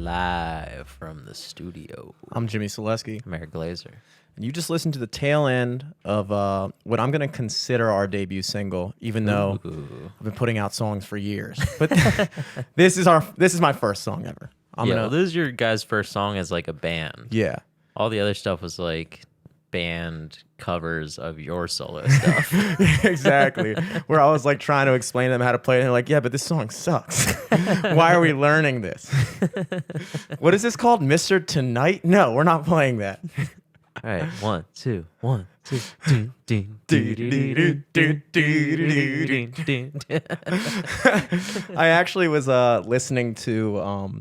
live from the studio. I'm Jimmy Selesky. I'm Eric Glazer. And you just listened to the tail end of what I'm going to consider our debut single, even though I've been putting out songs for years. But this is my first song ever. This is your guys' first song as like a band. Yeah. All the other stuff was like band covers of your solo stuff. Exactly. Where I was like trying to explain to them how to play it, and they're like, yeah, but this song sucks. Why are we learning this? What is this called? Mr. Tonight? No, we're not playing that. All right, 1, 2, 1, 2. Ding, ding, ding, ding, ding, ding, ding, ding. I actually was listening to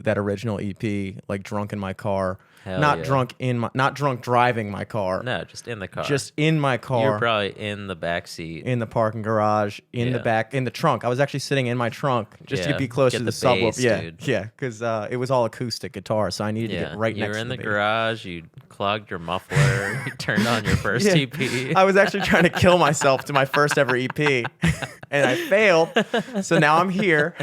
that original EP, like drunk in my car. Hell Not yeah. not drunk driving my car. No, just in the car. Just in my car. You're probably in the back seat. In the parking garage, in the Yeah. back, in the trunk. I was actually sitting in my trunk just to Yeah, be close get to the the subwoofer. bass, Yeah, dude. yeah, because it was all acoustic guitar, so I needed to get right you next were to in the bass. garage, you clogged your muffler, you turned on your first Yeah. EP. I was actually trying to kill myself to my first ever EP, and I failed. So now I'm here,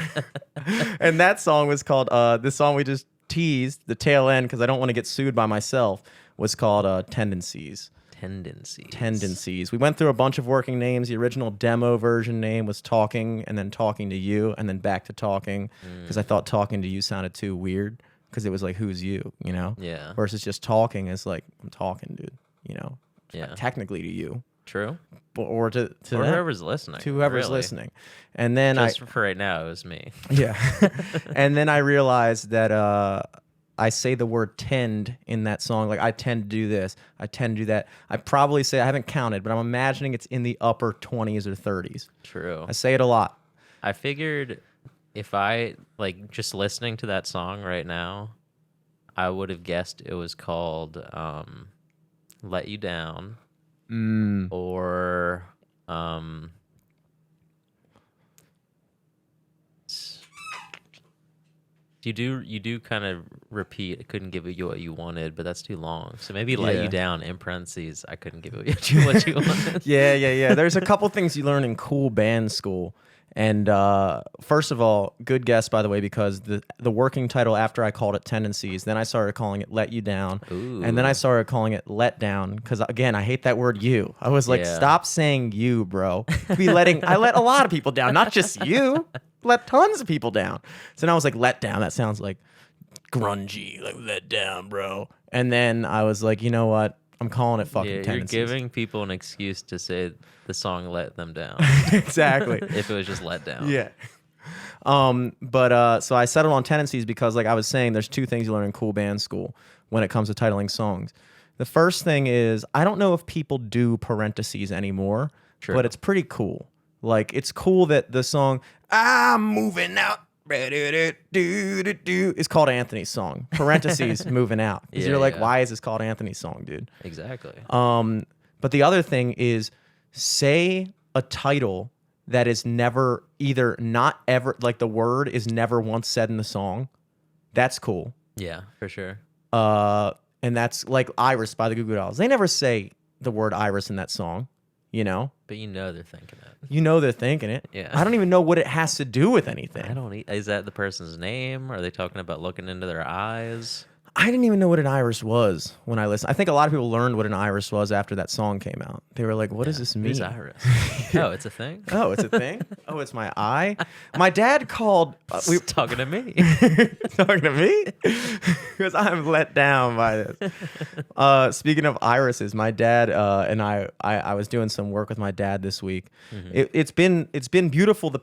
and that song was called. This song we just teased the tail end because I don't want to get sued by myself. Was called Tendencies. Tendencies. We went through a bunch of working names. The original demo version name was Talking, and then Talking to You, and then back to Talking because I thought Talking to You sounded too weird because it was like, who's you, you know? Yeah. Versus just talking is like, I'm talking, dude, you know? Yeah. Technically to you. True. Or to Or them, whoever's listening. to whoever's really. listening. And then Just for right now, it was me. yeah. And then I realized that I say the word tend in that song. Like, I tend to do this. I tend to do that. I probably say, I haven't counted, but I'm imagining it's in the upper 20s or 30s. True. I say it a lot. I figured if I, like, just listening to that song right now, I would have guessed it was called Let You Down or you do kind of repeat. I couldn't give you what you wanted, but that's too long. So maybe Let Yeah. You Down in parentheses. I couldn't give you what you wanted. Yeah. There's a couple things you learn in cool band school. And first of all, good guess, by the way, because the working title after I called it Tendencies, then I started calling it Let You Down. And then I started calling it Let Down because, again, I hate that word you. I was like, Yeah. stop saying you, bro. I let a lot of people down, not just you. Let tons of people down. So now I was like, Let Down. That sounds like grungy, like let down, bro. And then I was like, you know what? I'm calling it fucking Yeah, you're Tendencies. giving people an excuse to say the song "Let Them Down" Exactly. if it was just "Let Down." Yeah. But so I settled on Tendencies because, like I was saying, there's two things you learn in cool band school when it comes to titling songs. The first thing is, I don't know if people do parentheses anymore, True. but it's pretty cool. Like, it's cool that the song "I'm Moving Out" is called Anthony's song. Parentheses moving out. 'Cause Yeah, you're like, yeah. why is this called Anthony's song, dude? Exactly. But the other thing is, say a title that is never either not ever, like the word is never once said in the song. That's cool. Yeah, for sure. And that's like Iris by the Goo Goo Dolls. They never say the word Iris in that song, you know? But you know they're thinking it. You know they're thinking it. Yeah. I don't even know what it has to do with anything. I don't. Is that the person's name? Are they talking about looking into their eyes? I didn't even know what an iris was when I listened. I think a lot of people learned what an iris was after that song came out. They were like, what does this mean? Who's Iris? Oh, it's a thing. Oh, it's a thing? Oh, it's my eye? My dad called... We talking to me. talking to me? Because I'm let down by this. Speaking of irises, my dad and I was doing some work with my dad this week. It's been beautiful. The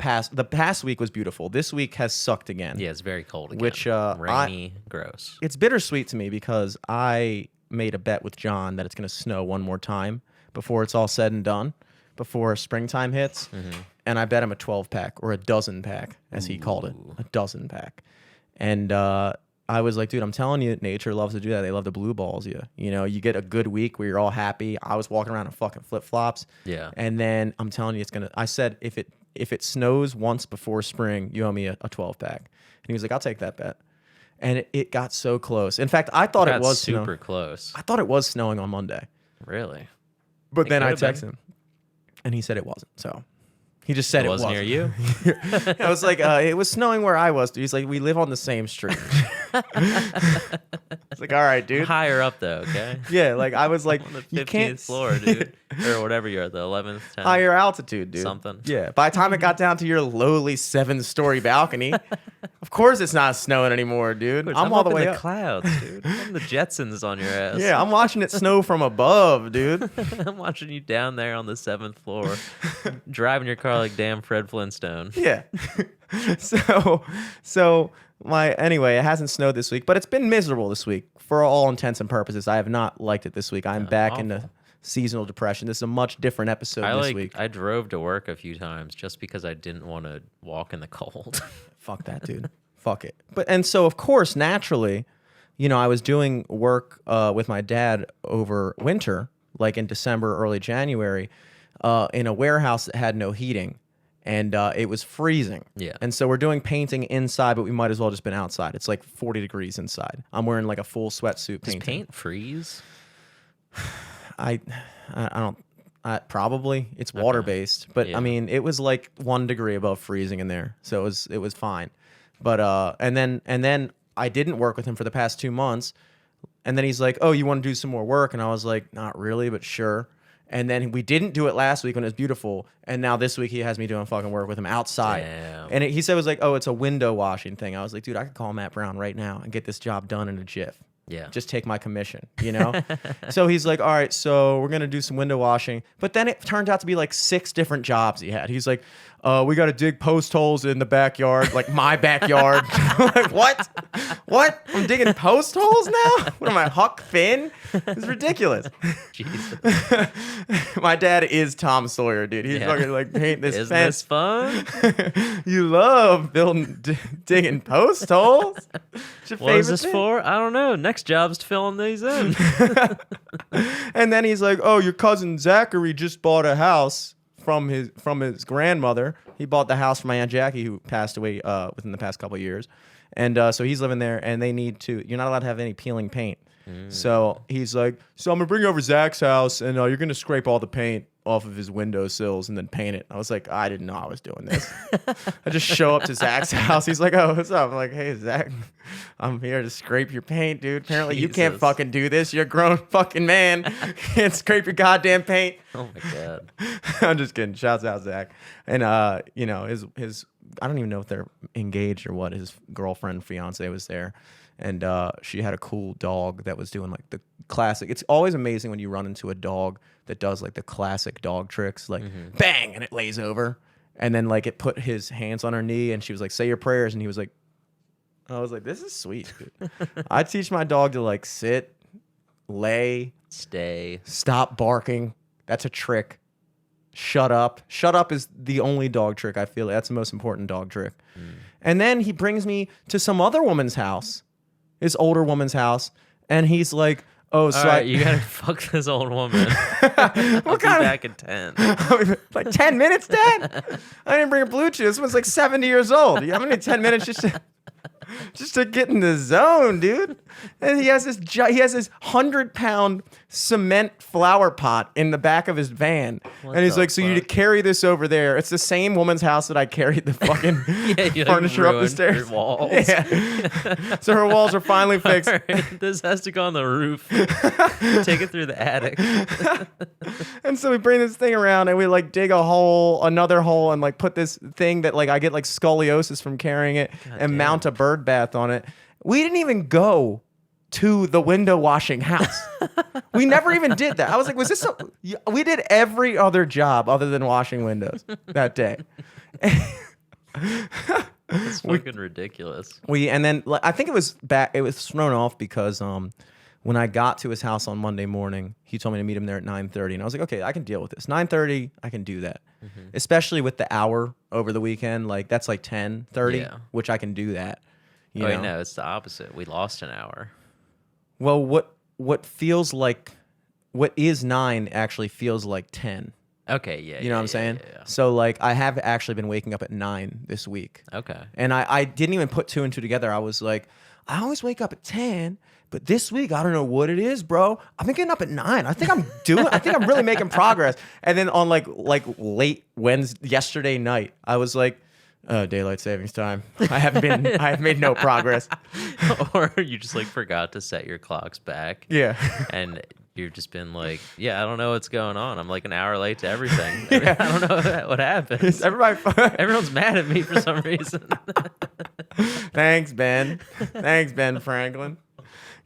past week was beautiful. This week has sucked again. Yeah, it's very cold again. Which, rainy, gross. It's bittersweet to me because I made a bet with John that it's going to snow one more time before it's all said and done, before springtime hits. And I bet him a 12-pack or a dozen pack, as he called it, a dozen pack. And I was like, dude, I'm telling you, nature loves to do that. They love to blue balls you. You know, you get a good week where you're all happy. I was walking around in fucking flip-flops. Yeah. And then I'm telling you, I said, if it snows once before spring, you owe me a 12-pack. And he was like, I'll take that bet. And it got so close. In fact, I thought it was super close. I thought it was snowing on Monday. Really? But then I could've texted him, and he said it wasn't. So He just said It it wasn't near you. I was like, it was snowing where I was. Dude. He's like, we live on the same street. It's like, all right, dude. Higher up though, okay? Yeah, like I was like, On the you 15th can't floor, dude, or whatever you're at, the 11th, 10th. higher altitude, dude. Something. Yeah. By the time it got down to your lowly 7-story balcony, of course it's not snowing anymore, dude. I'm all up the in way the up. clouds, dude. I'm the Jetsons on your ass. Yeah, I'm watching it snow from above, dude. I'm watching you down there on the 7th floor, driving your car like damn Fred Flintstone. Yeah. so anyway, it hasn't snowed this week, but it's been miserable this week for all intents and purposes. I have not liked it this week. I'm back into awful. seasonal depression. This is a much different episode this week. I drove to work a few times just because I didn't want to walk in the cold. Fuck that, dude. Fuck it. And so of course, naturally, I was doing work with my dad over winter, like in December, early January, in a warehouse that had no heating. And it was freezing. Yeah. And so we're doing painting inside, but we might as well just been outside. It's like 40 degrees inside. I'm wearing like a full sweatsuit Does painting. paint freeze? I don't. Probably it's water based, but Yeah. I mean it was like 1 degree above freezing in there, so it was fine. But and then I didn't work with him for the past 2 months, and then he's like, "Oh, you want to do some more work?" And I was like, "Not really, but sure." And then we didn't do it last week when it was beautiful, and now this week he has me doing fucking work with him outside. Damn. And he said it was like, "Oh, it's a window washing thing." I was like, "Dude, I could call Matt Brown right now and get this job done in a jiff." Yeah. Just take my commission, So he's like, all right, so we're going to do some window washing. But then it turned out to be like 6 different jobs he had. He's like, we got to dig post holes in the backyard, like my backyard. I'm like, what? I'm digging post holes now? What am I, Huck Finn? It's ridiculous. Jesus. My dad is Tom Sawyer, dude. He's Yeah. fucking like paint this Isn't fence. this fun? You love digging post holes? It's your What is favorite this thing? for? I don't know. Next job's filling these in. And then he's like, "Oh, your cousin Zachary just bought a house from his grandmother. He bought the house from my Aunt Jackie, who passed away within the past couple of years, and so he's living there. And they need to. You're not allowed to have any peeling paint. So he's like, so I'm gonna bring you over Zach's house, and you're gonna scrape all the paint off of his windowsills and then paint it. I was like, I didn't know I was doing this. I just show up to Zach's house. He's like, oh, what's up? I'm like, hey, Zach, I'm here to scrape your paint, dude. Apparently you can't Jesus. fucking do this. You're a grown fucking man. Can't scrape your goddamn paint. Oh my god. I'm just kidding. Shouts out Zach. And his I don't even know if they're engaged or what. His girlfriend, fiance was there. And she had a cool dog that was doing like the classic. It's always amazing when you run into a dog that does like the classic dog tricks, like bang, and it lays over. And then like it put his hands on her knee and she was like, say your prayers. And he was like, I was like, this is sweet, dude. I teach my dog to like sit, lay, Stay. stop barking. That's a trick. Shut up. Shut up is the only dog trick I feel. That's the most important dog trick. And then he brings me to some other woman's house, his older woman's house, and he's like, "Oh, so All right, you gotta fuck this old woman. I'll be back in 10. like 10 minutes, Dad? I didn't bring a Bluetooth. This one's like 70 years old. You have any 10 minutes just to get in the zone, dude?" And he has this 100-pound cement flower pot in the back of his van. What And he's the like, so you need to fuck? carry this over there. It's the same woman's house that I carried the fucking You, like, furniture up the ruined stairs. her walls. Yeah. So her walls are finally fixed. This has to go on the roof. Take it through the attic. And so we bring this thing around and we like dig a hole, another hole, and like put this thing that like I get like scoliosis from carrying it and damn. mount a bird bath on it. We didn't even go to the window washing house. We never even did that. I was like, was this we did every other job other than washing windows that day. It's fucking ridiculous. And then like, I think it was thrown off because when I got to his house on Monday morning, he told me to meet him there at 9:30, and I was like, okay, I can deal with this. 9:30, I can do that. Especially with the hour over the weekend, like that's like 10:30, Yeah. which I can do that. You Wait, know? no, it's the opposite. We lost an hour. Well, what feels like what is 9 actually feels like 10. Okay, yeah. You know what I'm saying? Yeah. So like I have actually been waking up at 9 this week. Okay. And I didn't even put 2 and 2 together. I was like, I always wake up at 10, but this week I don't know what it is, bro. I've been getting up at 9. I think I'm really making progress. And then on like late yesterday night, I was like, daylight savings time. I have made no progress. Or you just like forgot to set your clocks back. Yeah. And you've just been like, yeah, I don't know what's going on. I'm like an hour late to everything. I don't know what happened. Everyone's mad at me for some reason. Thanks, Ben. Thanks, Ben Franklin.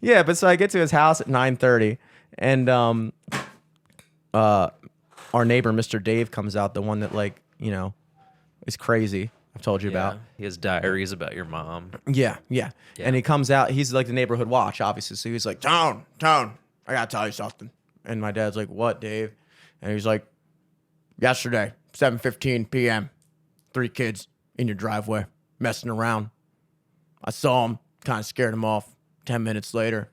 Yeah, but so I get to his house at 9:30, and our neighbor, Mr. Dave, comes out, the one that like, you know, is crazy. I've told you about. He has diaries about your mom. Yeah. And he comes out, he's like the neighborhood watch, obviously. So he's like, Tone, I gotta tell you something. And my dad's like, what, Dave? And he's like, yesterday, 7:15 p.m., 3 kids in your driveway messing around. I saw them, kind of scared them off. 10 minutes later,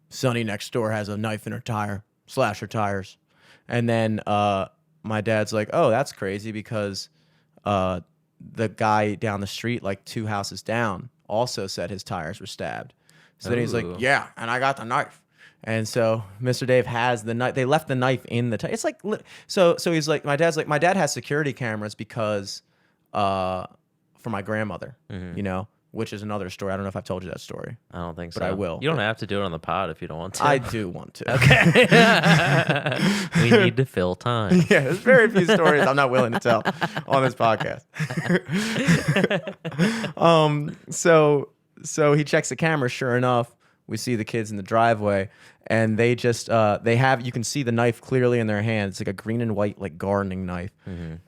Sonny next door has a knife in her tire, slash her tires. And then my dad's like, oh, that's crazy because the guy down the street, like 2 houses down, also said his tires were stabbed. So then he's like, yeah, and I got the knife. And so Mr. Dave has the knife. They left the knife in the tire. It's like, so he's like, my dad has security cameras because for my grandmother, you know, which is another story. I don't know if I've told you that story. I don't think so. But I will. You don't have to do it on the pod if you don't want to. I do want to. Okay. We need to fill time. Yeah, there's very few stories I'm not willing to tell on this podcast. So he checks the camera. Sure enough, we see the kids in the driveway, and they just you can see the knife clearly in their hand. It's like a green and white like gardening knife,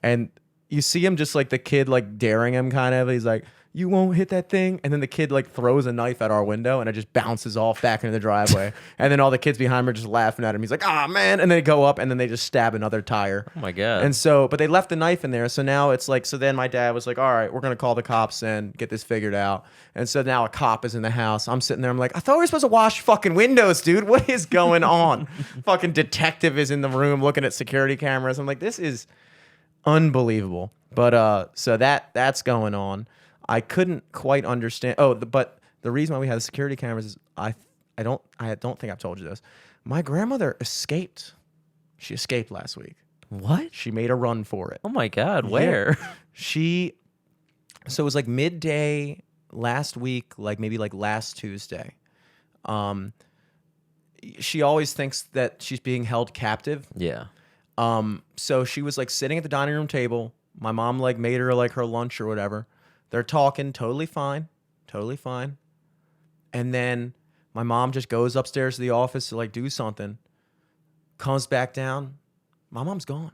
and you see him just like the kid like daring him kind of. He's like, you won't hit that thing. And then the kid like throws a knife at our window and it just bounces off back into the driveway. And then all the kids behind him are just laughing at him. He's like, ah, man. And they go up and then they just stab another tire. Oh my God. And so, but they left the knife in there. So now it's like, so then my dad was like, all right, we're going to call the cops and get this figured out. And so now a cop is in the house. I'm sitting there. I'm like, I thought we were supposed to wash fucking windows, dude. What is going on? Fucking detective is in the room looking at security cameras. I'm like, this is unbelievable. But so that's going on. I couldn't quite understand. But the reason why we had the security cameras is I don't think I've told you this. My grandmother escaped. She escaped last week. What? She made a run for it. Oh my God, where? Yeah. So it was like midday last week, like maybe like last Tuesday. She always thinks that she's being held captive. Yeah. So she was like sitting at the dining room table. My mom like made her like her lunch or whatever. They're talking, totally fine. And then my mom just goes upstairs to the office to like do something, comes back down. My mom's gone.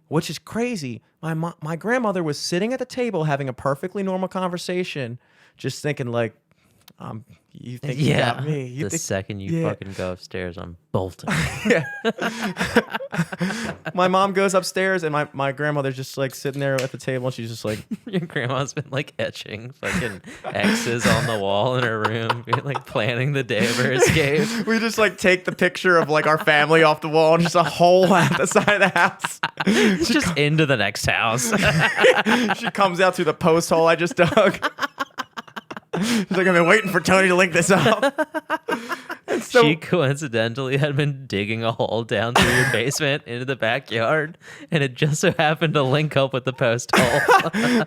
Which is crazy. My grandmother was sitting at the table having a perfectly normal conversation, just thinking like, you think you got me. Second you fucking go upstairs, I'm bolting. Yeah. My mom goes upstairs and my grandmother's just like sitting there at the table and she's just like, Your grandma's been like etching fucking X's on the wall in her room, being like planning the day of her escape. we just like take the picture of like our family off the wall and just a hole at the side of the house. Just into the next house. She comes out through the post hole I just dug. She's like, I've been waiting for Tony to link this up. And so, She coincidentally had been digging a hole down through your basement into the backyard, and it just so happened to link up with the post hole.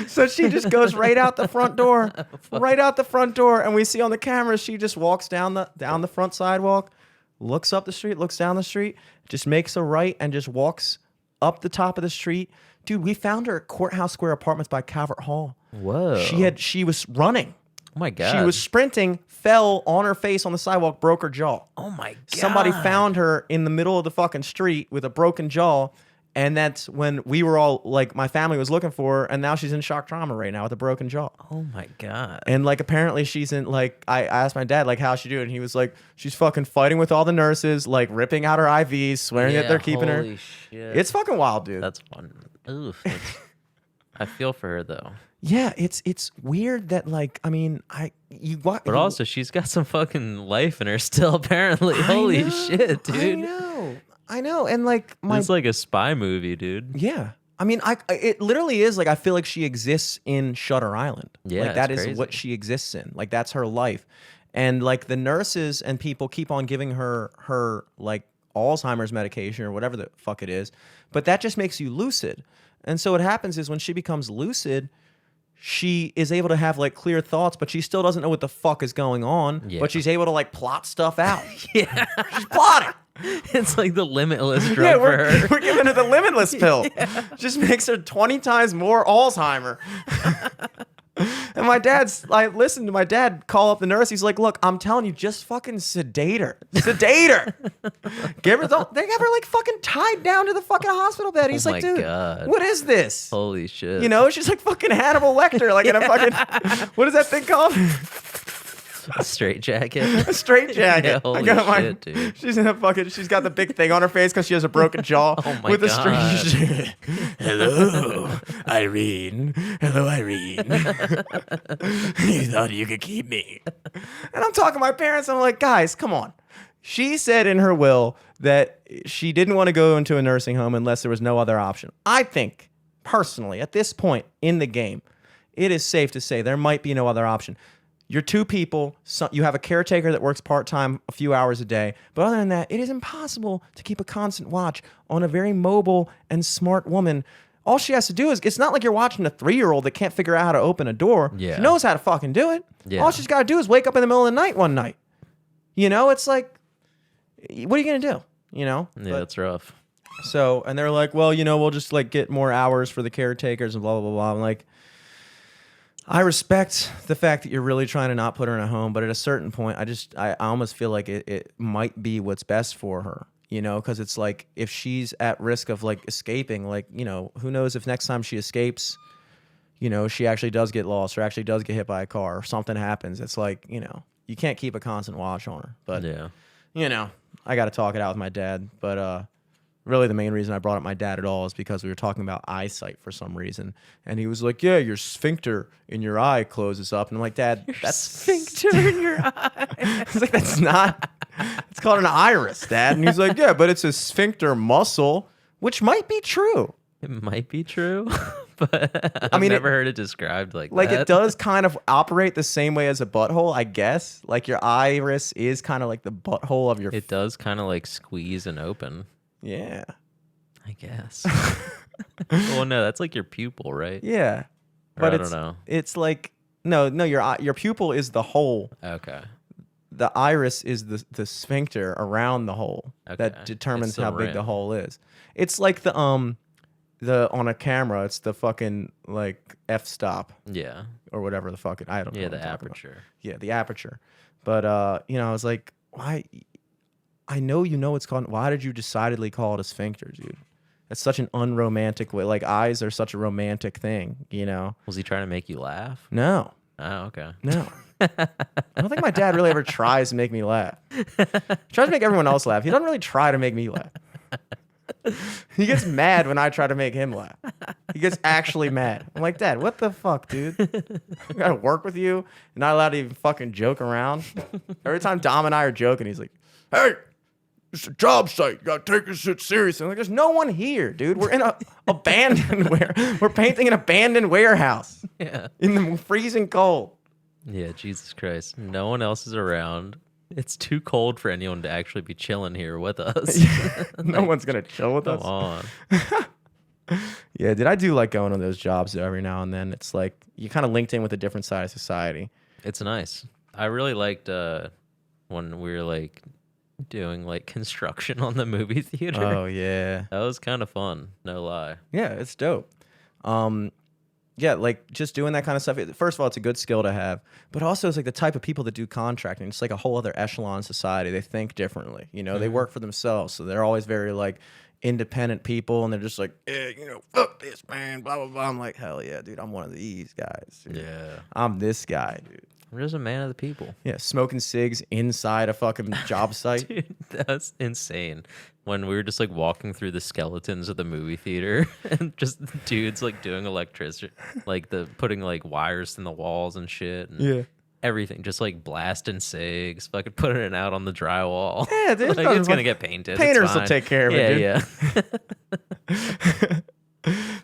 so she just goes right out the front door, and we see on the camera she just walks down the front sidewalk, looks up the street, looks down the street, just makes a right and just walks up the top of the street. Dude, we found her at Courthouse Square Apartments by Calvert Hall. Whoa. She was running. Oh my God. She was sprinting, fell on her face on the sidewalk, broke her jaw. Oh my God. Somebody found her in the middle of the fucking street with a broken jaw. And that's when we were all like, my family was looking for her. And now she's in shock trauma right now with a broken jaw. Oh my God. And like, apparently she's in like, I asked my dad, like, how's she doing? And he was like, she's fucking fighting with all the nurses, like ripping out her IVs, swearing that they're keeping her. Holy shit. It's fucking wild, dude. That's fun. Oof. I feel for her though. Yeah, it's weird that like, I mean, But also she's got some fucking life in her still apparently. Holy shit, dude. I know, and like It's like a spy movie, dude. yeah. I mean, it literally is like I feel like she exists in Shutter Island. Yeah, like that it's is what crazy. she exists in. Like that's her life, and like the nurses and people keep on giving her like Alzheimer's medication or whatever the fuck it is, but that just makes you lucid. And so what happens is when she becomes lucid, she is able to have like clear thoughts, but she still doesn't know what the fuck is going on. Yeah. But she's able to like plot stuff out. Yeah. She's plotting. It's like the limitless drug Yeah, for her. we're giving her the limitless pill. Just makes her 20 times more Alzheimer. And my dad's, I listened to my dad call up the nurse. He's like, look, I'm telling you, just fucking sedate her. Sedate her. Give her, they have her like fucking tied down to the fucking hospital bed. He's Oh like, my dude, God. what is this? Holy shit. You know, she's like fucking Hannibal Lecter, like in a fucking, what is that thing called? A straight jacket. A straight jacket. Yeah, I holy got my, shit, dude. she's in a fucking, she's got the big thing on her face because she has a broken jaw. Oh my with a God. straight Hello, Irene. Hello, Irene. You thought you could keep me. And I'm talking to my parents, and I'm like, guys, come on. She said in her will that she didn't want to go into a nursing home unless there was no other option. I think, personally, at this point in the game, it is safe to say there might be no other option. You're two people. So you have a caretaker that works part-time a few hours a day. But other than that, it is impossible to keep a constant watch on a very mobile and smart woman. All she has to do is, it's not like you're watching a 3-year-old that can't figure out how to open a door. Yeah. She knows how to fucking do it. Yeah. All she's got to do is wake up in the middle of the night one night. You know, it's like, what are you going to do? You know? Yeah, that's rough. So, and they're like, well, you know, we'll just like get more hours for the caretakers and blah, blah, blah, blah. I'm like, I respect the fact that you're really trying to not put her in a home, but at a certain point, I almost feel like it might be what's best for her, you know, because it's like if she's at risk of like escaping, like, you know, who knows if next time she escapes, you know, she actually does get lost or actually does get hit by a car or something happens. It's like, you know, you can't keep a constant watch on her, but, Yeah. you know, I got to talk it out with my dad, but, really, the main reason I brought up my dad at all is because we were talking about eyesight for some reason. And he was like, yeah, your sphincter in your eye closes up. And I'm like, Dad, that's Sphincter in your eye. I was like, that's not, it's called an iris, Dad. And he's like, yeah, but it's a sphincter muscle, which might be true. It might be true, but mean, never heard it described like Like, that. it does kind of operate the same way as a butthole, I guess. Like, your iris is kind of like the butthole of your, It does kind of like squeeze and open, yeah. I guess. Well, no, that's like your pupil, right? Yeah. Or But I it's, don't know. it's like, no, your pupil is the hole. Okay. The iris is the sphincter around the hole Okay. that determines It's the how big the rim. hole is. It's like the on a camera, it's the fucking like f-stop Yeah. or whatever the fucking I don't know. Yeah, what the I'm talking about. aperture. Yeah, the aperture. But you know, I was like, why? I know you know it's called. Why did you decidedly call it a sphincter, dude? That's such an unromantic way. Like eyes are such a romantic thing, you know? Was he trying to make you laugh? No, Oh, okay. no. I don't think my dad really ever tries to make me laugh. He tries to make everyone else laugh. He doesn't really try to make me laugh. He gets mad when I try to make him laugh. He gets actually mad. I'm like, Dad, what the fuck, dude? I gotta work with you. You're not allowed to even fucking joke around. Every time Dom and I are joking, he's like, hey, it's a job site. You gotta take this shit seriously. I'm like, there's no one here, dude. We're in a abandoned we're painting an abandoned warehouse Yeah. in the freezing cold. Yeah, Jesus Christ. No one else is around. It's too cold for anyone to actually be chilling here with us. No one's gonna chill with Come us. on. Yeah, dude, I do like going on those jobs though, every now and then. It's like you kind of linked in with a different side of society. It's nice. I really liked when we were like doing like construction on the movie theater. Oh yeah, That was kind of fun, no lie. yeah, it's dope. Yeah, like just doing that kind of stuff. First of all, it's a good skill to have, but also it's like the type of people that do contracting. It's like a whole other echelon of society. They think differently. You know, they work for themselves, so they're always very like independent people, and they're just like, you know, fuck this, man, blah blah blah. I'm like, hell yeah, dude, I'm one of these guys. Dude. Yeah. I'm this guy, dude. I'm just a man of the people. Yeah, smoking cigs inside a fucking job site. Dude, that's insane. When we were just like walking through the skeletons of the movie theater and just dudes like doing electricity, like the putting like wires in the walls and shit. And Yeah. everything, just like blasting cigs, fucking putting it out on the drywall. Yeah, there's like, nothing it's gonna wrong- get painted. Painters It's will fine. take care of it, Yeah,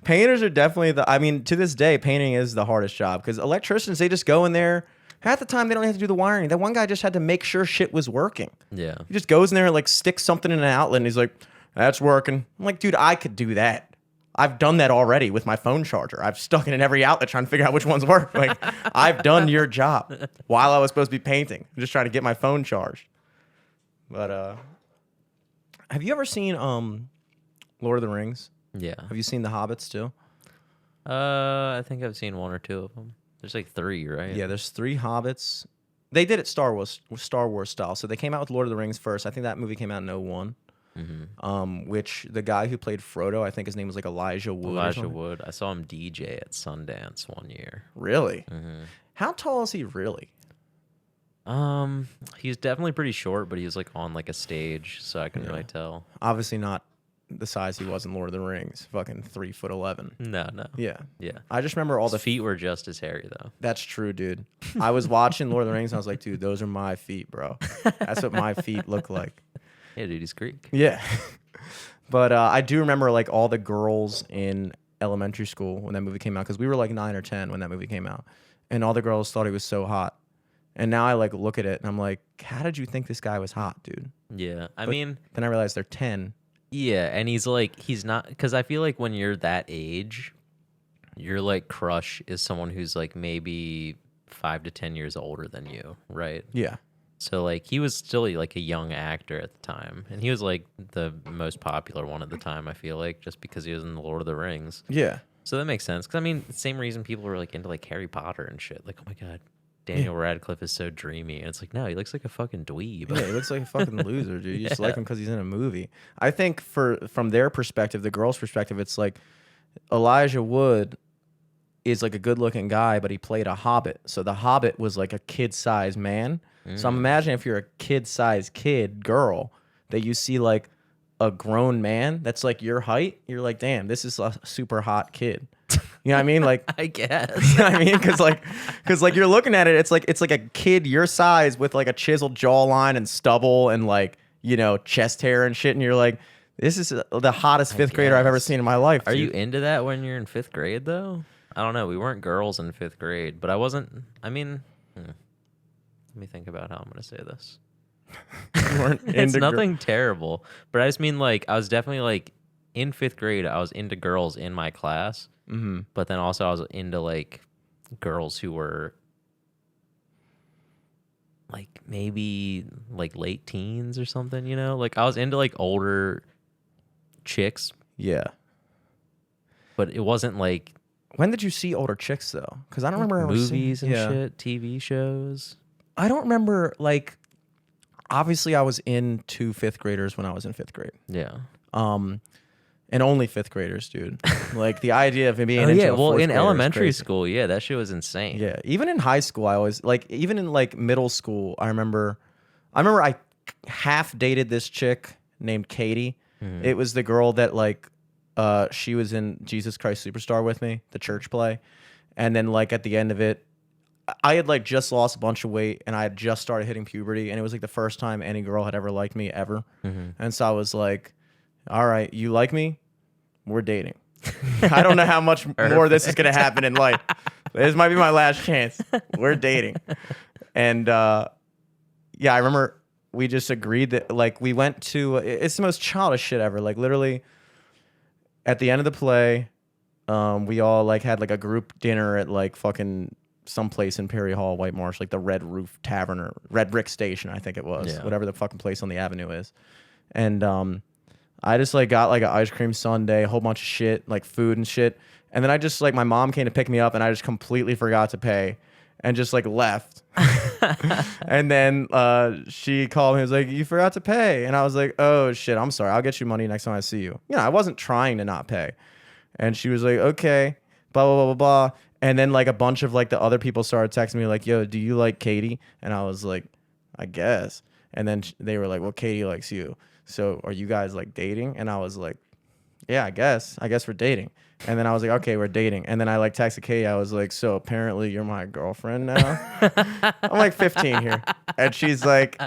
Painters are definitely I mean, to this day, painting is the hardest job because electricians, they just go in there. Half the time, they don't have to do the wiring. That one guy just had to make sure shit was working. yeah. He just goes in there and like sticks something in an outlet and he's like, that's working. I'm like, dude, I could do that. I've done that already with my phone charger. I've stuck it in every outlet trying to figure out which ones work. Like, I've done your job while I was supposed to be painting. I'm just trying to get my phone charged. But have you ever seen Lord of the Rings? Yeah. Have you seen The Hobbits too? I think I've seen one or two of them. There's like 3, right? Yeah, there's 3 Hobbits. They did it Star Wars style. So they came out with Lord of the Rings first. I think that movie came out in 01. Which the guy who played Frodo, I think his name was like Elijah Wood. or Elijah something. Wood. I saw him DJ at Sundance one year. Really? How tall is he really? He's definitely pretty short, but he was like on like a stage, so I couldn't really tell. Obviously not the size he was in Lord of the Rings. Fucking 3'11". No. Yeah. Yeah. I just remember all His the feet were just as hairy though. That's true, dude. I was watching Lord of the Rings and I was like, dude, those are my feet, bro. That's what my feet look like. Yeah, dude, he's Greek. Yeah. But I do remember like all the girls in elementary school when that movie came out because we were like 9 or 10 when that movie came out, and all the girls thought he was so hot. And now I like look at it and I'm like, how did you think this guy was hot, dude? Yeah, I But mean, then I realized they're 10. yeah, and he's not, because I feel like when you're that age, your like crush is someone who's like maybe 5 to 10 years older than you, right? Yeah. So like he was still like a young actor at the time, and he was like the most popular one at the time. I feel like just because he was in the Lord of the Rings. Yeah. So that makes sense. Because I mean, same reason people were like into like Harry Potter and shit. Like, oh my god, Daniel Radcliffe is so dreamy, and it's like, no, he looks like a fucking dweeb. Yeah, he looks like a fucking loser, dude. You just like him because he's in a movie. I think from their perspective, the girl's perspective, it's like Elijah Wood is like a good-looking guy, but he played a hobbit. So the hobbit was like a kid-sized man. So I'm imagining if you're a kid-sized girl, that you see like a grown man that's like your height, you're like, damn, this is a super hot kid. You know what I mean? Like, I guess. you know what I mean? Because like you're looking at it, it's like a kid your size with like a chiseled jawline and stubble and like, you know, chest hair and shit, and you're like, this is the hottest fifth grader I've ever guess. seen in my life. Are you dude. into that when you're in 5th grade though? I don't know. We weren't girls in 5th grade, but I wasn't. I mean, let me think about how I'm gonna say this. You weren't It's into nothing terrible, but I just mean like I was definitely like in 5th grade. I was into girls in my class, but then also I was into like girls who were like maybe like late teens or something. You know, like I was into like older chicks, Yeah. but it wasn't like When did you see older chicks though? Because I don't remember ever seeing- movies and yeah. shit, TV shows. I don't remember like. Obviously, I was into 5th graders when I was in 5th grade. Yeah. And only 5th graders, dude. Like the idea of being Oh into yeah. a Well, 4th in grader is elementary crazy. school, yeah, that shit was insane. Yeah, even in high school, I always like. Even in like middle school, I remember I half dated this chick named Katie. It was the girl that like, she was in Jesus Christ Superstar with me, the church play, and then like at the end of it, I had like just lost a bunch of weight and I had just started hitting puberty, and it was like the first time any girl had ever liked me ever, and so I was like, all right, you like me? We're dating. I don't know how much more this is going to happen in life. This might be my last chance. We're dating. And yeah, I remember we just agreed that like we went to, it's the most childish shit ever. Like literally at the end of the play, we all like had like a group dinner at like fucking someplace in Perry Hall, White Marsh, like the Red Roof Tavern or Red Brick Station, I think it was, Yeah. whatever the fucking place on the avenue is. And I just like got like an ice cream sundae, a whole bunch of shit, like food and shit. And then I just like, my mom came to pick me up and I just completely forgot to pay and just like left. And then she called me and was like, you forgot to pay. And I was like, oh shit, I'm sorry. I'll get you money next time I see you. You know, I wasn't trying to not pay. And she was like, okay, blah, blah, blah, blah, blah. And then like a bunch of like the other people started texting me like, yo, do you like Katie? And I was like, I guess. And then they were like, well, Katie likes you. So are you guys like dating? And I was like, yeah, I guess we're dating. And then I was like, okay, we're dating. And then I like texted Katie. I was like, so apparently you're my girlfriend now. I'm like 15 here. And she's like,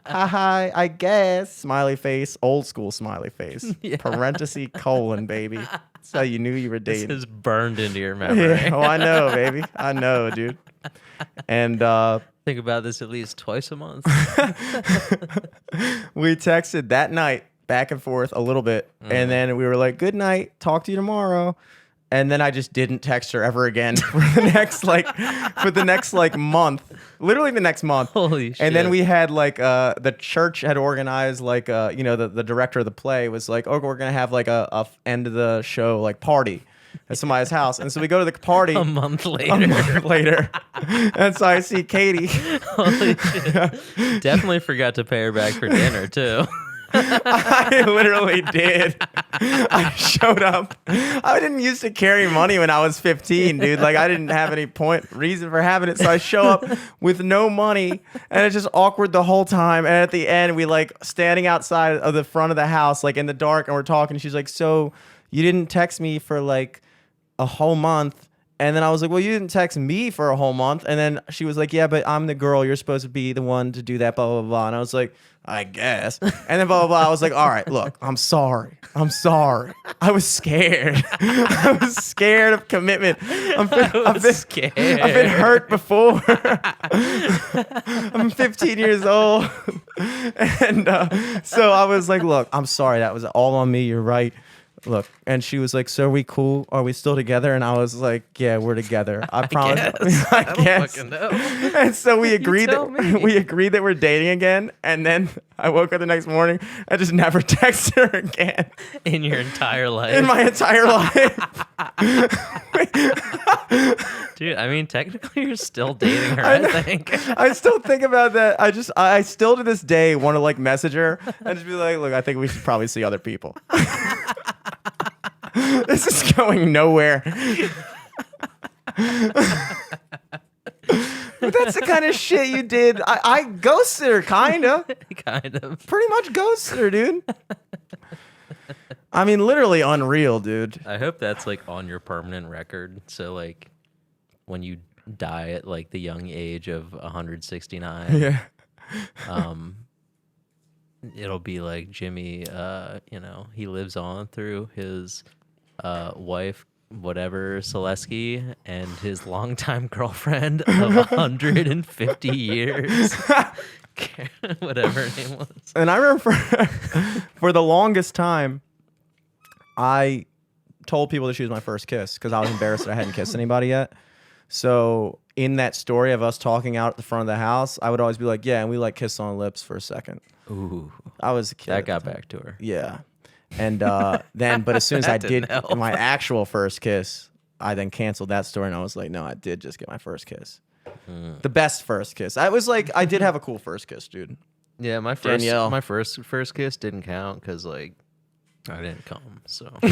hi, I guess. Smiley face, old school smiley face. Yeah. Parenthesis colon, baby. That's how you knew you were This dating. is burned into your memory. Yeah. Oh, I know, baby. I know, dude. And Think about this at least twice a month. we texted that night back and forth a little bit. And then we were like, good night. Talk to you tomorrow. And then I just didn't text her ever again for the next month, literally the next month. Holy shit. And then we had like the church had organized like the director of the play was like, oh, we're gonna have like a end of the show like party at somebody's house. And so we go to the party a month later. a month later. And so I see Katie. Holy shit. Definitely forgot to pay her back for dinner too. I literally did. I showed up. I didn't used to carry money when I was 15, dude. Like I didn't have any reason for having it. So I show up with no money and it's just awkward the whole time. And at the end, we like standing outside of the front of the house, like in the dark, and we're talking. She's like, so you didn't text me for like a whole month. And then I was like, well, you didn't text me for a whole month. And then she was like, yeah, but I'm the girl. You're supposed to be the one to do that, blah, blah, blah. And I was like, I guess. And then blah, blah, blah. I was like, all right, look, I'm sorry. I was scared. I was scared of commitment. I've been scared. I've been hurt before. I'm 15 years old. And so I was like, look, I'm sorry. That was all on me. You're right. Look, and she was like, so are we cool? Are we still together? And I was like, yeah, we're together. I promise. I don't guess. fucking know. And so we agreed tell me. that we're dating again. And then I woke up the next morning. I just never texted her again In your entire life. in my entire life. Dude, I mean, technically you're still dating her, I think. I still think about that. I still to this day want to like message her and just be like, look, I think we should probably see other people. This is going nowhere. But that's the kind of shit you did. I ghosted her, kinda. Kind of. Pretty much ghosted her, dude. I mean, literally unreal, dude. I hope that's like on your permanent record. So like when you die at like the young age of 169, Yeah. it'll be like Jimmy, he lives on through his wife, whatever, Selesky, and his longtime girlfriend of 150 years. Whatever her name was. And I remember for the longest time, I told people that she was my first kiss because I was embarrassed that I hadn't kissed anybody yet. So in that story of us talking out at the front of the house, I would always be like, yeah, and we like kissed on the lips for a second. Ooh, I was a kid. that got back to her. Yeah. And then, but as soon as I That didn't did help. my actual first kiss, I then canceled that story and I was like, no, I did just get my first kiss. The best first kiss. I was like, I did have a cool first kiss, dude. Yeah, my Danielle. first kiss didn't count because like I didn't come, so I'm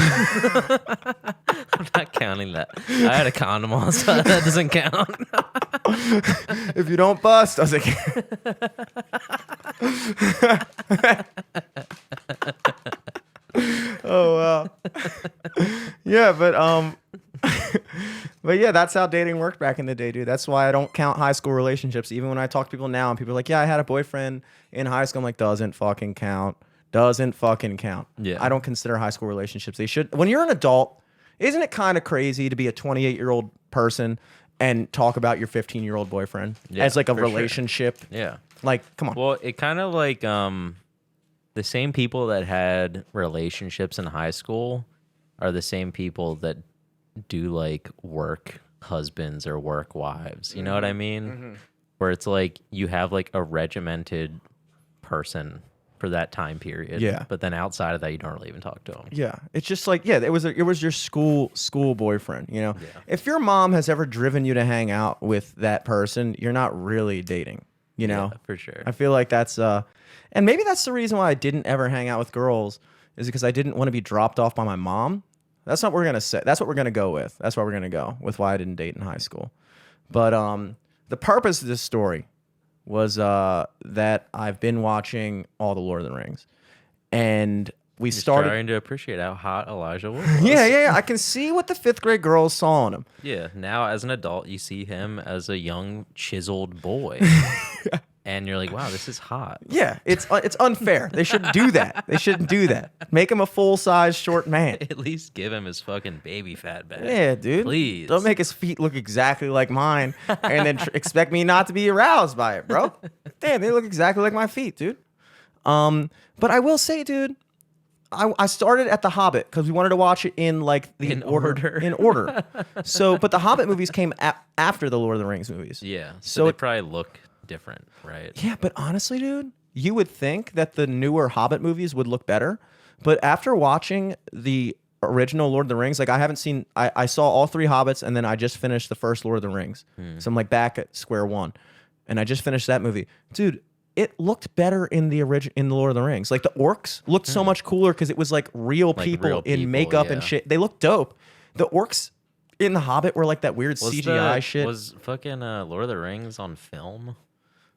not counting that. I had a condom on, so that doesn't count. If you don't bust, I was like, oh wow. Yeah, but yeah, that's how dating worked back in the day, dude. That's why I don't count high school relationships. Even when I talk to people now and people are like, yeah, I had a boyfriend in high school, I'm like, doesn't fucking count. Doesn't fucking count. Yeah. I don't consider high school relationships. They should. When you're an adult, isn't it kind of crazy to be a 28-year-old person and talk about your 15-year-old boyfriend as like a for sure. relationship? Yeah. Like, come on. Well, it kind of like the same people that had relationships in high school are the same people that do like work husbands or work wives. You know what I mean? Where it's like you have like a regimented person for that time period. Yeah. But then outside of that, you don't really even talk to them. Yeah, it's just like it was your school boyfriend. You know, Yeah. if your mom has ever driven you to hang out with that person, you're not really dating. You know, Yeah, for sure. I feel like that's and maybe that's the reason why I didn't ever hang out with girls is because I didn't want to be dropped off by my mom. That's not what we're gonna say. That's what we're gonna go with. That's why we're gonna go with why I didn't date in high school. But the purpose of this story was that I've been watching all the Lord of the Rings, and we You're started. starting to appreciate how hot Elijah Wood was. Yeah. I can see what the 5th grade girls saw in him. Yeah, now as an adult, you see him as a young, chiseled boy. And you're like, wow, this is hot. Yeah, it's unfair. They shouldn't do that. They shouldn't do that. Make him a full-size short man. At least give him his fucking baby fat back. Yeah, dude. Please. Don't make his feet look exactly like mine and then expect me not to be aroused by it, bro. Damn, they look exactly like my feet, dude. But I will say, dude, I started at The Hobbit because we wanted to watch it in like the In order. In order. So, but the Hobbit movies came after the Lord of the Rings movies. Yeah, So so they it- probably look different, right? Yeah, but honestly, dude, you would think that the newer Hobbit movies would look better. But after watching the original Lord of the Rings, like I saw all 3 Hobbits and then I just finished the first Lord of the Rings. So I'm like back at square one. And I just finished that movie. Dude, it looked better in the Lord of the Rings. Like the orcs looked so much cooler because it was like real people real in people, makeup and yeah. shit. They looked dope. The orcs in the Hobbit were like that weird CGI shit. Was fucking Lord of the Rings on film?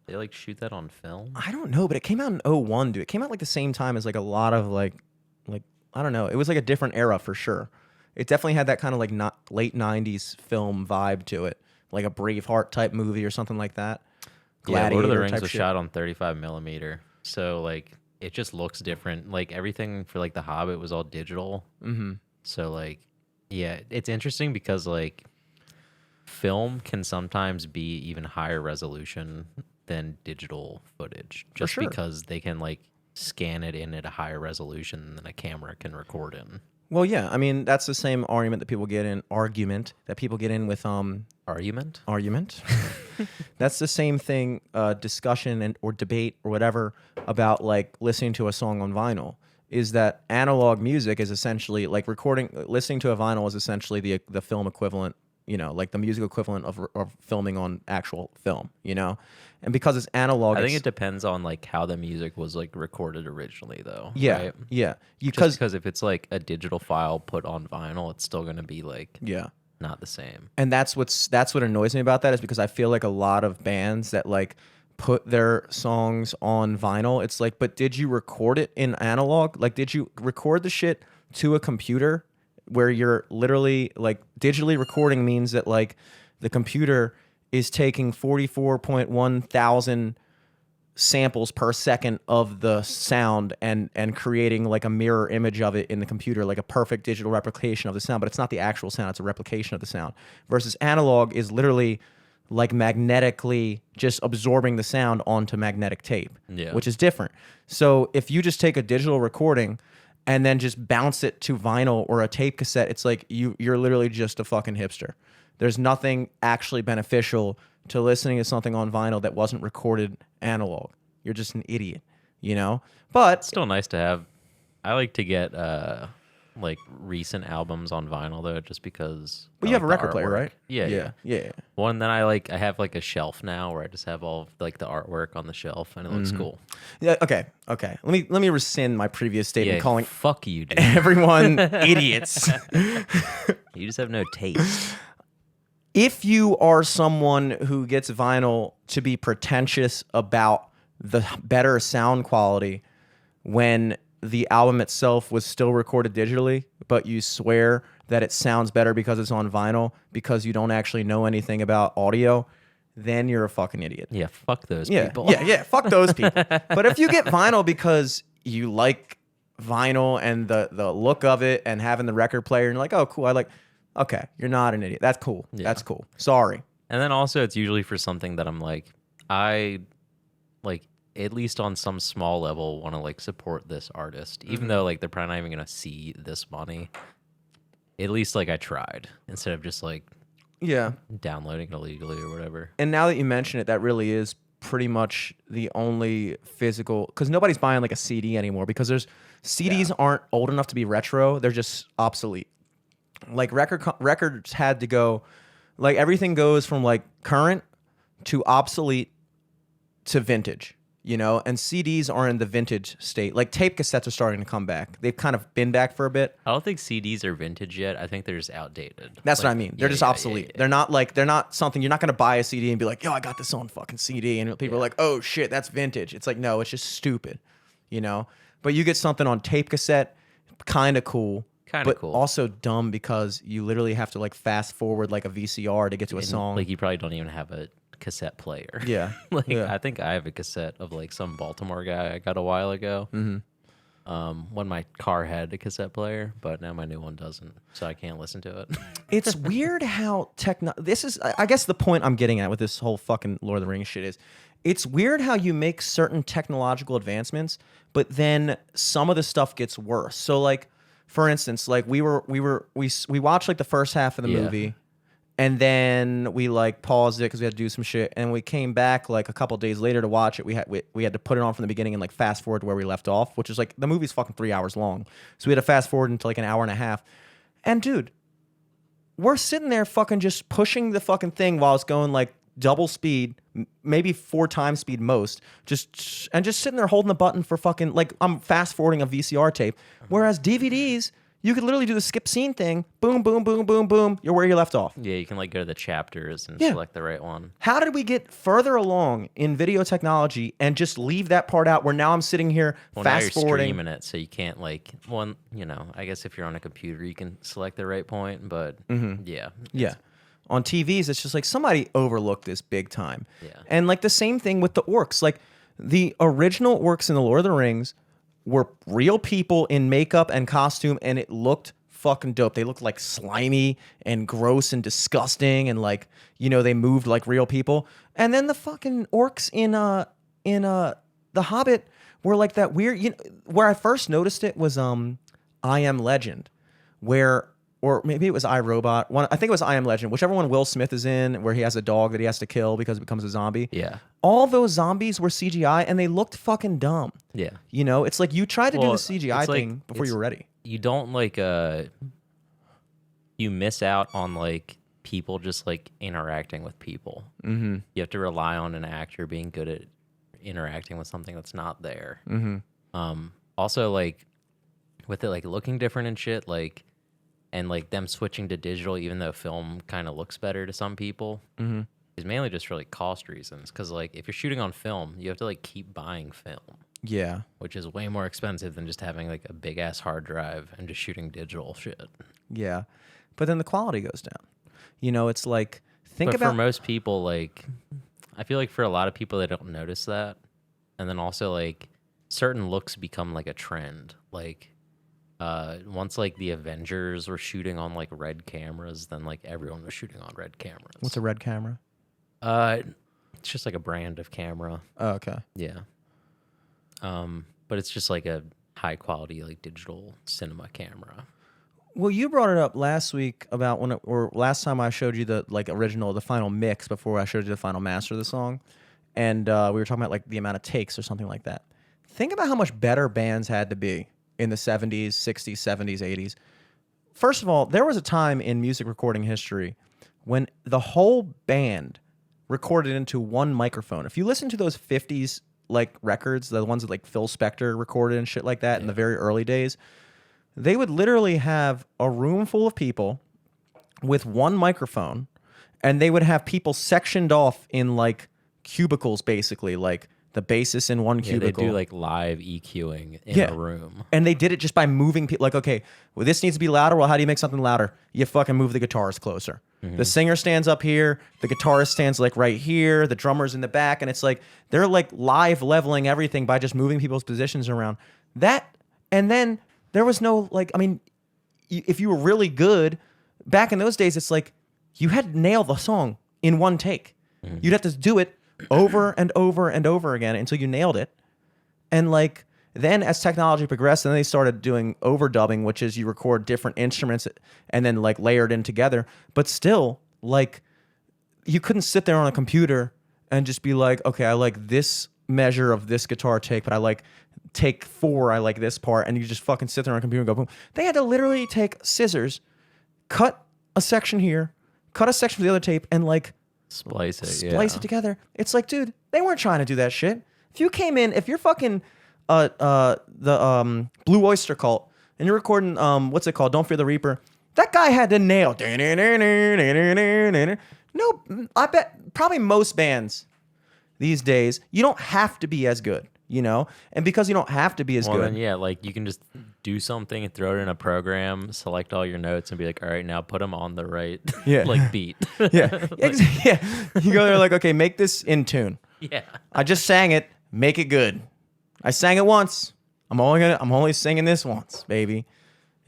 They like shoot that on film? I don't know, but it came out in 01, dude. It came out like the same time as like a lot of like I don't know. It was like a different era for sure. It definitely had that kind of like late 90s film vibe to it. Like a Braveheart type movie or something like that. Yeah, Lord of the Gladiator Rings type was shit. shot on 35 millimeter, so like it just looks different. Like everything for like The Hobbit was all digital. Mm-hmm. So like, yeah, it's interesting because like film can sometimes be even higher resolution than digital footage, just sure. because they can like scan it in at a higher resolution than a camera can record in. Well, yeah. I mean, that's the same argument that people get in with Argument? argument. That's the same thing, discussion or debate or whatever about like listening to a song on vinyl. Is that analog music is essentially like listening to a vinyl is essentially the film equivalent, like the music equivalent of filming on actual film, and because it's analog, I think it depends on like how the music was like recorded originally, though. yeah, right? yeah, Just because if it's like a digital file put on vinyl, it's still gonna be like yeah. not the same. And that's what annoys me about that is because I feel like a lot of bands that like put their songs on vinyl, it's like, but did you record it in analog? Like, did you record the shit to a computer where you're literally like digitally recording means that like the computer is taking 44.1 thousand samples per second of the sound and creating like a mirror image of it in the computer, like a perfect digital replication of the sound, but it's not the actual sound, it's a replication of the sound. Versus analog is literally like magnetically just absorbing the sound onto magnetic tape, Yeah. which is different. So if you just take a digital recording and then just bounce it to vinyl or a tape cassette, it's like you're literally just a fucking hipster. There's nothing actually beneficial to listening to something on vinyl that wasn't recorded analog. You're just an idiot, But Still nice to have. I like to get like recent albums on vinyl though, just because. you I have a like the record player, artwork. right? Yeah. Yeah. Well, and then I have like a shelf now where I just have all of, like the artwork on the shelf and it looks cool. Yeah. Okay. Let me rescind my previous statement Yeah, calling fuck you, dude. everyone idiots. You just have no taste. If you are someone who gets vinyl to be pretentious about the better sound quality when the album itself was still recorded digitally, but you swear that it sounds better because it's on vinyl because you don't actually know anything about audio, then you're a fucking idiot. Yeah, fuck those Yeah, people. yeah, fuck those people. But if you get vinyl because you like vinyl and the look of it and having the record player, and you're like, oh, cool, okay, you're not an idiot. That's cool. Yeah. That's cool. Sorry. And then also it's usually for something that I'm like, I like at least on some small level want to like support this artist, even though like they're probably not even gonna see this money. At least like I tried instead of just like Yeah. downloading it illegally or whatever. And now that you mention it, that really is pretty much the only physical, because nobody's buying like a CD anymore because CDs aren't old enough to be retro. They're just obsolete. Like records had to go, like everything goes from like current to obsolete to vintage, and CDs are in the vintage state. Like tape cassettes are starting to come back. They've kind of been back for a bit. I don't think CDs are vintage yet. I think they're just outdated. That's Like, what I mean. They're just obsolete. They're not something you're not going to buy a CD and be like, yo, I got this on fucking CD. And people are like, oh shit, that's vintage. It's like, no, it's just stupid, But you get something on tape cassette, kind of cool. Kind of But cool. also dumb because you literally have to like fast forward like a VCR to get to a And, song. like you probably don't even have a cassette player. Yeah. Like Yeah. I think I have a cassette of like some Baltimore guy I got a while ago. When my car had a cassette player, but now my new one doesn't, so I can't listen to it. It's weird how this is, I guess the point I'm getting at with this whole fucking Lord of the Rings shit is, it's weird how you make certain technological advancements, but then some of the stuff gets worse. So like, for instance, like we watched like the first half of the Yeah. movie, and then we like paused it because we had to do some shit, and we came back like a couple days later to watch it. We had to put it on from the beginning and like fast forward to where we left off, which is like the movie's fucking 3 hours long, so we had to fast forward into like an hour and a half. And dude, we're sitting there fucking just pushing the fucking thing while it's going like double speed, maybe 4 times speed most, just sitting there holding the button for fucking like I'm fast forwarding a VCR tape. Whereas DVDs, you could literally do the skip scene thing. Boom, boom, boom, boom, boom. You're where you left off. Yeah, you can like go to the chapters and Yeah. select the right one. How did we get further along in video technology and just leave that part out where now I'm sitting here Well, now you're fast forwarding? streaming it, so you can't like one. You know, I guess if you're on a computer, you can select the right point, but yeah, Yeah. On TVs, it's just like somebody overlooked this big time. Yeah. And like the same thing with the orcs. Like the original orcs in the Lord of the Rings were real people in makeup and costume, and it looked fucking dope. They looked like slimy and gross and disgusting, and like, you know, they moved like real people. And then the fucking orcs in The Hobbit were like that weird, you know, where I first noticed it was I Am Legend, where, or maybe it was iRobot. I think it was I Am Legend, whichever one Will Smith is in, where he has a dog that he has to kill because it becomes a zombie. yeah, All those zombies were CGI and they looked fucking dumb. yeah. You know, it's like you tried to do Well, the CGI it's like- thing before you it's- were ready. You don't like you miss out on like people just like interacting with people. Mm-hmm. You have to rely on an actor being good at interacting with something that's not there. Mm-hmm. Also, like with it like looking different and shit, like and like them switching to digital, even though film kind of looks better to some people, is mainly just for like cost reasons. Because like if you're shooting on film, you have to like keep buying film, Yeah. which is way more expensive than just having like a big ass hard drive and just shooting digital shit. Yeah. But then the quality goes down. You know, it's like, think But about for most people, like I feel like for a lot of people, they don't notice that, and then also like certain looks become like a trend. Like once like the Avengers were shooting on like red cameras, then like everyone was shooting on red cameras. what's a red camera? It's just like a brand of camera. Oh, okay. Yeah. But it's just like a high quality like digital cinema camera. Well, you brought it up last week about or last time I showed you the like original, the final mix before I showed you the final master of the song, and we were talking about like the amount of takes or something like that. Think about how much better bands had to be in the 70s, 60s, 70s, 80s. First of all, there was a time in music recording history when the whole band recorded into one microphone. If you listen to those 50s like records, the ones that like Phil Spector recorded and shit like that in the very early days, they would literally have a room full of people with one microphone, and they would have people sectioned off in like cubicles, basically, like the bassist in one Yeah, they cubicle. do like live EQing in a room. And they did it just by moving people. Like, okay, well, this needs to be louder. Well, how do you make something louder? You fucking move the guitars closer. The singer stands up here. The guitarist stands like right here. The drummer's in the back. And it's like they're like live leveling everything by just moving people's positions around. That, and then there was no, like, I mean, if you were really good, back in those days, it's like you had to nail the song in one take. You'd have to do it over and over and over again until you nailed it. And like then as technology progressed, then they started doing overdubbing, which is you record different instruments and then like layered in together. But still, like you couldn't sit there on a computer and just be like, okay, I like this measure of this guitar take, but I like take 4, I like this part, and you just fucking sit there on a computer and go boom. They had to literally take scissors, cut a section here, cut a section from the other tape, and like Splice it. splice it together. It's like, dude, they weren't trying to do that shit. If you came in, if you're fucking the Blue Oyster Cult and you're recording what's it called? Don't Fear the Reaper. That guy had to nail. No, I bet probably most bands these days, you don't have to be as good. you know? And because you don't have to be as Well, good. then, yeah, like you can just do something and throw it in a program, select all your notes, and be like, all right, now put them on the right Yeah. like beat. Yeah. Yeah. You go there like, okay, make this in tune. Yeah. I just sang it, make it good. I sang it once. I'm only singing this once, baby.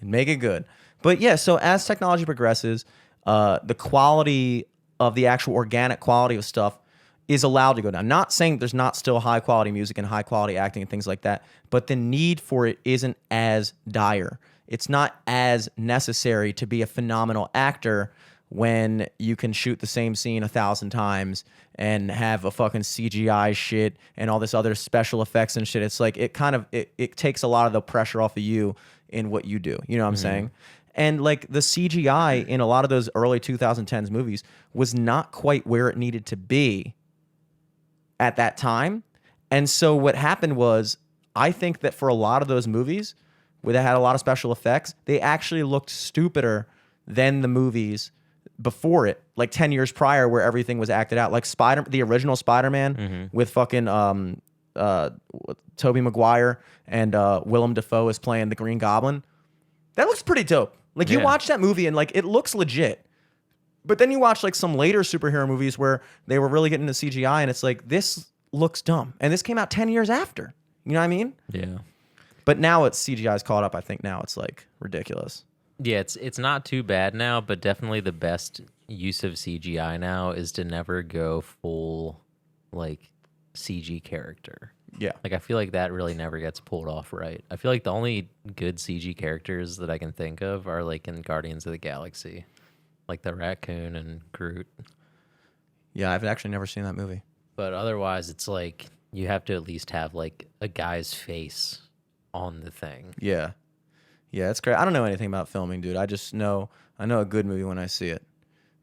And make it good. But yeah, so as technology progresses, the quality of the actual organic quality of stuff is allowed to go down. Not saying there's not still high quality music and high quality acting and things like that, but the need for it isn't as dire. It's not as necessary to be a phenomenal actor when you can shoot the same scene 1,000 times and have a fucking CGI shit and all this other special effects and shit. It's like it kind of it takes a lot of the pressure off of you in what you do. You know what I'm saying? And like the CGI in a lot of those early 2010s movies was not quite where it needed to be at that time. And so what happened was, I think that for a lot of those movies where they had a lot of special effects, they actually looked stupider than the movies before it, like 10 years prior, where everything was acted out. Like the original Spider-Man with fucking Tobey Maguire and Willem Dafoe is playing the Green Goblin. That looks pretty dope. Like you Yeah. watch that movie and like it looks legit. But then you watch like some later superhero movies where they were really getting into CGI and it's like, this looks dumb. And this came out 10 years after. You know what I mean? Yeah. But now it's CGI's caught up. I think now it's like ridiculous. Yeah, it's not too bad now, but definitely the best use of CGI now is to never go full like CG character. Yeah. Like I feel like that really never gets pulled off right. I feel like the only good CG characters that I can think of are like in Guardians of the Galaxy, like the raccoon and Groot. Yeah, I've actually never seen that movie. But otherwise, it's like you have to at least have like a guy's face on the thing. Yeah. Yeah, it's great. I don't know anything about filming, dude. I know a good movie when I see it.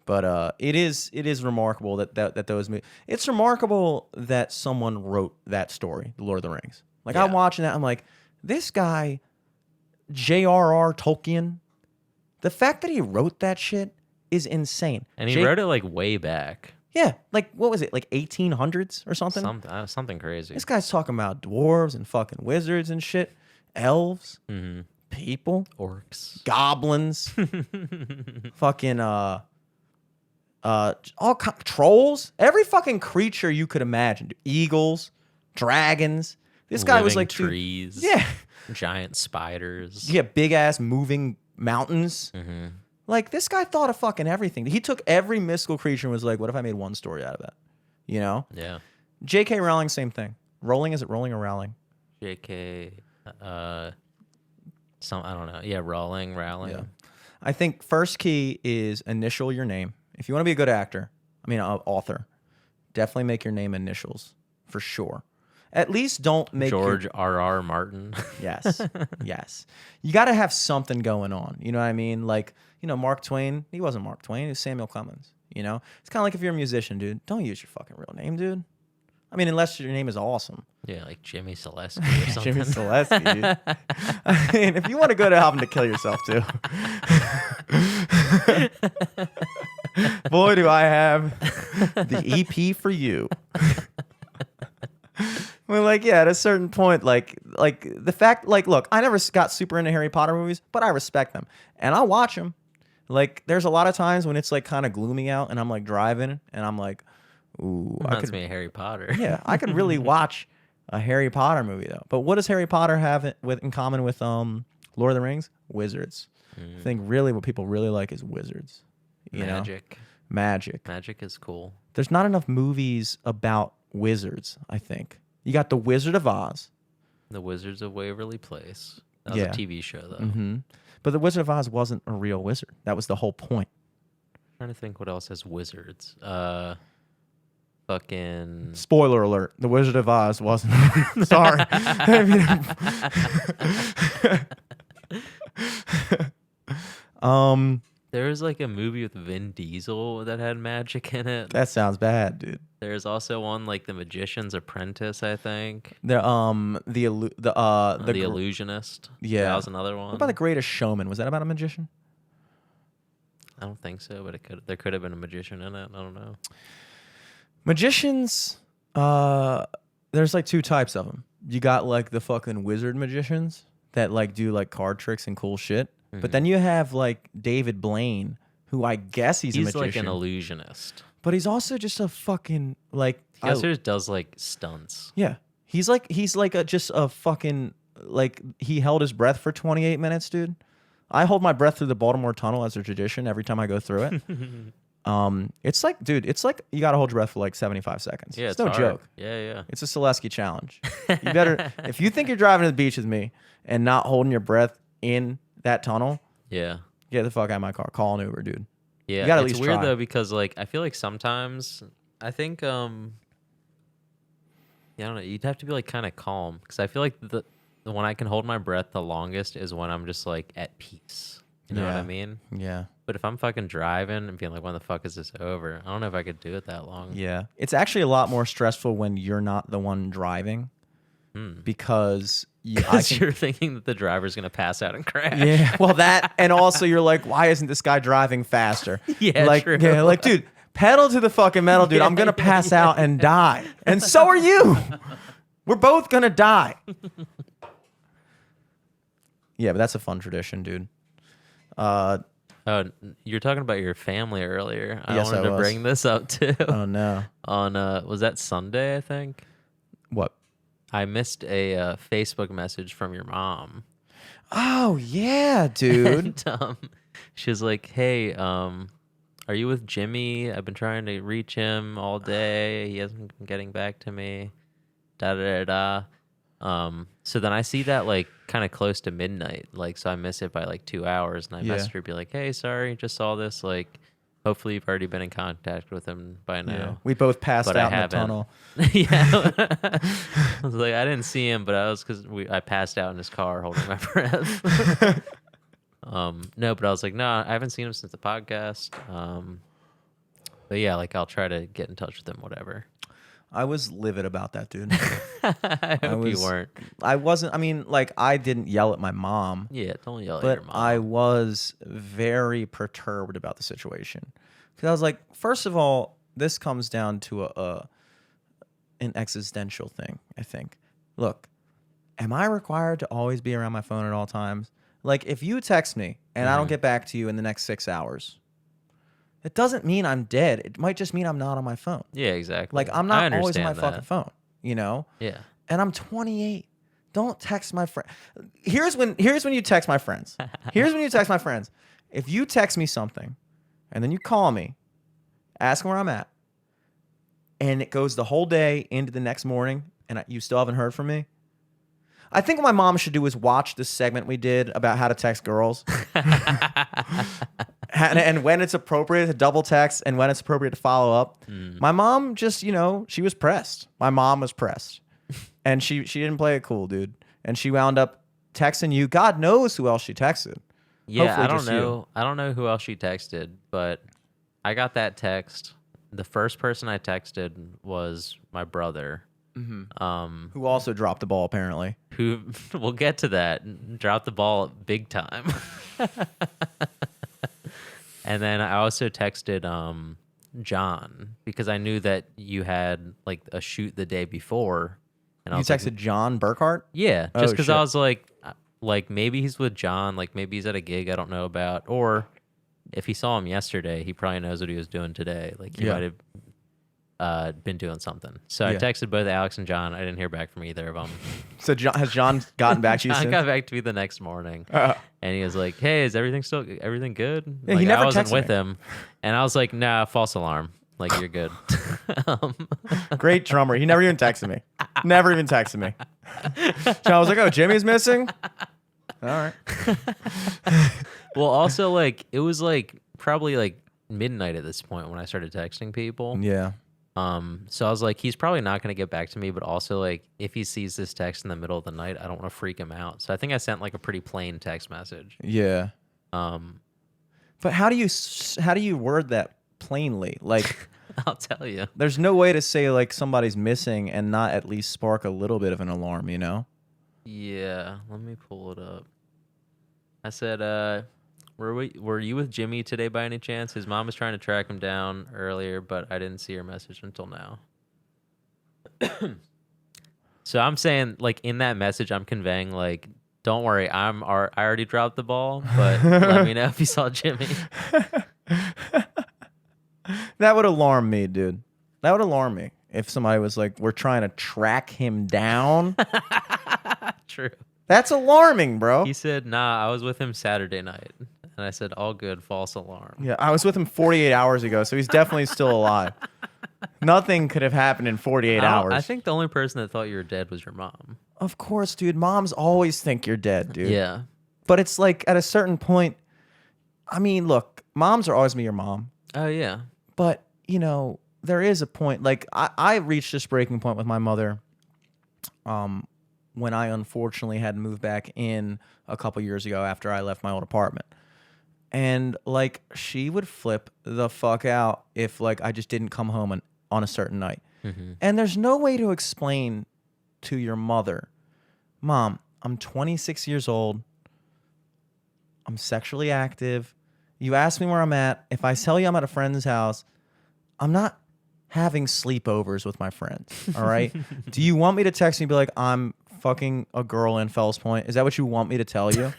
But it is remarkable that those movies. It's remarkable that someone wrote that story, The Lord of the Rings. Like I'm Yeah. watching that, I'm like, this guy, J.R.R. Tolkien, the fact that he wrote that shit is insane. And he wrote it like way back. Yeah, like what was it, like 1800s or something? Something crazy. This guy's talking about dwarves and fucking wizards and shit, elves, people, Orcs. goblins, fucking trolls, every fucking creature you could imagine, eagles, dragons. This guy was Living like, dude, trees. yeah, Giant spiders. yeah, big ass moving mountains. Like this guy thought of fucking everything. He took every mystical creature and was like, what if I made one story out of that? You know? Yeah. J.K. Rowling, same thing. Is it Rowling or Rowling? JK. I don't know. Yeah, Rowling. Yeah. I think first key is initial your name. If you want to be a good actor, author, definitely make your name initials for sure. At least don't make George R.R. Martin. Yes. Yes. You got to have something going on. You know what I mean? Like, Mark Twain, he wasn't Mark Twain. He was Samuel Clemens. It's kind of like if you're a musician, dude, don't use your fucking real name, dude. I mean, unless your name is awesome. Yeah, like Jimmy Selesky or something. Jimmy Selesky, dude. I mean, if you want a good album to kill yourself to. Boy, do I have the EP for you. Well, like, yeah, at a certain point, like the fact, like, look, I never got super into Harry Potter movies, but I respect them. And I watch them. Like, there's a lot of times when it's, like, kind of gloomy out and I'm, like, driving and I'm like, ooh. Reminds me of Harry Potter. Yeah, I could really watch a Harry Potter movie, though. But what does Harry Potter have in common with Lord of the Rings? Wizards. I think really what people really like is wizards. You know? Magic. Magic is cool. There's not enough movies about wizards, I think. You got The Wizard of Oz. The Wizards of Waverly Place. That was Yeah. a TV show, though. Mm-hmm. But The Wizard of Oz wasn't a real wizard. That was the whole point. Trying to think what else has wizards. Fucking. Spoiler alert: The Wizard of Oz wasn't. Sorry. There was like a movie with Vin Diesel that had magic in it. That sounds bad, dude. There's also one like The Magician's Apprentice, I think. The Illusionist. Yeah. That was another one. What about The Greatest Showman? Was that about a magician? I don't think so, but there could have been a magician in it. I don't know. Magicians, There's like two types of them. You got like the fucking wizard magicians that like do like card tricks and cool shit. But then you have like David Blaine, who I guess he's a He's like magician, an illusionist. but he's also just a fucking like He also just does like stunts. yeah. He's like just a fucking like he held his breath for 28 minutes, dude. I hold my breath through the Baltimore Tunnel as a tradition every time I go through it. It's like, dude, it's like you gotta hold your breath for like 75 seconds. Yeah, it's no hard. joke. Yeah. It's a Selesky challenge. You better if you think you're driving to the beach with me and not holding your breath in that tunnel, Yeah. get the fuck out of my car. Call an Uber, dude. Yeah. You gotta at It's least weird try. though because like I feel like sometimes I think yeah, I don't know, you'd have to be like kind of calm because I feel like the when I can hold my breath the longest is when I'm just like at peace. You know what I Yeah. mean? Yeah. But if I'm fucking driving and being like, when the fuck is this over? I don't know if I could do it that long. Yeah. It's actually a lot more stressful when you're not the one driving because I Because can, you're thinking that the driver's gonna pass out and crash. yeah, well that and also you're like, why isn't this guy driving faster? Yeah, like true. yeah, like dude, pedal to the fucking metal, dude. I'm gonna pass out and die, and so are you. We're both gonna die. Yeah, but that's a fun tradition, dude. Oh, you're talking about your family earlier. I Yes, wanted I to was. bring this up too. Oh no, On was that Sunday? I think what? I missed a Facebook message from your mom. Oh yeah, dude. And, she was like, "Hey, are you with Jimmy? I've been trying to reach him all day. He hasn't been getting back to me." Da da da da. So then I see that like kind of close to midnight, like so I miss it by like 2 hours, and I Yeah. messaged her, be like, "Hey, sorry, just saw this. Like, hopefully you've already been in contact with him by Yeah. now." We both passed But out I in the haven't. tunnel. Yeah. I was like, I didn't see him, but I was because I passed out in his car holding my breath. No, but I was like, no, I haven't seen him since the podcast. But yeah, like I'll try to get in touch with him, whatever. I was livid about that, dude. I hope you was- weren't. I wasn't. I mean, like I didn't yell at my mom. Yeah, don't yell at But your mom. I was very perturbed about the situation because I was like, first of all, this comes down to an existential thing. I think. Look, am I required to always be around my phone at all times? Like, if you text me and I don't get back to you in the next 6 hours, it doesn't mean I'm dead. It might just mean I'm not on my phone. Yeah, exactly. Like, I'm I not always on my understand fucking that. phone. You know. Yeah. And I'm 28. Don't text my friend. Here's when you text my friends. Here's when you text my friends. If you text me something and then you call me, ask where I'm at, and it goes the whole day into the next morning and you still haven't heard from me, I think what my mom should do is watch this segment we did about how to text girls. And when it's appropriate to double text and when it's appropriate to follow up. My mom just, she was pressed. My mom was pressed. And she didn't play it cool, dude. And she wound up texting you. God knows who else she texted. Yeah, Hopefully I don't just you. know. I don't know who else she texted, but I got that text. The first person I texted was my brother. Who also dropped the ball, apparently. Who we'll get to that. Dropped the ball big time. And then I also texted John because I knew that you had like a shoot the day before. And I You was like, texted John Burkhart? yeah, Oh, just because shit. I was like maybe he's with John, like maybe he's at a gig I don't know about, or if he saw him yesterday, he probably knows what he was doing today. Like he Yeah. might have been doing something. So I Yeah. texted both Alex and John. I didn't hear back from either of them. So has John gotten back to you John since? got back to me the next morning, and he was like, "Hey, is everything good?" Yeah, like, he never I wasn't texted with me. him, and I was like, "Nah, false alarm. Like you're good." Great drummer. He never even texted me. Never even texted me. So I was like, oh, Jimmy's missing? All right. Well, also like it was like probably like midnight at this point when I started texting people. Yeah. So I was like, he's probably not going to get back to me, but also like if he sees this text in the middle of the night, I don't want to freak him out. So I think I sent like a pretty plain text message. Yeah. But how do you word that plainly? Like, I'll tell you. there's no way to say like somebody's missing and not at least spark a little bit of an alarm, you know? Yeah, let me pull it up. I said, were you with Jimmy today by any chance? His mom was trying to track him down earlier, but I didn't see her message until now. So I'm saying, like, in that message, I'm conveying, like, don't worry, I already dropped the ball, but let me know if you saw Jimmy. That would alarm me, dude. That would alarm me if somebody was like, we're trying to track him down. True. That's alarming, bro. He said, nah, I was with him Saturday night. And I said, all good, false alarm. Yeah, I was with him 48 hours ago, so he's definitely still alive. Nothing could have happened in 48 hours. I think the only person that thought you were dead was your mom. Of course, dude. Moms always think you're dead, dude. Yeah. But it's like at a certain point, I mean, look, moms are always be your mom. Oh, yeah. But, you know, there is a point. Like, I reached this breaking point with my mother when I unfortunately had to move back in a couple years ago after I left my old apartment. And, like, she would flip the fuck out if, like, I just didn't come home on a certain night. Mm-hmm. And there's no way to explain to your mother, Mom, I'm 26 years old. I'm sexually active. You ask me where I'm at. If I tell you I'm at a friend's house, I'm not having sleepovers with my friends, all right? Do you want me to text you and be like, I'm fucking a girl in Fells Point? Is that what you want me to tell you?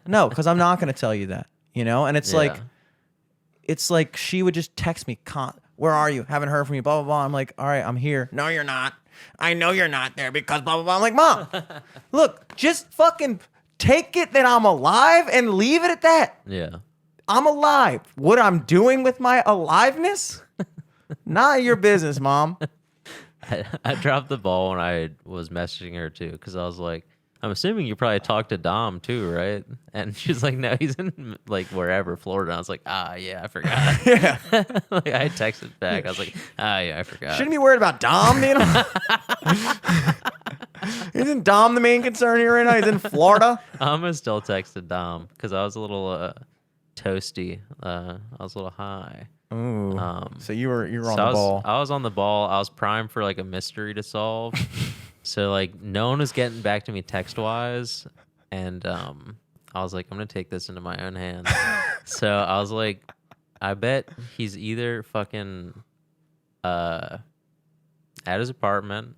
No, because I'm not going to tell you that, you know? And it's like she would just text me, where are you? Haven't heard from you, blah, blah, blah. I'm like, all right, I'm here. No, you're not. I know you're not there because blah, blah, blah. I'm like, Mom, look, just fucking take it that I'm alive and leave it at that. Yeah. I'm alive. What I'm doing with my aliveness? Not your business, Mom. I dropped the ball when I was messaging her too, because I was like, I'm assuming you probably talked to Dom too, right? And she's like, no, he's in like wherever, Florida. I was like, yeah, I forgot. Yeah. Like I texted back. I was like, yeah, I forgot. Shouldn't be worried about Dom, you know? Isn't Dom the main concern here right now? He's in Florida. I'm gonna still texted Dom because I was a little toasty. I was a little high. Ooh. So you were on So the ball. I was on the ball. I was primed for like a mystery to solve. So like no one was getting back to me text wise, and I was like, I'm gonna take this into my own hands. So I was like, I bet he's either fucking at his apartment,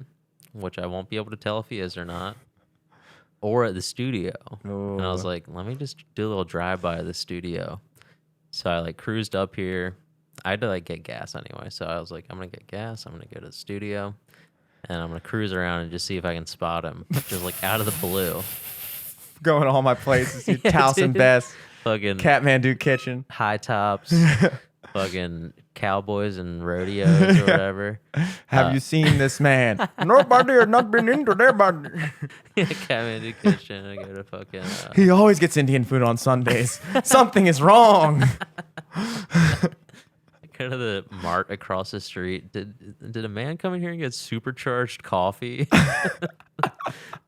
which I won't be able to tell if he is or not, or at the studio. And I was like, let me just do a little drive by the studio. So I like cruised up here. I had to like get gas anyway. So I was like, I'm going to get gas. I'm going to go to the studio and I'm going to cruise around and just see if I can spot him. Just like out of the blue. Going to all my places. You Yeah, Towson dude. Best. Fucking Kathmandu Kitchen. high tops. Fucking cowboys and rodeos or whatever. Have you seen this man? Nobody has not been into their body. Yeah, Kathmandu Kitchen. I go to fucking... He always gets Indian food on Sundays. Something is wrong. Go to the mart across the street. Did a man come in here and get supercharged coffee?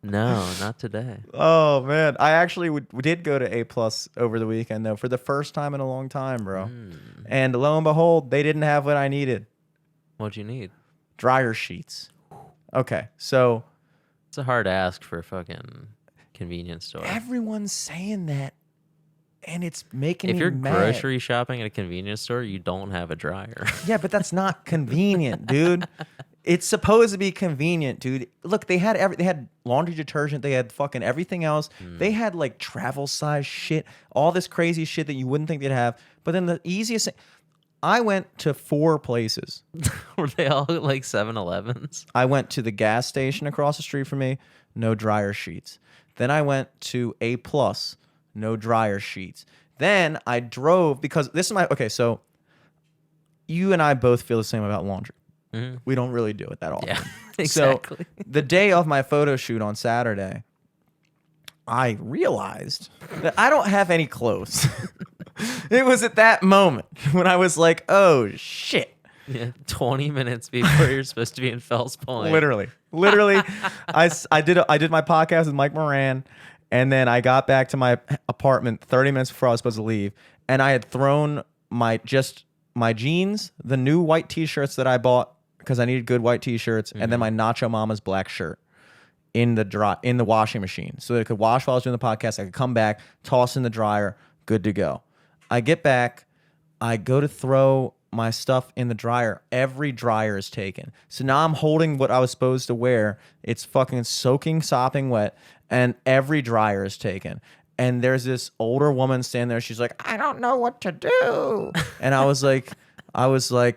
No, not today. Oh man, I actually did go to A+ over the weekend though, for the first time in a long time, bro. And lo and behold, they didn't have what I needed. What'd you need? Dryer sheets. Okay, so It's a hard ask for a fucking convenience store. everyone's saying that, and it's making If me you're mad. grocery shopping at a convenience store, you don't have a dryer. Yeah, but that's not convenient, dude. It's supposed to be convenient, dude. Look, they had laundry detergent, they had fucking everything else. They had like travel size shit, all this crazy shit that you wouldn't think they'd have. But then the easiest thing, I went to 4 places. Were they all like 7-Elevens? I went to the gas station across the street from me, no dryer sheets. Then I went to A+, no dryer sheets. Then I drove, because this is okay, so you and I both feel the same about laundry. Mm-hmm. We don't really do it that often. Yeah, exactly. So the day of my photo shoot on Saturday, I realized that I don't have any clothes. It was at that moment when I was like, oh shit. Yeah, 20 minutes before you're supposed to be in Fells Point. Literally, I did my podcast with Mike Moran, and then I got back to my apartment 30 minutes before I was supposed to leave, and I had thrown my jeans, the new white t-shirts that I bought because I needed good white t-shirts, and then my Nacho Mama's black shirt in the washing machine, so that it could wash while I was doing the podcast. I could come back, toss in the dryer, good to go. I get back, I go to throw my stuff in the dryer. Every dryer is taken. So now I'm holding what I was supposed to wear. It's fucking soaking, sopping wet, and every dryer is taken. And there's this older woman standing there. She's like, I don't know what to do. And I was like,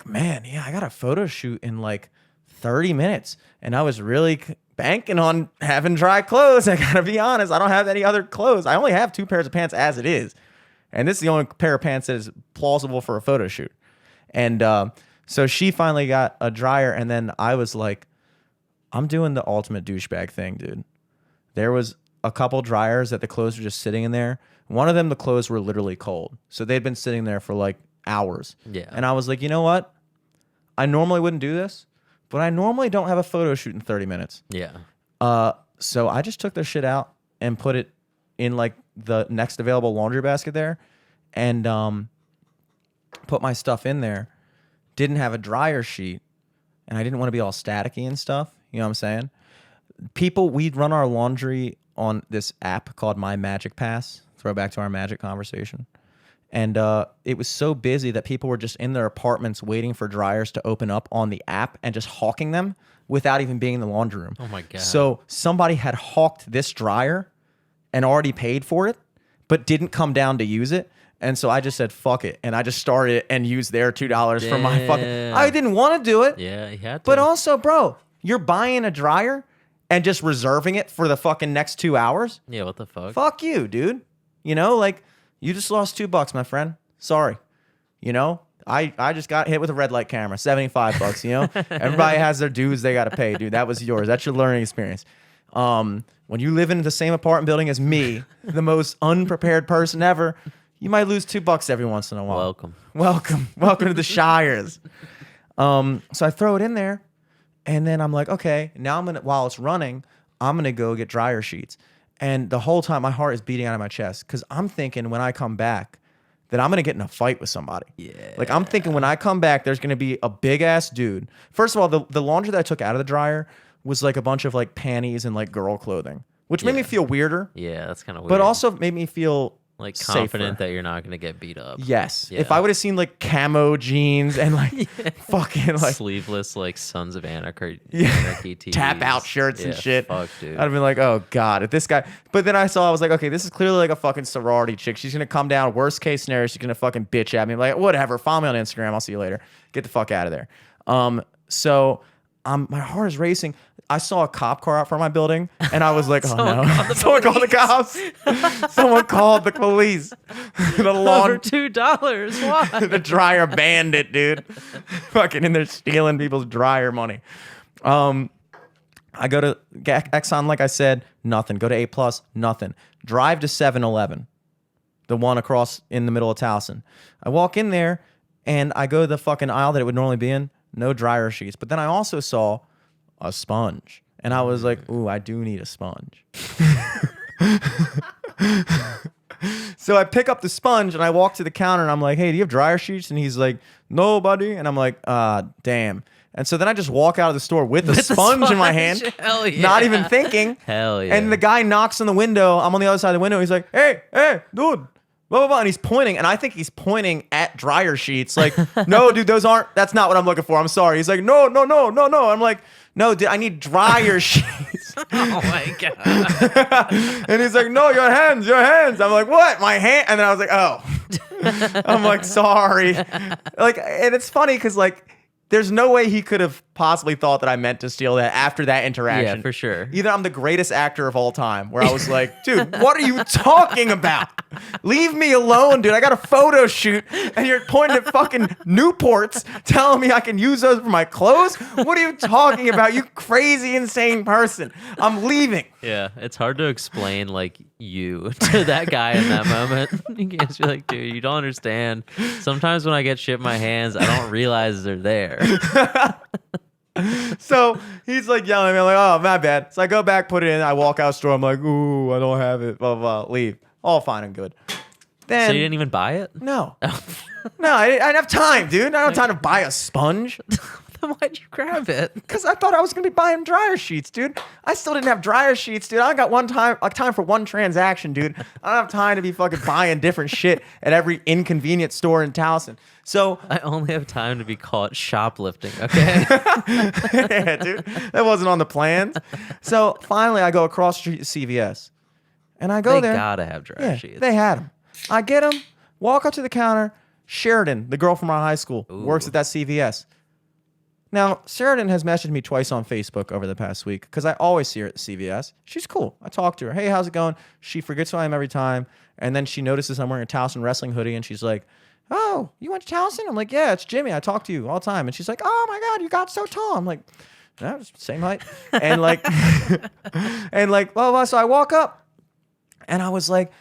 man, yeah, I got a photo shoot in like 30 minutes. And I was really banking on having dry clothes. I gotta be honest. I don't have any other clothes. I only have 2 pairs of pants as it is. And this is the only pair of pants that is plausible for a photo shoot. And so she finally got a dryer. And then I was like, I'm doing the ultimate douchebag thing, dude. There was a couple dryers that the clothes were just sitting in there. One of them, the clothes were literally cold. So they'd been sitting there for like hours. Yeah. And I was like, you know what? I normally wouldn't do this, but I normally don't have a photo shoot in 30 minutes. Yeah. So I just took their shit out and put it in like the next available laundry basket there and put my stuff in there. Didn't have a dryer sheet and I didn't want to be all staticky and stuff. You know what I'm saying? We'd run our laundry on this app called My Magic Pass. Throwback to our magic conversation. And it was so busy that people were just in their apartments waiting for dryers to open up on the app and just hawking them without even being in the laundry room. Oh my God. So somebody had hawked this dryer and already paid for it, but didn't come down to use it. And so I just said, fuck it. And I just started it and used their $2 for my fucking... I didn't want to do it. Yeah, you had to. But also, bro, you're buying a dryer and just reserving it for the fucking next 2 hours? Yeah, what the fuck? Fuck you, dude. You know, like, you just lost $2, my friend. Sorry. You know, I just got hit with a red light camera, $75, you know? Everybody has their dues they got to pay, dude. That was yours. That's your learning experience. When you live in the same apartment building as me, the most unprepared person ever, you might lose $2 every once in a while. Welcome Welcome to the Shires. So I throw it in there. And then I'm like, okay, now while it's running, I'm going to go get dryer sheets. And the whole time my heart is beating out of my chest because I'm thinking when I come back that I'm going to get in a fight with somebody. Yeah. Like I'm thinking when I come back, there's going to be a big ass dude. First of all, the laundry that I took out of the dryer was like a bunch of like panties and like girl clothing, which made me feel weirder, Yeah, that's kind of weird. but also made me feel like safer. confident that you're not going to get beat up. Yes. Yeah. If I would have seen like camo jeans and like fucking like sleeveless like Sons of Anarchy, Yeah. Anarchy tees. tap out shirts and Yeah, shit. Fuck, dude. I'd have been like, oh God, if this guy. But then I was like, okay, this is clearly like a fucking sorority chick. She's gonna come down. Worst case scenario, she's gonna fucking bitch at me. I'm like, whatever. Follow me on Instagram. I'll see you later. Get the fuck out of there. So my heart is racing. I saw a cop car out front of my building, and I was like, oh no. Someone called the cops. Someone called the police. The Over $2. Why? the dryer bandit, dude. Fucking in there stealing people's dryer money. I go to Exxon, like I said, nothing. Go to A Plus, nothing. Drive to 7-Eleven, the one across in the middle of Towson. I walk in there, and I go to the fucking aisle that it would normally be in. No dryer sheets. But then I also saw a sponge. And I was like, ooh, I do need a sponge. So I pick up the sponge and I walk to the counter and I'm like, hey, do you have dryer sheets? And he's like, no, buddy. And I'm like, damn. And so then I just walk out of the store with the sponge in my hand, Hell yeah. not even thinking. Hell yeah. And the guy knocks on the window. I'm on the other side of the window. He's like, hey, dude. Blah, blah, blah. And he's pointing, and I think he's pointing at dryer sheets. Like, no, dude, that's not what I'm looking for. I'm sorry. He's like, no. I'm like, no, dude, I need dryer sheets. Oh my God. And he's like, no, your hands. I'm like, what? My hand? And then I was like, oh. I'm like, sorry. Like, and it's funny because, like, there's no way he could have possibly thought that I meant to steal that after that interaction. Yeah, for sure. Either I'm the greatest actor of all time, where I was like, dude, what are you talking about? Leave me alone, dude. I got a photo shoot, and you're pointing at fucking Newports, telling me I can use those for my clothes? What are you talking about, you crazy, insane person? I'm leaving. Yeah, it's hard to explain like you to that guy in that moment. You can't just be like, dude, you don't understand. Sometimes when I get shit in my hands, I don't realize they're there. So he's like yelling at me. I'm like, oh, my bad. So I go back, put it in. I walk out the store. I'm like, ooh, I don't have it. Blah, blah, blah. Leave. All fine and good. Then So you didn't even buy it? no, no, I didn't have time, dude. I don't have time to buy a sponge. Then why'd you grab it? Because I thought I was gonna be buying dryer sheets, dude. I still didn't have dryer sheets, dude. I got time for one transaction, dude. I don't have time to be fucking buying different shit at every inconvenient store in Towson. So I only have time to be caught shoplifting, okay? yeah, dude, that wasn't on the plans. So finally, I go across the street to CVS, and I go They there. gotta have dryer Yeah, sheets. they had them. I get them, walk up to the counter. Sheridan, the girl from our high school, works at that CVS. Now, Sheridan has messaged me twice on Facebook over the past week because I always see her at the CVS. She's cool. I talk to her. Hey, how's it going? She forgets who I am every time. And then she notices I'm wearing a Towson wrestling hoodie and she's like, oh, you went to Towson? I'm like, yeah, it's Jimmy. I talk to you all the time. And she's like, oh my God, you got so tall. I'm like, no, it's the same height. And like, and like, blah, blah, blah. So I walk up and I was like,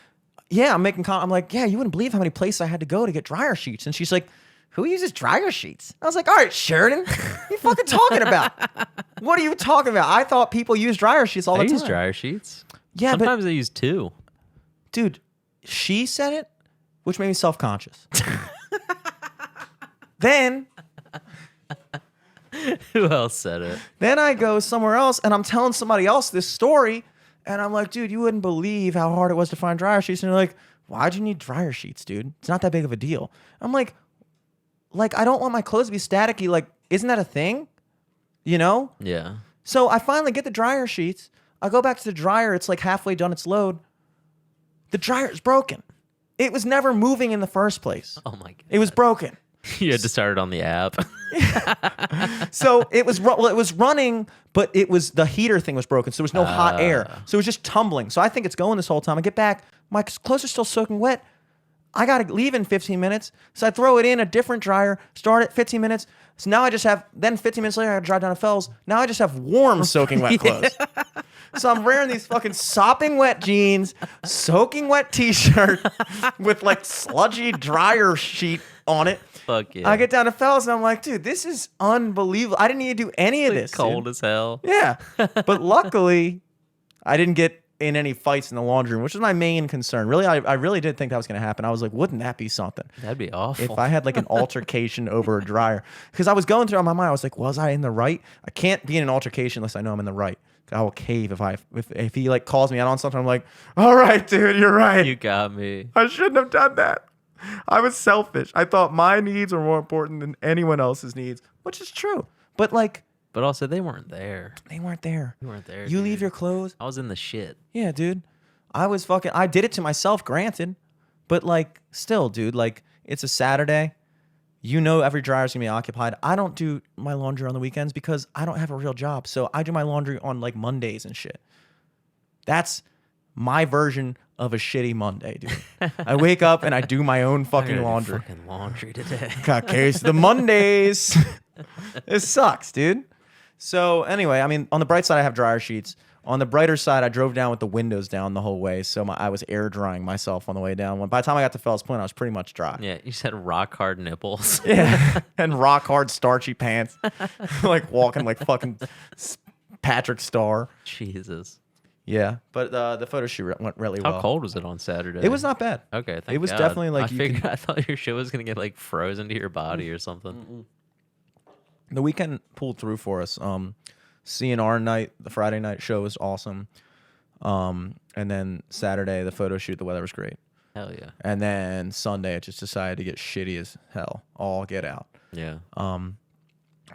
yeah, I'm like, yeah, you wouldn't believe how many places I had to go to get dryer sheets. And she's like, who uses dryer sheets? I was like, all right, Sheridan, what are you fucking talking about? What are you talking about? I thought people use dryer sheets all I the time. use dryer sheets. Yeah, Sometimes I use 2. dude, she said it, which made me self-conscious. Then Who else said it? I go somewhere else and I'm telling somebody else this story. And I'm like, dude, you wouldn't believe how hard it was to find dryer sheets. And they're like, why'd you need dryer sheets, dude? It's not that big of a deal. I'm like, I don't want my clothes to be staticky. Like, isn't that a thing? You know? Yeah. So I finally get the dryer sheets. I go back to the dryer. It's like halfway done its load. The dryer is broken. It was never moving in the first place. Oh my God. It was broken. You had to start it on the app. So it was it was running, but it was the heater thing was broken. So there was no hot air. So it was just tumbling. So I think it's going this whole time. I get back, my clothes are still soaking wet. I got to leave in 15 minutes. So I throw it in a different dryer, start it 15 minutes. So now I just have, then 15 minutes later, I got to drive down to Fells. Now I just have warm soaking wet clothes. So I'm wearing these fucking sopping wet jeans, soaking wet t-shirt with like sludgy dryer sheet on it. Fuck yeah. I get down to Fells and I'm like, dude, this is unbelievable. I didn't need to do any of Like this. cold dude. as hell. Yeah. But luckily, I didn't get in any fights in the laundry room, which is my main concern. Really, I really did think that was going to happen. I was like, wouldn't that be something? That'd be awful. If I had like an altercation over a dryer. Because I was going through on my mind, I was like, was I in the right? I can't be in an altercation unless I know I'm in the right. I will cave if he like calls me out on something. I'm like, all right, dude, you're right. You got me. I shouldn't have done that. I was selfish. I thought my needs were more important than anyone else's needs, which is true. But like, But also, they weren't there. they weren't there. You weren't there. You dude. leave your clothes. I was in the shit. Yeah, dude. I did it to myself, granted. But like, still, dude, like, it's a Saturday. You know every dryer's gonna be occupied. I don't do my laundry on the weekends because I don't have a real job. So I do my laundry on like Mondays and shit. That's my version of a shitty Monday, dude. I wake up and I do my own I fucking gotta do laundry. Fucking laundry today. Got case the Mondays. It sucks, dude. So anyway, I mean, on the bright side, I have dryer sheets. On the brighter side, I drove down with the windows down the whole way, so I was air drying myself on the way down. By the time I got to Fells Point, I was pretty much dry. Yeah, you said rock hard nipples. Yeah, and rock hard starchy pants, like walking like fucking Patrick Star. Jesus. Yeah, but the photo shoot went really well. How cold was it on Saturday? It was not bad. Okay, thank It was God. definitely like I you figured. can- I thought your shit was gonna get like frozen to your body or something. The weekend pulled through for us. CNR night, the Friday night show was awesome. And then Saturday, the photo shoot, the weather was great. Hell yeah. And then Sunday, it just decided to get shitty as hell. All get out. Yeah.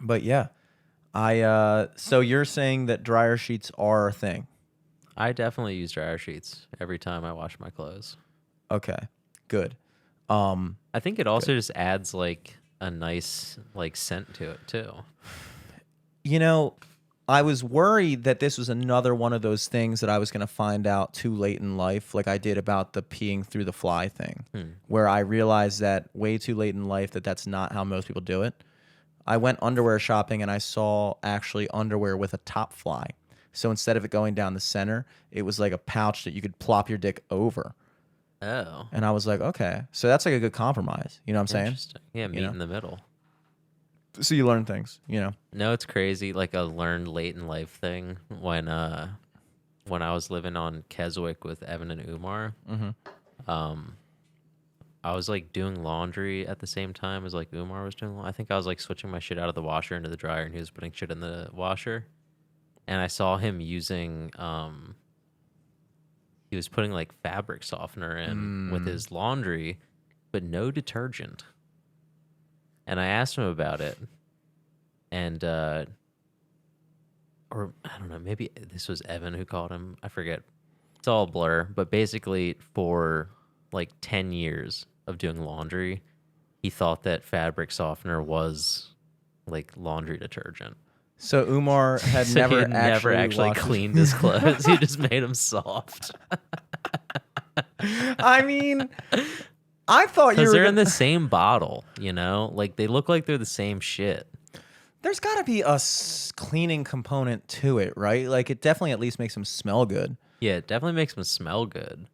But yeah, so you're saying that dryer sheets are a thing? I definitely use dryer sheets every time I wash my clothes. Okay, good. I think it also just adds like a nice like scent to it too. You know, I was worried that this was another one of those things that I was going to find out too late in life, like I did about the peeing through the fly thing, where I realized that way too late in life that that's not how most people do it. I went underwear shopping and I saw actually underwear with a top fly. So instead of it going down the center, it was like a pouch that you could plop your dick over. Oh. And I was like, okay, so that's like a good compromise. You know what I'm saying? Interesting. Yeah, meet know? in the middle. So you learn things, you know. No, it's crazy. Like a learned late in life thing. When I was living on Keswick with Evan and Umar, I was like doing laundry at the same time as like Umar was doing. I think I was like switching my shit out of the washer into the dryer, and he was putting shit in the washer. And I saw him using he was putting like fabric softener in with his laundry, but no detergent. And I asked him about it, and or I don't know, maybe this was Evan who called him. I forget. It's all a blur, but basically for like 10 years of doing laundry, he thought that fabric softener was like laundry detergent. So Umar had So never he had never actually washed his- cleaned his clothes. He just made them soft. I mean, I thought you Because were they're gonna... in the same bottle, you know? Like they look like they're the same shit. There's got to be a cleaning component to it, right? Like it definitely at least makes them smell good. Yeah, it definitely makes them smell good.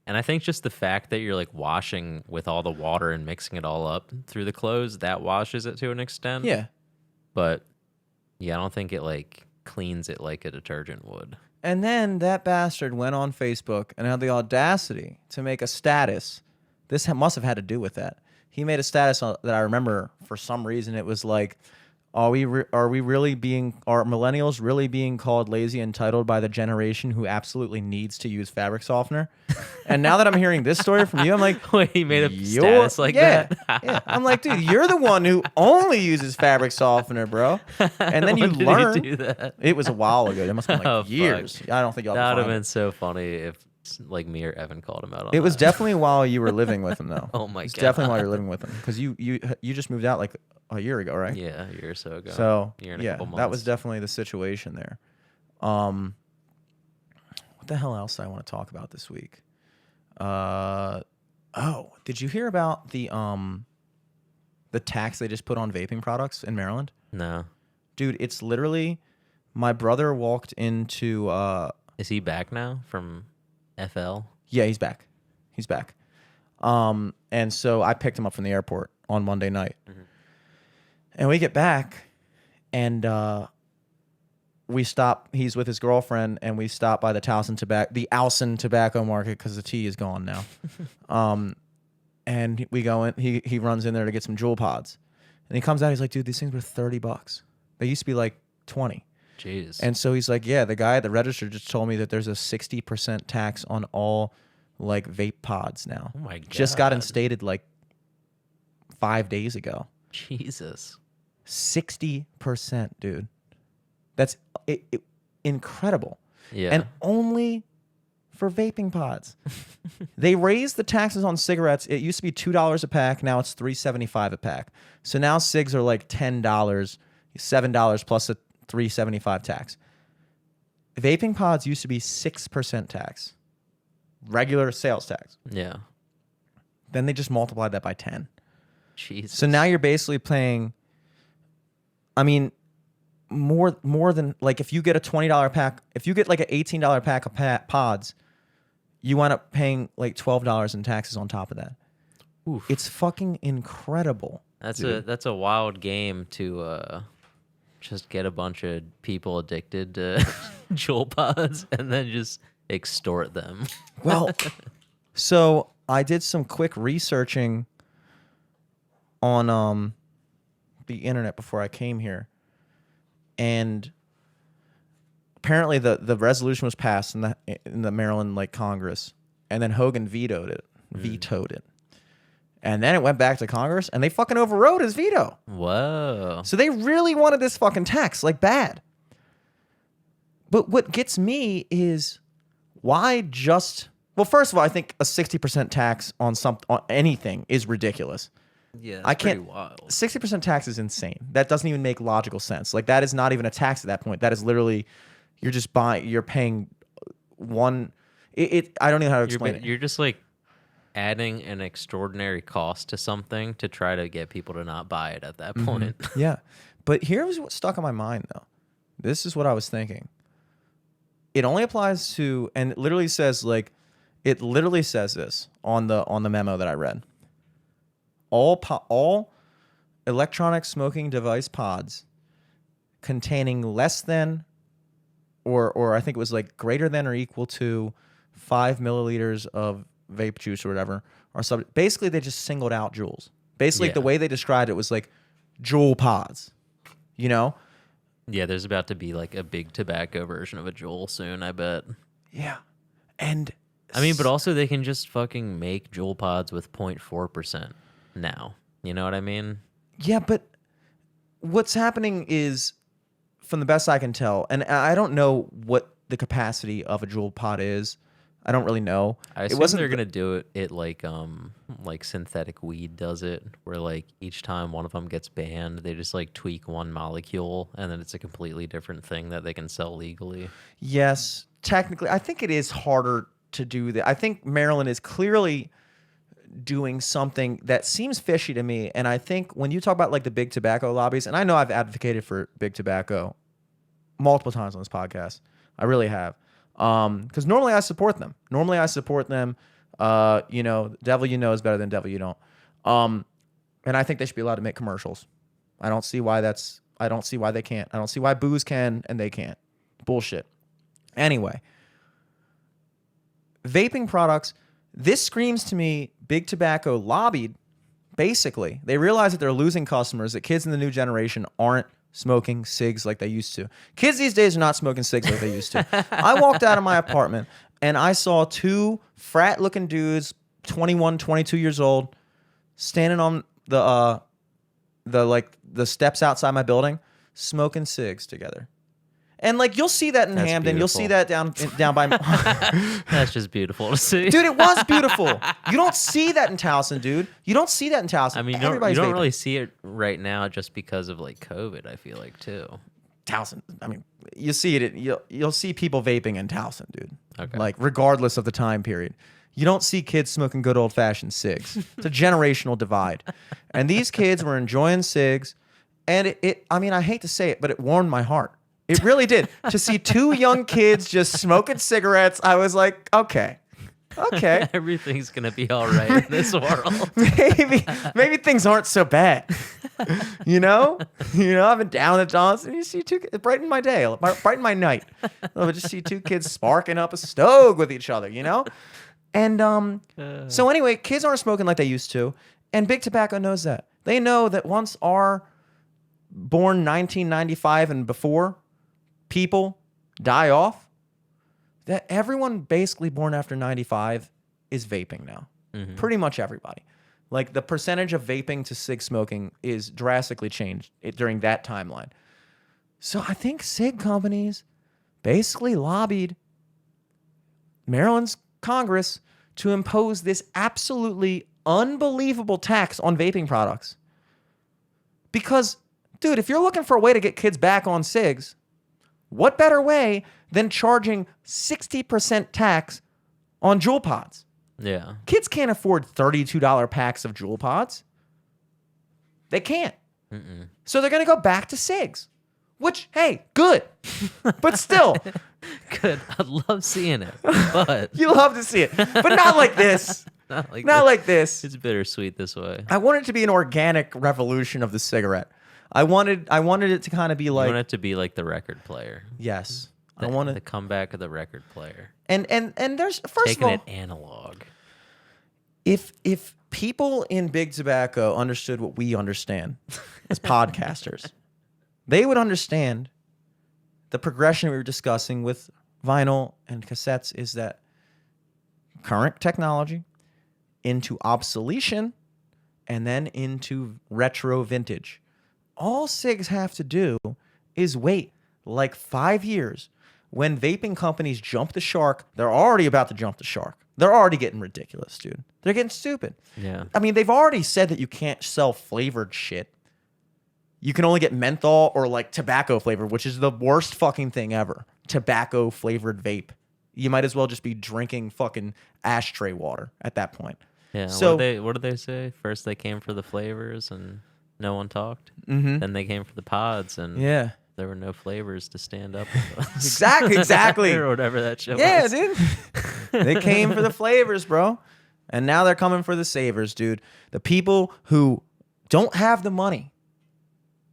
And I think just the fact that you're like washing with all the water and mixing it all up through the clothes, that washes it to an extent. Yeah. But yeah, I don't think it like cleans it like a detergent would. And then that bastard went on Facebook and had the audacity to make a status. This must have had to do with that. He made a status that I remember for some reason. It was like, are millennials really being called lazy and entitled by the generation who absolutely needs to use fabric softener? And now that I'm hearing this story from you, I'm like, Wait, he made a status like that? yeah. I'm like, dude, you're the one who only uses fabric softener, bro. And then you When did he learn. do that? It was a while ago. It must have been Oh, like fuck. years. I don't think y'all That would have find been it. so funny if like me or Evan called him out on It was that. definitely while you were living with him, though. Oh my It's God. definitely while you're living with him, because you just moved out like a year ago, right? Yeah, a year or so ago. So Year and a yeah, couple months. that was definitely the situation there. What the hell else do I want to talk about this week? Did you hear about the tax they just put on vaping products in Maryland? No. Dude, it's literally, my brother walked into Is he back now from FL? yeah, he's back. He's back. And so I picked him up from the airport on Monday night. Mm-hmm. And we get back, and we stop. He's with his girlfriend, and we stop by the Alson Tobacco Market, because the tea is gone now. And we go in. He runs in there to get some Juul pods, and he comes out. He's like, "Dude, these things were $30. They used to be like 20." Jeez. And so he's like, "Yeah, the guy at the register just told me that there's a 60% tax on all like vape pods now. Oh my God. Just got instated like 5 days ago. Jesus. 60%, dude. That's incredible. Yeah. And only for vaping pods. They raised the taxes on cigarettes. It used to be $2 a pack. Now it's $3.75 a pack. So now cigs are like $10, $7 plus a $3.75 tax. Vaping pods used to be 6% tax. Regular sales tax. Yeah. Then they just multiplied that by 10. Jesus. So now you're basically paying, I mean, more than, like, if you get a $20 pack, if you get like an $18 pack of pods, you wind up paying like $12 in taxes on top of that. Oof. It's fucking incredible. That's dude. a wild game to just get a bunch of people addicted to Juul pods and then just extort them. Well, so I did some quick researching on the internet before I came here, and apparently the resolution was passed in the Maryland like Congress, and then Hogan vetoed it, and then it went back to Congress, and they fucking overrode his veto. Whoa. So they really wanted this fucking tax, like, bad. But what gets me is why just... Well, first of all, I think a 60% tax on anything is ridiculous. Yeah, I that's pretty can't... wild. 60% tax is insane. That doesn't even make logical sense. Like, that is not even a tax at that point. That is literally... You're paying one... I don't even know how to explain it. You're just like adding an extraordinary cost to something to try to get people to not buy it at that point. Yeah. But here's what stuck on my mind, though. This is what I was thinking. It only applies to, and it literally says this on the memo that I read. All electronic smoking device pods containing less than, or I think it was like greater than or equal to 5 milliliters of vape juice or whatever are basically they just singled out Juuls. Basically, the way they described it was like Juul pods. You know? Yeah, there's about to be like a big tobacco version of a Juul soon, I bet. Yeah. And I mean, but also they can just fucking make Juul pods with 0.4% now. You know what I mean? yeah, but what's happening is, from the best I can tell, and I don't know what the capacity of a Juul pod is. I don't really know. I assume they're gonna do it like synthetic weed does it, where like each time one of them gets banned, they just like tweak one molecule, and then it's a completely different thing that they can sell legally. Yes, technically, I think it is harder to do that. I think Maryland is clearly doing something that seems fishy to me. And I think when you talk about like the big tobacco lobbies, and I know I've advocated for big tobacco multiple times on this podcast, I really have. Because normally I support them. You know, devil you know is better than devil you don't. And I think they should be allowed to make commercials. I don't see why they can't. I don't see why booze can and they can't. Bullshit. Anyway, vaping products, this screams to me big tobacco lobbied. Basically, they realize that they're losing customers, that kids in the new generation aren't smoking cigs like they used to. Kids these days are not smoking cigs like they used to. I walked out of my apartment and I saw two frat-looking dudes, 21, 22 years old, standing on the steps outside my building, smoking cigs together. And like you'll see that in That's Hamden, beautiful. you'll see that down by. That's just beautiful to see, Dude, it was beautiful. You don't see that in Towson, dude. You don't see that in Towson. I mean, you Everybody's don't vaping. really see it right now just because of like COVID. I feel like too. Towson. I mean, you see it. You'll see people vaping in Towson, dude. Okay. Like regardless of the time period, you don't see kids smoking good old fashioned cigs. It's a generational divide, and these kids were enjoying cigs, and I mean, I hate to say it, but it warmed my heart. It really did. To see two young kids just smoking cigarettes, I was like, okay. Everything's gonna be all right in this world. maybe things aren't so bad. You know, I've been down at Johnson. You see two, it brightened my day, brightened my night. I just see two kids sparking up a stove with each other. You know, and so anyway, kids aren't smoking like they used to, and big tobacco knows that. They know that once our born 1995 and before people die off, that everyone basically born after 95 is vaping now. Mm-hmm. Pretty much everybody. Like the percentage of vaping to cig smoking is drastically changed during that timeline. So I think cig companies basically lobbied Maryland's Congress to impose this absolutely unbelievable tax on vaping products. Because, dude, if you're looking for a way to get kids back on cigs, what better way than charging 60% tax on Juul pods? Yeah. Kids can't afford $32 packs of Juul pods. They can't. Mm-mm. So they're going to go back to cigs, which, hey, good. But still. Good. I'd love seeing it, but You love to see it. But not like this. not like Not this. like this. It's bittersweet this way. I want it to be an organic revolution of the cigarette. I wanted it to kind of be You like, want it to be like the record player. yes. I The, want the it. comeback of the record player. And there's, first Taking of all, it analog. if people in big tobacco understood what we understand as podcasters, they would understand the progression we were discussing with vinyl and cassettes is that current technology into obsolescence and then into retro vintage. All cigs have to do is wait like 5 years. When vaping companies jump the shark, they're already about to jump the shark. They're already getting ridiculous, dude. They're getting stupid. Yeah. I mean, they've already said that you can't sell flavored shit. You can only get menthol or like tobacco flavor, which is the worst fucking thing ever. Tobacco flavored vape. You might as well just be drinking fucking ashtray water at that point. Yeah. So- what did they say? First they came for the flavors and no one talked. Mm-hmm. Then they came for the pods and Yeah. there were no flavors to stand up with us. Exactly. or whatever that shit Yeah, was. dude. They came for the flavors, bro. And now they're coming for the savers, dude. The people who don't have the money,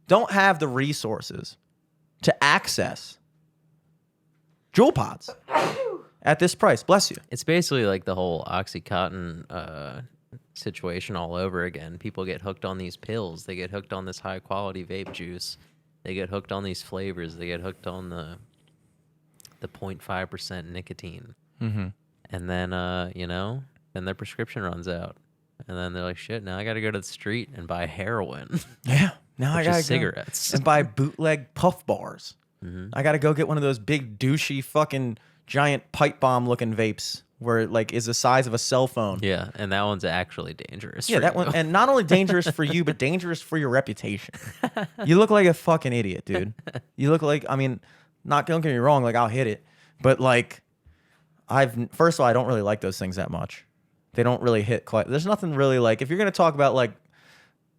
don't have the resources to access Juul pods at this price. Bless you. It's basically like the whole OxyContin situation all over again. People get hooked on these pills. They get hooked on this high quality vape juice. They get hooked on these flavors. They get hooked on the 0.5% nicotine. Mm-hmm. And then, then their prescription runs out. And then they're like, shit, now I got to go to the street and buy heroin. Yeah. Now I which got is cigarettes. and buy bootleg puff bars. Mm-hmm. I got to go get one of those big douchey fucking giant pipe bomb looking vapes where it like is the size of a cell phone. Yeah, and that one's actually dangerous. Yeah, for that you. one, and not only dangerous for you, but dangerous for your reputation. You look like a fucking idiot, dude. You look like, I mean, don't get me wrong, like I'll hit it, but like first of all, I don't really like those things that much. They don't really hit quite. There's nothing really like, if you're gonna talk about like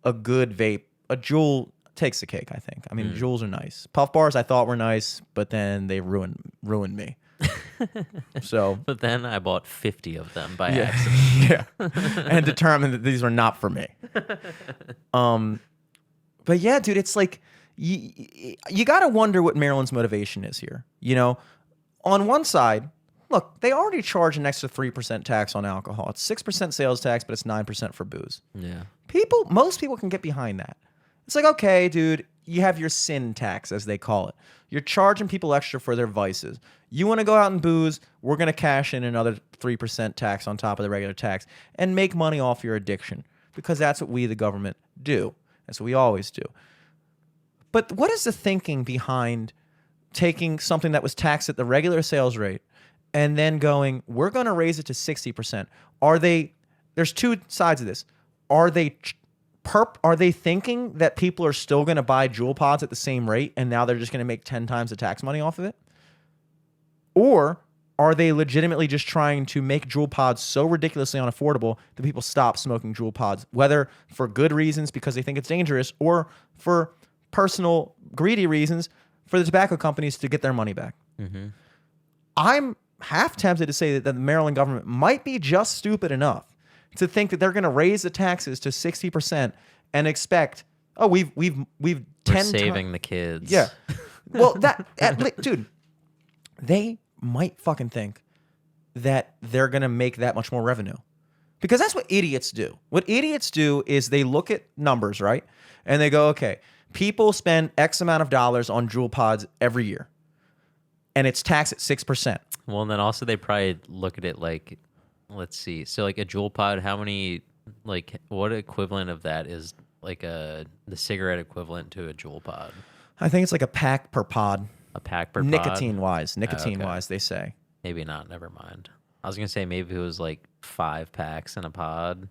a good vape, a Juul takes the cake, I think. I mean, Juuls are nice. Puff bars I thought were nice, but then they ruined me. So, But then I bought 50 of them by yeah, accident. yeah, and determined that these were not for me. But yeah, dude, it's like you got to wonder what Maryland's motivation is here. You know, on one side, look, they already charge an extra 3% tax on alcohol. It's 6% sales tax, but it's 9% for booze. Yeah. Most people can get behind that. It's like, okay, dude, you have your sin tax, as they call it. You're charging people extra for their vices. You want to go out and booze, we're going to cash in another 3% tax on top of the regular tax and make money off your addiction, because that's what we, the government, do. That's what we always do. But what is the thinking behind taking something that was taxed at the regular sales rate and then going, we're going to raise it to 60%? There's two sides of this. Are they thinking that people are still going to buy Juul pods at the same rate and now they're just going to make 10 times the tax money off of it? Or are they legitimately just trying to make Juul pods so ridiculously unaffordable that people stop smoking Juul pods, whether for good reasons because they think it's dangerous or for personal greedy reasons for the tobacco companies to get their money back? Mm-hmm. I'm half tempted to say that the Maryland government might be just stupid enough to think that they're going to raise the taxes to 60% and expect, we're saving the kids. Yeah. Well, dude, they might fucking think that they're going to make that much more revenue, because that's what idiots do. What idiots do is they look at numbers, right? And they go, okay, people spend X amount of dollars on Juul pods every year, and it's taxed at 6%. Well, and then also they probably look at it like, let's see. So like a Juul pod, how many, like what equivalent of that is like the cigarette equivalent to a Juul pod? I think it's like a pack per pod. A pack per pod? Nicotine-wise, okay. they say. Maybe not. Never mind. I was going to say maybe if it was like 5 packs in a pod,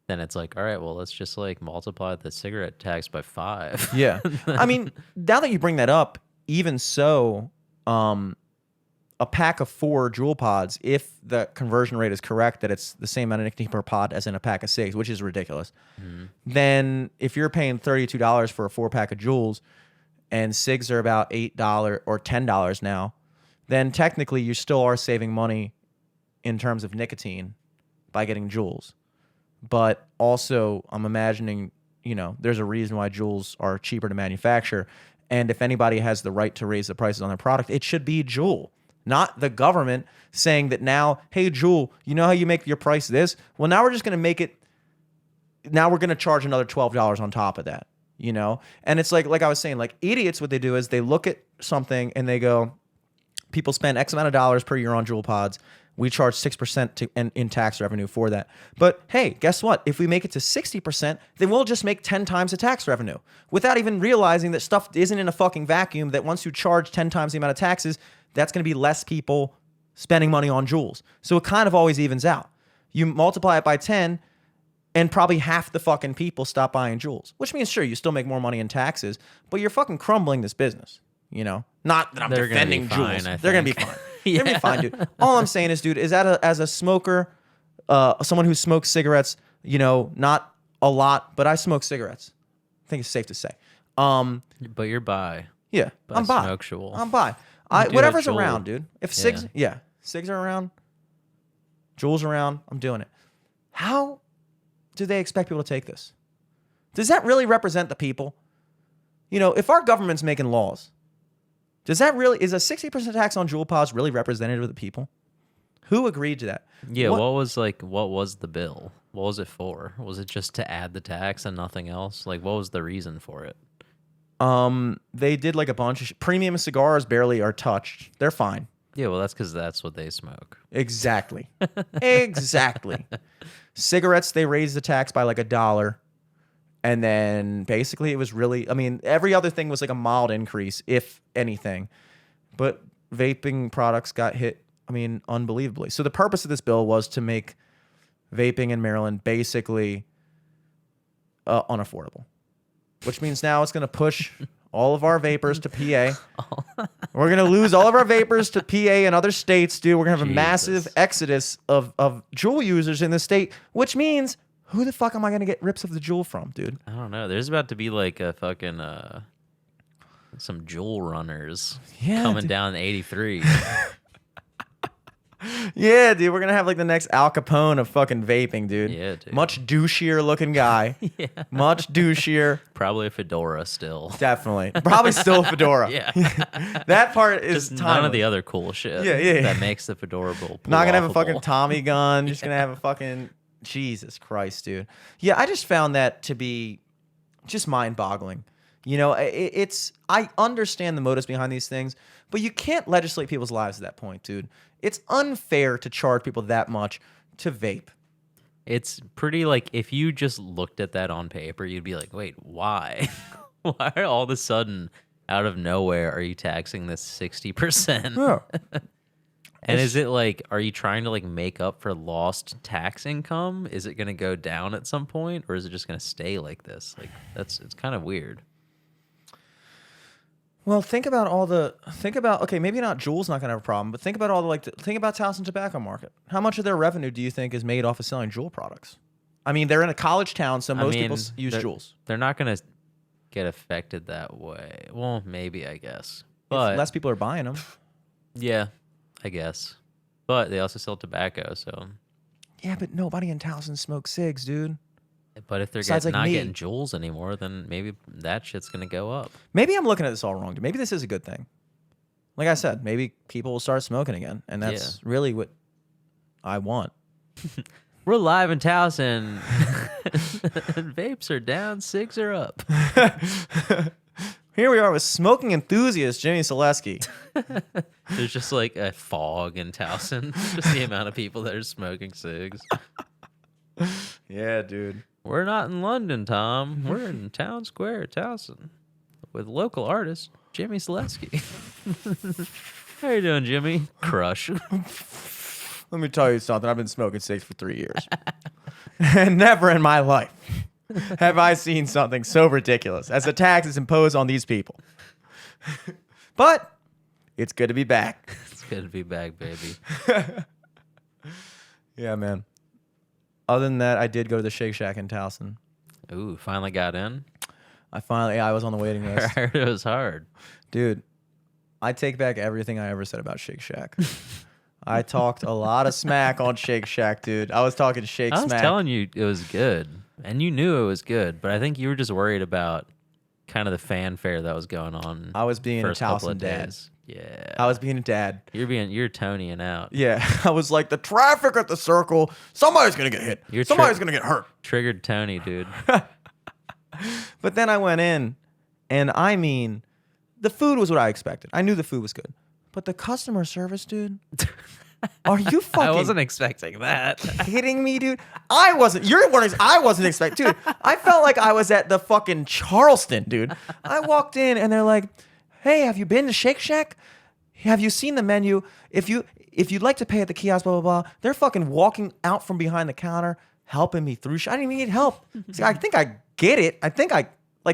then it's like, all right, well, let's just like multiply the cigarette tax by 5. Yeah. I mean, now that you bring that up, even so, a pack of 4 Juul pods, if the conversion rate is correct, that it's the same amount of nicotine per pod as in a pack of cigs, which is ridiculous, then if you're paying $32 for a 4-pack of Juuls and cigs are about $8 or $10 now, then technically you still are saving money in terms of nicotine by getting Juuls. But also, I'm imagining, there's a reason why Juuls are cheaper to manufacture. And if anybody has the right to raise the prices on their product, it should be Juul, not the government saying that now, hey, Juul, you know how you make your price this? Well, now we're just going to make it, now we're going to charge another $12 on top of that, And it's like I was saying, like idiots, what they do is they look at something and they go, people spend X amount of dollars per year on Juul pods. We charge 6% in tax revenue for that. But hey, guess what? If we make it to 60%, then we'll just make 10 times the tax revenue without even realizing that stuff isn't in a fucking vacuum, that once you charge 10 times the amount of taxes, that's going to be less people spending money on Juuls. So it kind of always evens out. You multiply it by 10 and probably half the fucking people stop buying Juuls, which means, sure, you still make more money in taxes, but you're fucking crumbling this business, Not that I'm defending Juuls. They're going to be fine. They're going to be fine, dude. All I'm saying is, dude, is that as a smoker, someone who smokes cigarettes, not a lot, but I smoke cigarettes. I think it's safe to say. But you're bi. Yeah, By I'm bi. Smoke-ual. I'm bi. You do Whatever's have Juul. around, dude. If cigs, cigs are around, Juul's around, I'm doing it. How do they expect people to take this? Does that really represent the people? If our government's making laws, is a 60% tax on Juul pods really representative of the people? Who agreed to that? Yeah, what was the bill? What was it for? Was it just to add the tax and nothing else? Like, what was the reason for it? They did like a bunch of premium cigars barely are touched. They're fine. Yeah, well, that's because that's what they smoke. Exactly. Exactly. Cigarettes, they raised the tax by like $1. And then basically it was really, I mean, every other thing was like a mild increase, if anything. But vaping products got hit, I mean, unbelievably. So the purpose of this bill was to make vaping in Maryland basically unaffordable, which means now it's going to push all of our vapors to PA. We're going to lose all of our vapors to PA and other states, dude. We're going to have a massive exodus of Juul users in the state, which means who the fuck am I going to get rips of the Juul from, dude? I don't know. There's about to be like a fucking some Juul runners coming down 83. Yeah, dude, we're gonna have like the next Al Capone of fucking vaping, dude. Yeah, dude. Much douchier looking guy. Yeah. Much douchier. Probably a fedora still. Definitely. Probably still a fedora. Yeah. That part is Just none of timeless. the other cool shit Yeah. that makes the fedora bowl. Not gonna have a pull-offable. fucking Tommy gun. Just gonna have a fucking Jesus Christ, dude. Yeah, I just found that to be just mind-boggling. You know, it's I understand the motives behind these things, but you can't legislate people's lives at that point, dude. It's unfair to charge people that much to vape. It's pretty like if you just looked at that on paper, you'd be like, wait, why? Why all of a sudden, out of nowhere, are you taxing this 60%? Yeah. And is it like, are you trying to like make up for lost tax income? Is it going to go down at some point, or is it just going to stay like this? Like it's kind of weird. Well, think about okay, maybe not Juul's not gonna have a problem, but think about think about Towson Tobacco Market. How much of their revenue do you think is made off of selling Juul products? I mean, they're in a college town, so most people use Juuls. They're not going to get affected that way. Well, maybe, I guess. If But less people are buying them. yeah, I guess. But they also sell tobacco, so. Yeah, but nobody in Towson smokes cigs, dude. But if they're Besides, like not me. getting Juuls anymore, then maybe that shit's going to go up. Maybe I'm looking at this all wrong, dude. Maybe this is a good thing. Like I said, maybe people will start smoking again, and that's really what I want. We're live in Towson. Vapes are down, cigs are up. Here we are with smoking enthusiast Jimmy Selesky. There's just like a fog in Towson. Just the amount of people that are smoking cigs. Yeah, dude. We're not in London, Tom. We're in Town Square, Towson, with local artist Jimmy Selesky. How you doing, Jimmy? Crush. Let me tell you something. I've been smoking cigs for 3 years. And never in my life have I seen something so ridiculous as the tax is imposed on these people. But it's good to be back. It's good to be back, baby. Yeah, man. Other than that, I did go to the Shake Shack in Towson. Ooh, finally got in. I was on the waiting I list. heard it was hard. Dude, I take back everything I ever said about Shake Shack. I talked a lot of smack on Shake Shack, dude. I was talking Shake I was smack. telling you it was good, and you knew it was good, but I think you were just worried about kind of the fanfare that was going on. I was being a first couple Towson of dad. days. Yeah, I was being a dad. you're Tonying out. Yeah, I was like, the traffic at the circle, somebody's going to get hit. You're Somebody's going to get hurt. Triggered Tony, dude. But then I went in, and I mean, the food was what I expected. I knew the food was good. But the customer service, dude, are you fucking I wasn't expecting that. kidding me, dude? I wasn't expecting, dude. I felt like I was at the fucking Charleston, dude. I walked in, and they're like, hey, have you been to Shake Shack? Have you seen the menu? If you'd like to pay at the kiosk, blah, blah, blah. They're fucking walking out from behind the counter, helping me through. I didn't even need help. It's like, I think I get it. I think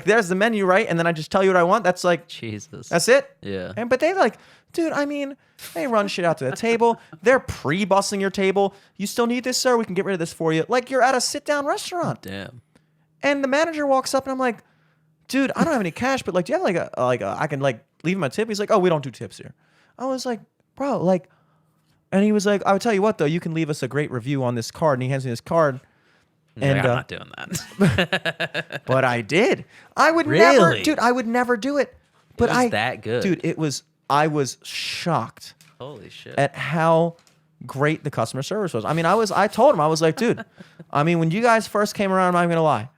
there's the menu, right? And then I just tell you what I want. That's like, Jesus. that's it? Yeah. But they like, dude, I mean, they run shit out to the table. They're pre-bussing your table. You still need this, sir? We can get rid of this for you. Like you're at a sit-down restaurant. Damn. And the manager walks up and I'm like, dude, I don't have any cash, but like, do you have I can like leave him a tip? He's like, oh, we don't do tips here. I was like, bro, like, and he was like, I would tell you what though, you can leave us a great review on this card. And he hands me this card. And I'm not doing that. but I did. I would Really? I would never do it. But was that good? Dude, I was shocked Holy shit. at how great the customer service was. I mean, I told him, I was like, dude, I mean, when you guys first came around, I'm not even gonna lie,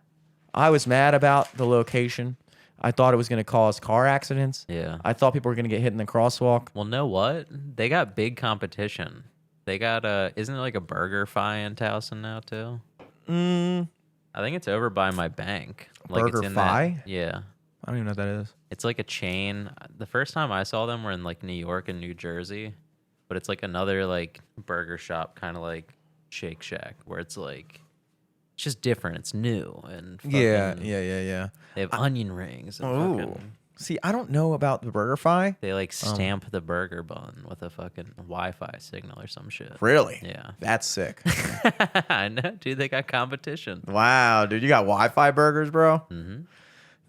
I was mad about the location. I thought it was gonna cause car accidents. Yeah. I thought people were gonna get hit in the crosswalk. Well, know what? They got big competition. They got isn't it like a BurgerFi in Towson now too? I think it's over by my bank. Like it's in BurgerFi? Yeah. I don't even know what that is. It's like a chain. The first time I saw them were in like New York and New Jersey, but it's like another like burger shop, kind of like Shake Shack, where it's like it's just different. It's new and Yeah. fucking- They They have onion rings. And Oh. fucking, See, I don't know about the BurgerFi. they like stamp the burger bun with a fucking Wi-Fi signal or some shit. Really? Yeah. That's sick. I know, dude. They got competition. Wow, dude, you got Wi-Fi burgers, bro? Mm-hmm.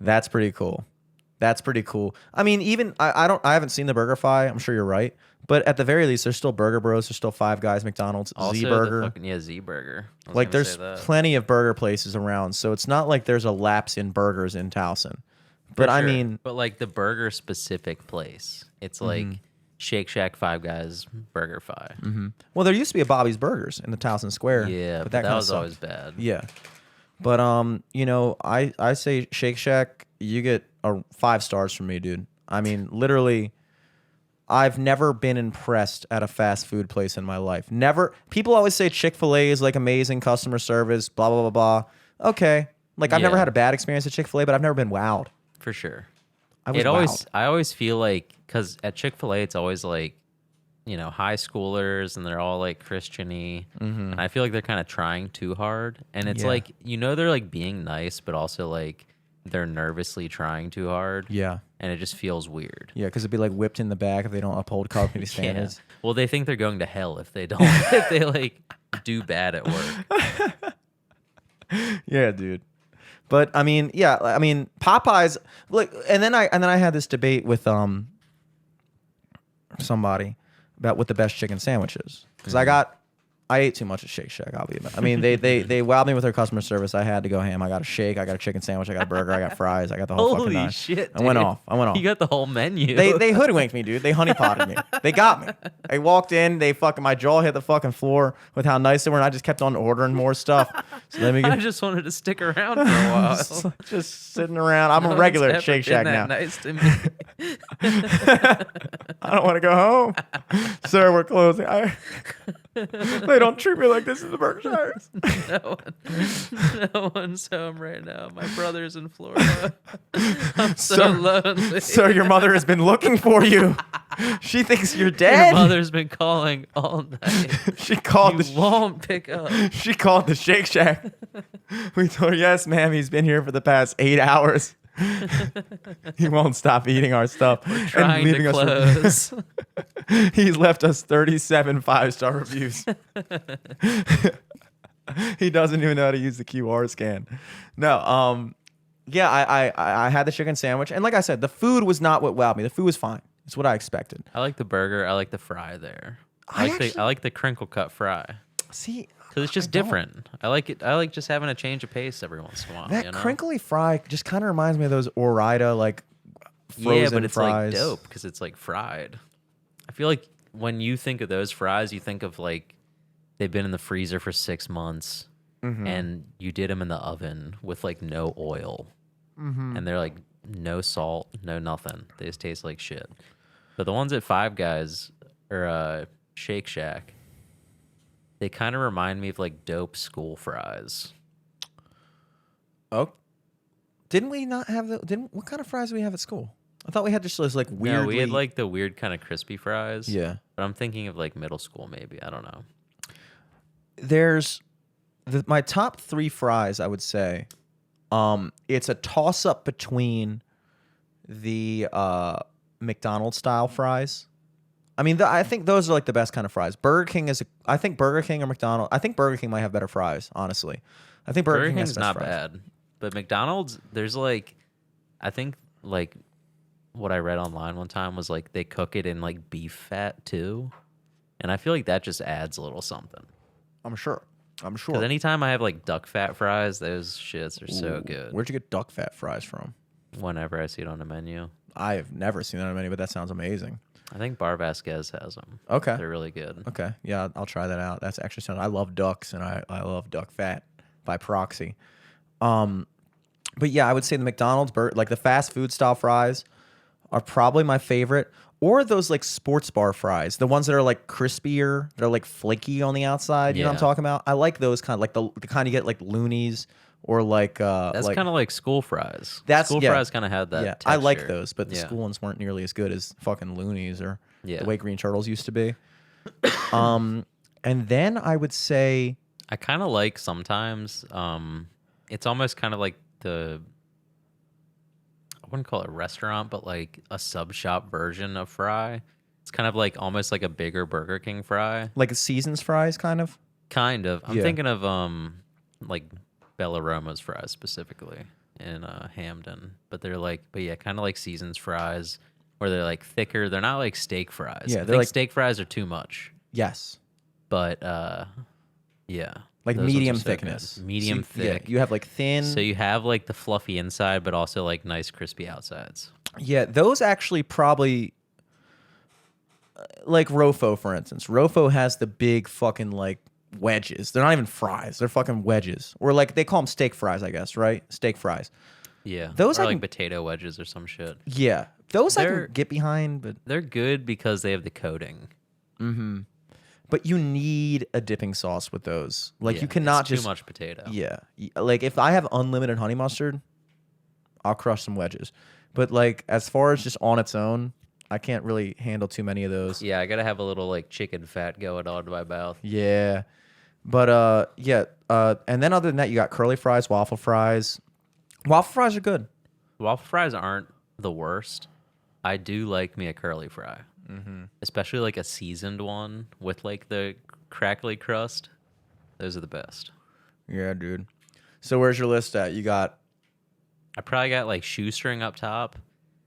That's pretty cool. That's pretty cool. I mean, even I haven't seen the BurgerFi. I'm sure you're right, but at the very least, there's still Burger Bros. There's still Five Guys, McDonald's, Also, Z the Burger. fucking, yeah, Z Burger. I was Like, gonna there's say that. plenty of burger places around, so it's not like there's a lapse in burgers in Towson. But For I sure. mean, but like the burger specific place, it's like Shake Shack, Five Guys, BurgerFi. well, there used to be a Bobby's Burgers in the Towson Square. Yeah, but that that kinda was sucked. always bad. Yeah. But you know, I say Shake Shack, you get 5 stars from me, dude. I mean, literally, I've never been impressed at a fast food place in my life. Never. People always say Chick-fil-A is like amazing customer service, blah blah blah blah. Okay. Like I've never Yeah. had a bad experience at Chick-fil-A, but I've never been wowed. For sure. I was wowed. I always feel like, because at Chick-fil-A, it's always like, you know, high schoolers and they're all like Christian-y. And I feel like they're kind of trying too hard. And it's Yeah. like, you know, they're like being nice, but also like they're nervously trying too hard. Yeah. And it just feels weird. Yeah, because it'd be like whipped in the back if they don't uphold company standards. Well, they think they're going to hell if they don't, if they like do bad at work. Yeah, dude. But I mean, yeah, I mean Popeyes. Like, and then I had this debate with somebody about what the best chicken sandwiches, because I ate too much at Shake Shack. I'll be honest. I mean, they wowed me with their customer service. I had to go ham. I got a shake. I got a chicken sandwich. I got a burger. I got fries. I got the whole fucking Holy nine. shit! I went dude. off. I went off. You got the whole menu. They hoodwinked me, dude. They honeypotted me. They got me. I walked in. They fucking, my jaw hit the fucking floor with how nice they were, and I just kept on ordering more stuff. So let me I get just wanted to stick around for a while. just sitting around. I'm No a one's regular ever at Shake been Shack that now. Nice to me. I don't want to go home. Sir, we're closing. They don't treat me like this in the Berkshires. No one's home right now. My brother's in Florida. I'm so Sir- lonely. Sir, your mother has been looking for you. She thinks you're Your dead. mother's been calling all night. She called You won't pick up. She called the Shake Shack. We told her, yes, ma'am, he's been here for the past 8 hours. He won't stop eating our stuff and Trying leaving to us. close. He's left us 37 5-star reviews. He doesn't even know how to use the QR scan. No, yeah, I had the chicken sandwich, and like I said, the food was not what wowed me. The food was fine. It's what I expected. I like the burger. I like the fry there. I I like the crinkle cut fry. See, Because it's just I don't. different. I like it. I like just having a change of pace every once in a while. that you know? crinkly fry just kind of reminds me of those Ore-Ida like frozen Yeah, but it's fries. like dope because it's like fried. I feel like when you think of those fries, you think of like they've been in the freezer for 6 months and you did them in the oven with like no oil. And they're like no salt, no nothing. They just taste like shit. But the ones at Five Guys or Shake Shack, they kind of remind me of like dope school fries. Oh, didn't we not have the? Didn't what kind of fries did we have at school? I thought we had just those like weirdly. No, we had like the weird kind of crispy fries. Yeah. But I'm thinking of like middle school maybe. I don't know. There's my top 3 fries. I would say, it's a toss up between the McDonald's style fries. I mean, I think those are like the best kind of fries. Burger King I think Burger King or McDonald's. I think Burger King might have better fries. Honestly, I think Burger King has King's the best not fries. bad. But McDonald's, there's like, I think like what I read online one time was like they cook it in like beef fat too. And I feel like that just adds a little something. I'm sure. Because anytime I have like duck fat fries, those shits are so good. Where'd you get duck fat fries from? Whenever I see it on the menu. I have never seen that on a menu, but that sounds amazing. I think Bar Vasquez has them. Okay. They're really good. Okay. Yeah, I'll try that out. That's actually sound. I love ducks and I love duck fat by proxy. But yeah, I would say the McDonald's like the fast food style fries are probably my favorite. Or those like sports bar fries, the ones that are like crispier, they're like flaky on the outside. You know what I'm Yeah. talking about? I like those kind of like the kind you get like Loonies or like That's like, kind of like school fries. That's- School yeah. fries kind of had that. yeah. I like texture. those, but the Yeah. school ones weren't nearly as good as fucking Loonies or Yeah. the way Green Turtles used to be. And then I would say I kind of like sometimes. It's almost kind of like I wouldn't call it a restaurant, but like a sub shop version of fry. It's kind of like almost like a bigger Burger King fry. like Seasons fries, kind of. Kind of. I'm Yeah. thinking of like Bellaroma's fries specifically in Hamden, but yeah, kind of like Seasons fries, where they're like thicker. They're not like steak fries. Yeah, I they're think like- steak fries are too much, Yes. but yeah, Like those ones medium are so good. thickness. Medium So yeah, thick. you have like thin. So you have like the fluffy inside, but also like nice crispy outsides. Yeah, those actually probably like Rofo, for instance. Rofo has the big fucking like wedges. They're not even fries. They're fucking wedges. Or like they call them steak fries, I guess, right? Steak fries. Yeah, Those or I like can- potato wedges or some shit. Yeah. Those I They're- can get behind, They're good because they have the coating. but you need a dipping sauce with those. Like Yeah, you cannot it's just too much potato. Yeah. Like if I have unlimited honey mustard, I'll crush some wedges. But like as far as just on its own, I can't really handle too many of those. Yeah, I gotta have a little like chicken fat going on to my mouth. Yeah. But and then other than that, you got curly fries, waffle fries. Waffle fries are good. Waffle fries aren't the worst. I do like me a curly fry, especially like a seasoned one with like the crackly crust. Those are the best. Yeah, dude. So where's your list at? You got I probably got like shoestring up top.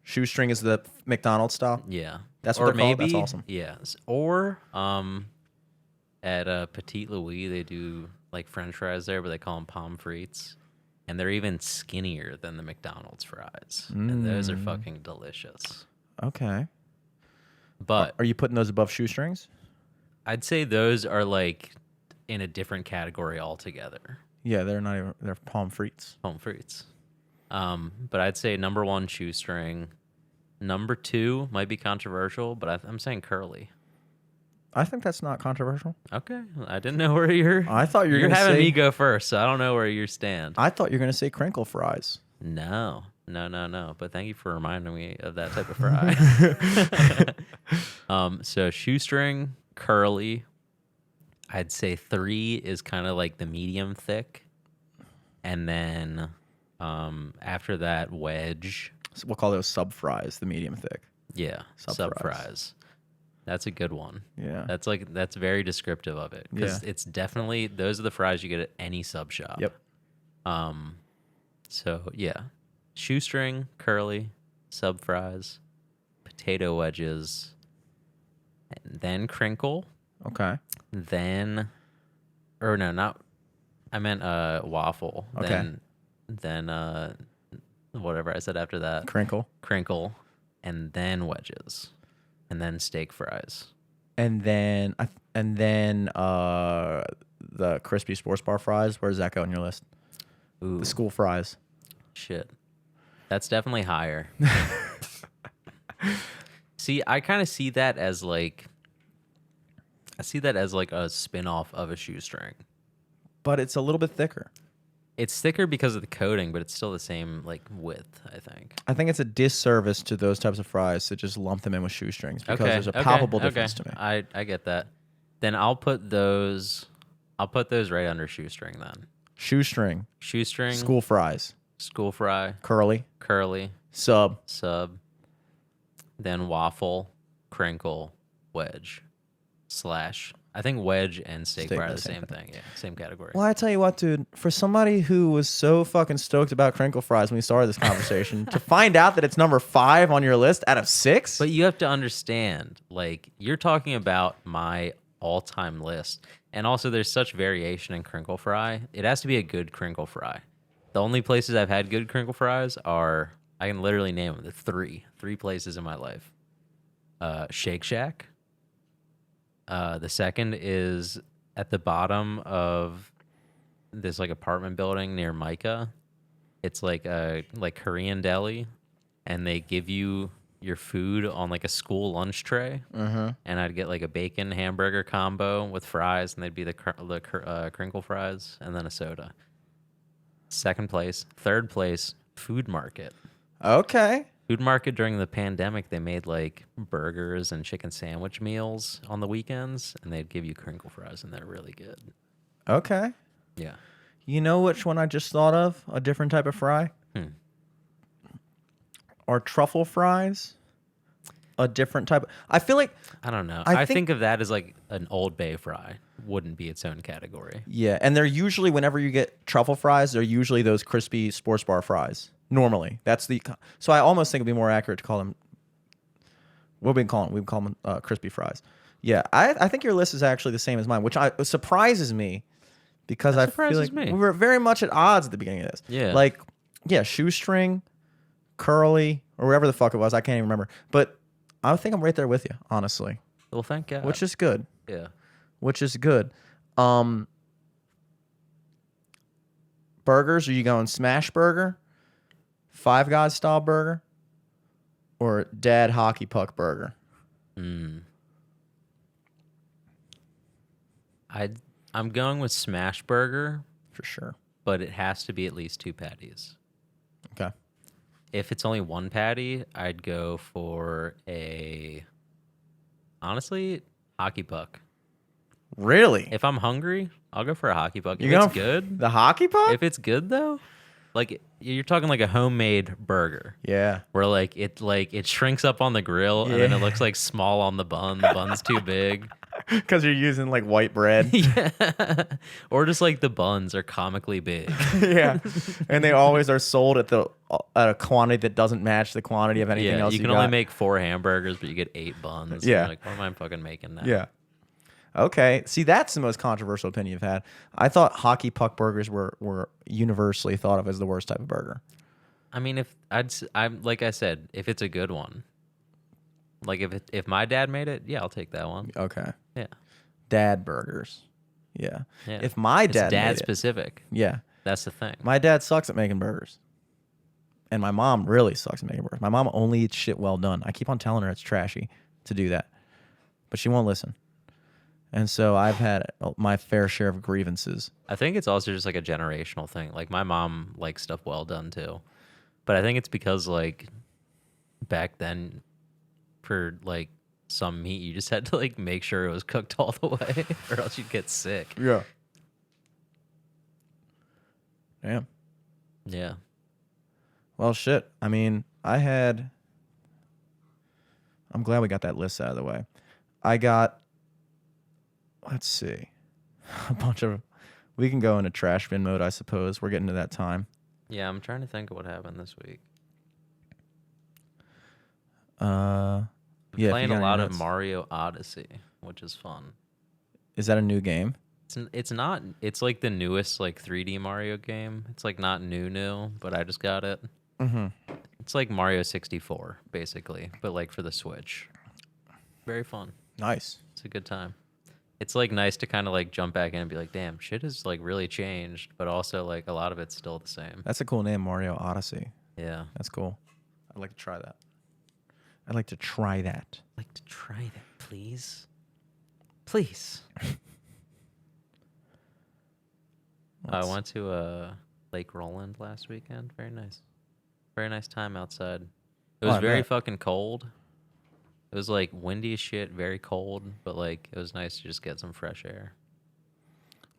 shoestring is the McDonald's style. Yeah, That's what or they're called? maybe, That's awesome. Yes, or at Petit Louis they do like French fries there, but they call them pommes frites, and they're even skinnier than the McDonald's fries, and those are fucking delicious. Okay. But Are you putting those above shoestrings? I'd say those are like in a different category altogether. Yeah, they're not even. They're pommes frites. Home fruits. But I'd say number one, shoestring. Number two might be controversial, but I'm saying curly. I think that's not controversial. Okay, I didn't know where you're. I thought you were You're gonna having say- me go first, so I don't know where you stand. I thought you were gonna say crinkle fries. No. But thank you for reminding me of that type of fry. So shoestring, curly. I'd say 3 is kind of like the medium thick, and then after that, wedge. So we'll call those sub fries, the medium thick. Yeah, Sub sub fries. fries. That's a good one. Yeah. That's very descriptive of it because Yeah. it's definitely those are the fries you get at any sub shop. Yep. So yeah, shoestring, curly, sub fries, potato wedges, and then crinkle, Okay. then, or no, not. I meant waffle. Okay. Then whatever I said after that. Crinkle. Crinkle, and then wedges, and then steak fries. And then the crispy sports bar fries. Where does that go on your list? Ooh, The school fries. shit. That's definitely higher. See, I kind of see that as like a spin-off of a shoestring. But it's a little bit thicker. It's thicker because of the coating, but it's still the same like width, I think. I think it's a disservice to those types of fries to just lump them in with shoestrings because there's a okay, palpable difference to me. I get that. Then I'll put those right under shoestring then. Shoestring, Shoestring, school fries, school fry, curly, curly, sub. sub, then waffle, crinkle, wedge, slash. I think wedge and steak Steak fry are are the same thing. Yeah, same category. Well, I tell you what, dude. For somebody who was so fucking stoked about crinkle fries when we started this conversation, to find out that it's number 5 on your list out of 6, But you have to understand, like, you're talking about my all-time list. And also, there's such variation in crinkle fry. It has to be a good crinkle fry. The only places I've had good crinkle fries are, I can literally name them, the three places in my life. Shake Shack. The second is at the bottom of this like apartment building near Micah. It's like a Korean deli, and they give you your food on like a school lunch tray. And I'd get like a bacon hamburger combo with fries, and they'd be the crinkle fries, and then a soda. Second place. Third place, Food Market. Okay. Food Market during the pandemic, they made like burgers and chicken sandwich meals on the weekends, and they'd give you crinkle fries, and they're really good. Okay. Yeah. You know which one I just thought of? A different type of fry? Are truffle fries a different type? I feel like... I don't know. I I think- think of that as like an Old Bay fry. Wouldn't be its own category. Yeah, and they're usually, whenever you get truffle fries, they're usually those crispy sports bar fries. Normally. That's the... So I almost think it'd be more accurate to call them... What we call them? We call them crispy fries. Yeah, I think your list is actually the same as mine, which surprises me because That I feel surprises like me. we were very much at odds at the beginning of this. Yeah. Like, yeah, Shoestring, Curly, or wherever the fuck it was. I can't even remember. But I think I'm right there with you, honestly, Well, thank God. which is good. Yeah. Which is good. Burgers, are you going smash burger, Five Guys style burger, or dad hockey puck burger? I'm going with smash burger, For sure. but it has to be at least 2 patties. Okay. If it's only 1 patty, I'd go for honestly, hockey puck. Really? If I'm hungry, I'll go for a hockey puck. If You're it's going good, The hockey puck? if it's good though, like you're talking like a homemade burger Yeah. where like it shrinks up on the grill and then Yeah. it looks like small on the bun. The bun's too big. Because you're using like white bread. Yeah. Or just like the buns are comically big. Yeah. And they always are sold at a quantity that doesn't match the quantity of anything Yeah, else you you can got. only make 4 hamburgers, but you get 8 buns. Yeah. You're like, what am I fucking making now? Yeah. Okay. See, that's the most controversial opinion you've had. I thought hockey puck burgers were universally thought of as the worst type of burger. I mean, I'm like I said, if it's a good one, like if my dad made it, yeah, I'll take that one. Okay. Yeah, Dad burgers. Yeah. yeah. If my It's dad dad made it, specific. yeah. That's the thing. My dad sucks at making burgers. And my mom really sucks at making burgers. My mom only eats shit well done. I keep on telling her it's trashy to do that. But she won't listen. And so I've had my fair share of grievances. I think it's also just like a generational thing. Like my mom likes stuff well done too, but I think it's because like back then, for like some meat, you just had to like make sure it was cooked all the way, or else you'd get sick. Yeah. Damn. Yeah. Well, shit. I mean, I'm glad we got that list out of the way. I got, let's see, we can go into trash bin mode, I suppose. We're getting to that time. Yeah, I'm trying to think of what happened this week. Yeah, if you Playing got a any lot of notes. Mario Odyssey, which is fun. Is that a new game? It's not. It's like the newest like 3D Mario game. It's like not new, but I just got it. Mm-hmm. It's like Mario 64 basically, but like for the Switch. Very fun. Nice. It's a good time. It's like nice to kind of like jump back in and be like, damn, shit has like really changed, but also like a lot of it's still the same. That's a cool name, Mario Odyssey. Yeah. That's cool. I'd like to try that. I'd like to try that. I'd like to try that, please. Please. I went to Lake Roland last weekend. Very nice. Very nice time outside. It was I very bet. fucking cold. It was like windy as shit, very cold, but like it was nice to just get some fresh air.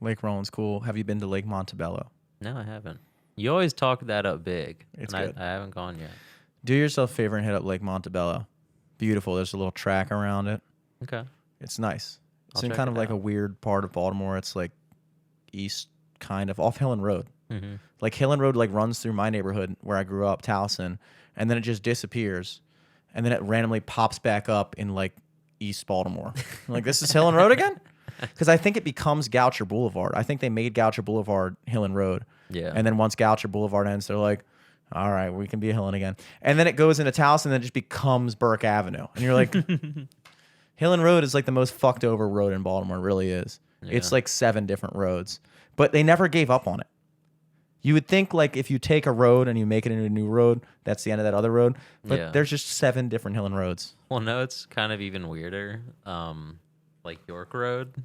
Lake Roland's cool. Have you been to Lake Montebello? No, I haven't. You always talk that up big. It's and good. I haven't gone yet. Do yourself a favor and hit up Lake Montebello. Beautiful. There's a little track around it. Okay. It's nice. It's I'll in check kind it of like a out. weird part of Baltimore. It's like east, kind of off Hillen Road. Mm-hmm. Like Hillen Road like runs through my neighborhood where I grew up, Towson, and then it just disappears, and then it randomly pops back up in like East Baltimore. I'm like, this is Hillen Road again? Because I think it becomes Goucher Boulevard. I think they made Goucher Boulevard Hillen Road, Yeah. and then once Goucher Boulevard ends, they're like, all right, we can be hilling again. And then it goes into Towson and then it just becomes Burke Avenue. And you're like, Hillen Road is like the most fucked over road in Baltimore. It really is. Yeah. It's like 7 different roads, but they never gave up on it. You would think like if you take a road and you make it into a new road, that's the end of that other road. But Yeah. there's just 7 different Hillen roads. Well, no, it's kind of even weirder. Like York Road.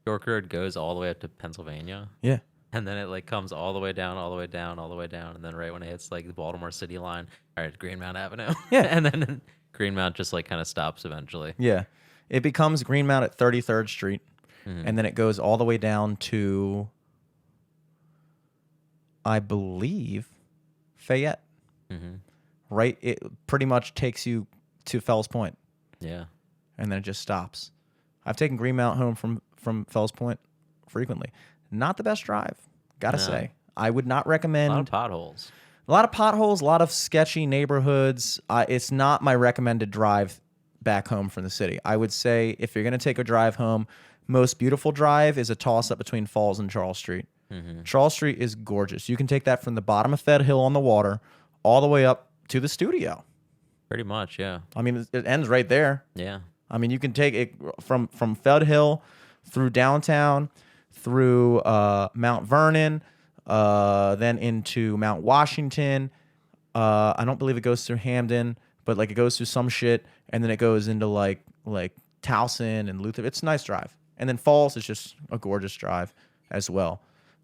York Road goes all the way up to Pennsylvania. Yeah. And then it like comes all the way down, all the way down, all the way down, and then right when it hits like the Baltimore City line, all right, Greenmount Avenue. Yeah. And then Greenmount just like kind of stops eventually. Yeah. It becomes Greenmount at 33rd Street. And then it goes all the way down to, I believe, Fayette. Mm-hmm. Right? It pretty much takes you to Fells Point. Yeah. And then it just stops. I've taken Greenmount home from Fells Point frequently. Not the best drive, gotta No. say. I would not A recommend. lot of potholes. A lot of potholes, a lot of sketchy neighborhoods. It's not my recommended drive back home from the city. I would say if you're going to take a drive home, most beautiful drive is a toss-up between Falls and Charles Street. Charles Street is gorgeous. You can take that from the bottom of Fed Hill on the water all the way up to the studio. Pretty much, yeah. I mean, it ends right there. Yeah. I mean, you can take it from Fed Hill through downtown, through Mount Vernon, then into Mount Washington. I don't believe it goes through Hamden, but like it goes through some shit, and then it goes into like Towson and Luther. It's a nice drive. And then Falls is just a gorgeous drive as well.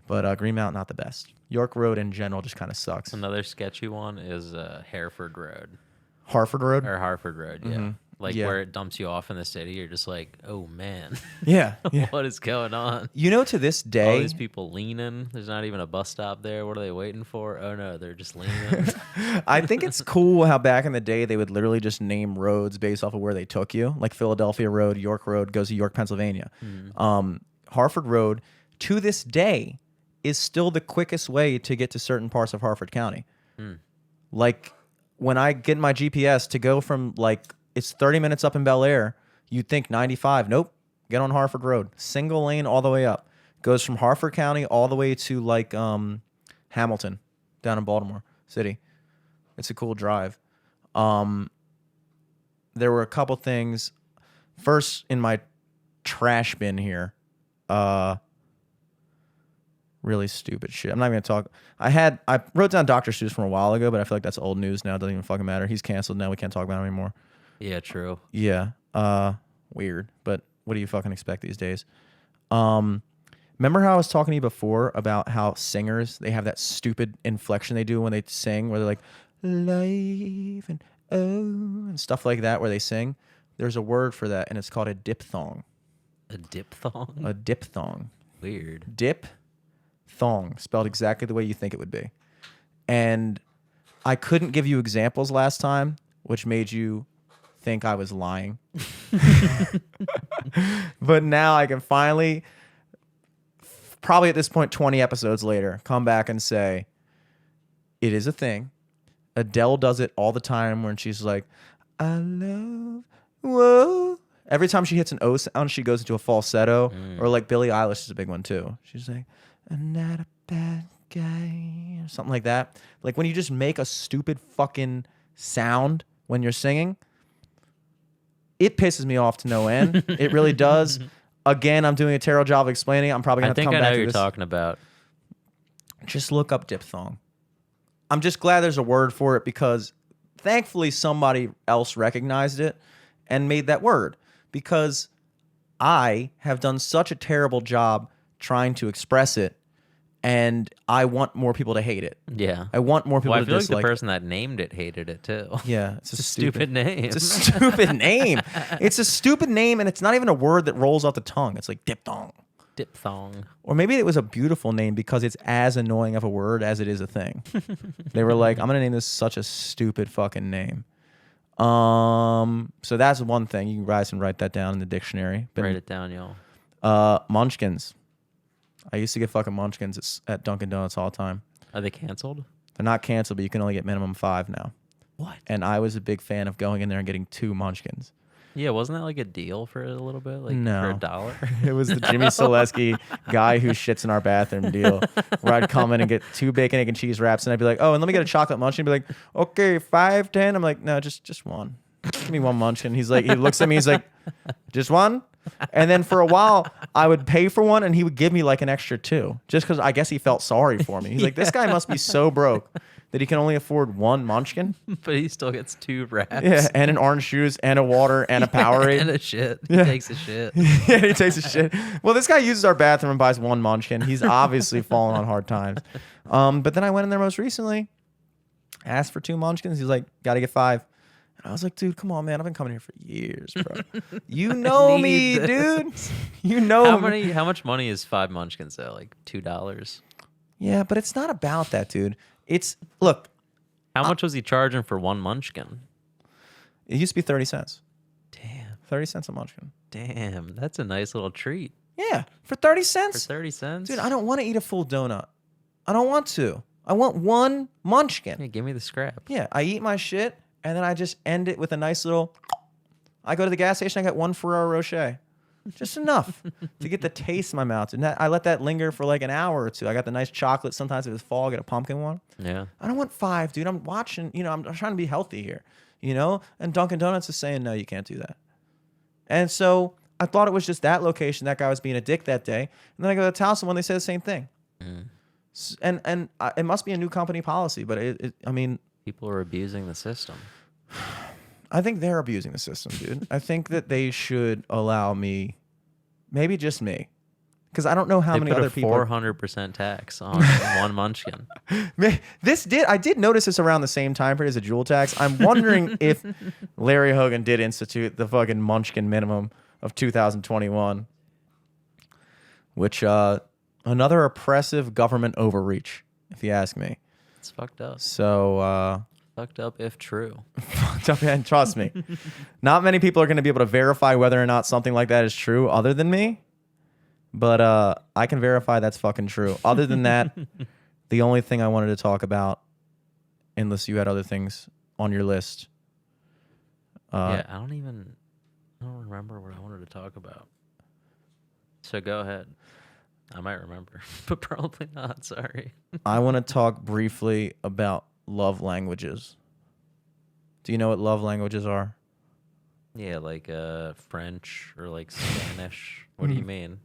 But Greenmount, not the best. York Road in general just kind of sucks. Another sketchy one is Hereford Road Harford Road? or Harford Road, yeah. Like Yeah. where it dumps you off in the city, you're just like, oh man, Yeah. Yeah. what is going on? You know, to this All day, these people leaning. There's not even a bus stop there. What are they waiting for? Oh no, they're just leaning. I think it's cool how back in the day they would literally just name roads based off of where they took you. Like Philadelphia Road, York Road goes to York, Pennsylvania. Harford Road, to this day, is still the quickest way to get to certain parts of Harford County. Like when I get my GPS to go from like it's 30 minutes up in Bel Air, you'd think 95. Nope. Get on Harford Road. Single lane all the way up. Goes from Harford County all the way to like Hamilton down in Baltimore City. It's a cool drive. There were a couple things. First, in my trash bin here, really stupid shit. I'm not even gonna talk. I wrote down Dr. Seuss from a while ago, but I feel like that's old news now. It doesn't even fucking matter. He's canceled now. We can't talk about him anymore. Yeah, true. Yeah. Weird. But what do you fucking expect these days? Remember how I was talking to you before about how singers, they have that stupid inflection they do when they sing where they're like, life and oh, and stuff like that where they sing? There's a word for that, and it's called a diphthong. A diphthong? A diphthong. Weird. Diphthong, spelled exactly the way you think it would be. And I couldn't give you examples last time, which made you think I was lying. But now I can finally, probably at this point 20 episodes later, come back and say it is a thing. Adele does it all the time when she's like, I love, whoa. Every time she hits an O sound, she goes into a falsetto. Or like Billie Eilish is a big one too. She's like, I'm not a bad guy, or something like that. Like when you just make a stupid fucking sound when you're singing, it pisses me off to no end. It really does. Again, I'm doing a terrible job of explaining. I'm probably I gonna have to think come I back know to what you're this. talking about. Just look up diphthong. I'm just glad there's a word for it because thankfully somebody else recognized it and made that word, because I have done such a terrible job trying to express it, and I want more people to hate it. Yeah. I want more people Well, I to feel like the dislike it. person that named it hated it too. Yeah, it's It's a stupid name. It's a stupid name. It's a stupid name, and it's not even a word that rolls off the tongue. It's like diphthong. Diphthong. Or maybe it was a beautiful name because it's as annoying of a word as it is a thing. They were like, I'm going to name this such a stupid fucking name. So that's one thing. You guys can write that down in the dictionary. Write it down, y'all. Munchkins. I used to get fucking Munchkins at Dunkin' Donuts all the time. Are they canceled? They're not canceled, but you can only get minimum 5 now. What? And I was a big fan of going in there and getting 2 Munchkins. Yeah, wasn't that like a deal for a little bit? Like for No. $1? It was the Jimmy Selesky guy who shits in our bathroom deal, where I'd come in and get 2 bacon, egg, and cheese wraps, and I'd be like, "Oh, and let me get a chocolate munchkin." He'd be like, "Okay, 5, 10." I'm like, "No, just one. Give me one munchkin." He's like, he looks at me, he's like, "Just one?" And then for a while, I would pay for one, and he would give me like an extra 2, just because I guess he felt sorry for me. He's like, "This guy must be so broke that he can only afford one munchkin." But he still gets 2 wraps. Yeah, and an orange juice, and a water, and a Powerade. And a shit. He takes a shit. Yeah, he takes a shit. Well, this guy uses our bathroom and buys one munchkin. He's obviously fallen on hard times. But then I went in there most recently, asked for 2 munchkins. He's like, "Got to get 5." And I was like, "Dude, come on, man. I've been coming here for years, bro. You know me, Need dude. You know me." How much money is 5 munchkins though? Like $2? Yeah, but it's not about that, dude. It's, look, How much was he charging for 1 munchkin? it used to be 30 cents. Damn. 30 cents a munchkin. Damn. That's a nice little treat. Yeah, for 30 For cents. 30 cents? Dude, I don't want to eat a full donut. I don't want to. I want one munchkin. Yeah, give me the scrap. Yeah, I eat my shit, and then I just end it with a nice little. I go to the gas station, I get 1 Ferrero Rocher. Just enough to get the taste in my mouth. And I let that linger for like an hour or 2. I got the nice chocolate. Sometimes if it's fall, I get a pumpkin one. Yeah. I don't want 5, dude. I'm watching, I'm trying to be healthy here, And Dunkin' Donuts is saying, no, you can't do that. And so I thought it was just that location. That guy was being a dick that day. And then I go to Towson when they say the same thing. And it must be a new company policy, but I mean, People are abusing the system. I think they're abusing the system, dude. I think that they should allow me, maybe just me, because I don't know how They many put other a people. 400% tax on 1 munchkin. I did notice this around the same time period as a jewel tax. I'm wondering if Larry Hogan did institute the fucking munchkin minimum of 2021, which another oppressive government overreach, if you ask me. It's fucked up. So. Fucked up if true. And trust me, not many people are going to be able to verify whether or not something like that is true other than me. But I can verify that's fucking true. Other than that, the only thing I wanted to talk about, unless you had other things on your list. Yeah, I don't remember what I wanted to talk about. So go ahead. I might remember, but probably not. Sorry. I want to talk briefly about love languages. Do you know what love languages are? Yeah, like French or like Spanish. What do you mean?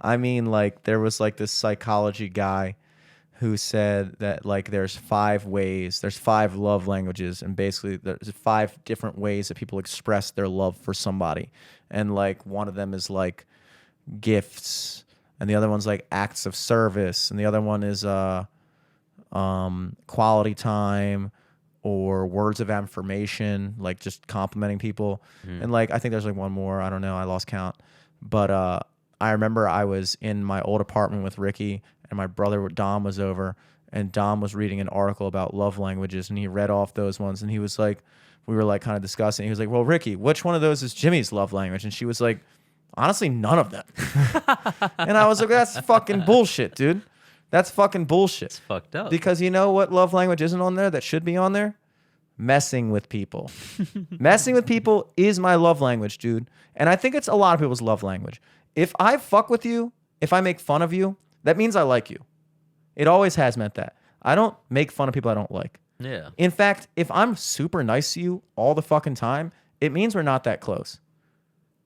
I mean, like, there was like this psychology guy who said that like there's 5 love languages, and basically there's 5 different ways that people express their love for somebody. And like one of them is like gifts, and the other one's like acts of service, and the other one is quality time, or words of affirmation, like just complimenting people. And like I think there's like one more, I don't know, I lost count. But I remember I was in my old apartment with Ricky, and my brother Dom was over, and Dom was reading an article about love languages, and he read off those ones, and he was like, we were like kind of discussing. He was like, "Well, Ricky, which one of those is Jimmy's love language?" And she was like, "Honestly, none of them." And I was like, "That's fucking bullshit, dude. That's fucking bullshit." It's fucked up. Because you know what love language isn't on there that should be on there? Messing with people. Messing with people is my love language, dude. And I think it's a lot of people's love language. If I fuck with you, if I make fun of you, that means I like you. It always has meant that. I don't make fun of people I don't like. Yeah. In fact, if I'm super nice to you all the fucking time, it means we're not that close.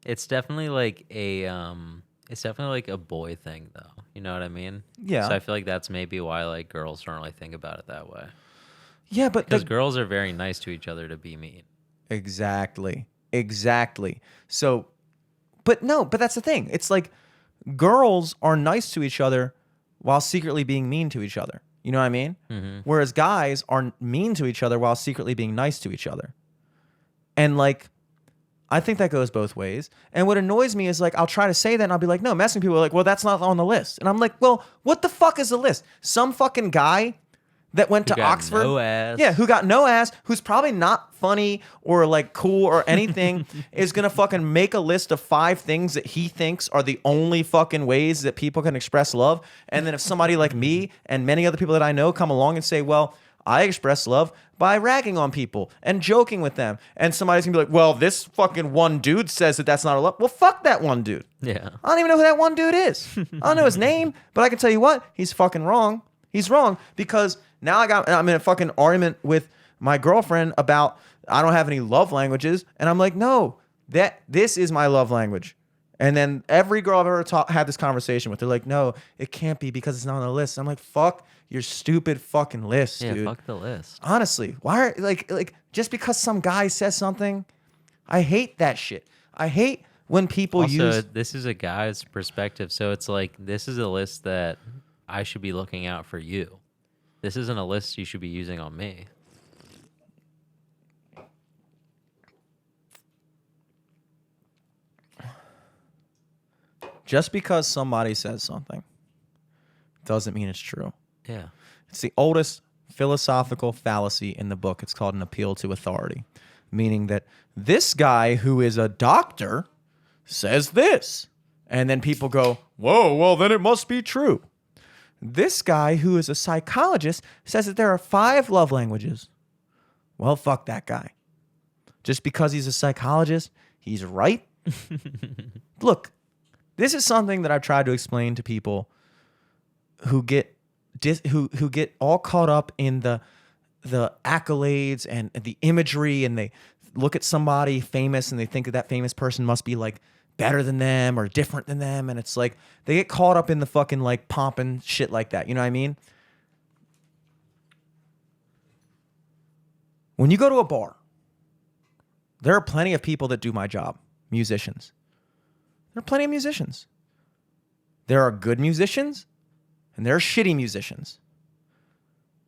It's definitely like a boy thing though. You know what I mean? Yeah. So I feel like that's maybe why like girls don't really think about it that way. Yeah, but Because girls are very nice to each other to be mean. Exactly. So, but that's the thing. It's like girls are nice to each other while secretly being mean to each other. You know what I mean? Mm-hmm. Whereas guys are mean to each other while secretly being nice to each other. And like, I think that goes both ways. And what annoys me is like, I'll try to say that and I'll be like, no, messing people are like, well, that's not on the list. And I'm like, well, what the fuck is the list? Some fucking guy that went to Oxford. No ass. Yeah, who got no ass, who's probably not funny or like cool or anything, is gonna fucking make a list of 5 things that he thinks are the only fucking ways that people can express love. And then if somebody like me and many other people that I know come along and say, well, I express love by ragging on people and joking with them. And somebody's gonna be like, well, this fucking one dude says that that's not a love. Well, fuck that one dude. Yeah. I don't even know who that one dude is. I don't know his name, but I can tell you what, he's fucking wrong. He's wrong because now I'm in a fucking argument with my girlfriend about I don't have any love languages. And I'm like, no, this is my love language. And then every girl I've ever had this conversation with, they're like, no, it can't be because it's not on the list. I'm like, fuck your stupid fucking list, Yeah, dude. fuck the list. Honestly, why are like just because some guy says something, I hate that shit. I hate when people Also, this is a guy's perspective, so it's like this is a list that I should be looking out for you. This isn't a list you should be using on me. Just because somebody says something doesn't mean it's true. Yeah. It's the oldest philosophical fallacy in the book. It's called an appeal to authority, meaning that this guy who is a doctor says this. And then people go, whoa, well, then it must be true. This guy who is a psychologist says that there are 5 love languages. Well, fuck that guy. Just because he's a psychologist, he's right. Look, this is something that I've tried to explain to people who get who get all caught up in the accolades and the imagery, and they look at somebody famous and they think that famous person must be like better than them or different than them, and it's like they get caught up in the fucking like pomp and shit like that. You know what I mean? When you go to a bar, there are plenty of people that do my job, musicians. There are plenty of musicians. There are good musicians and there are shitty musicians.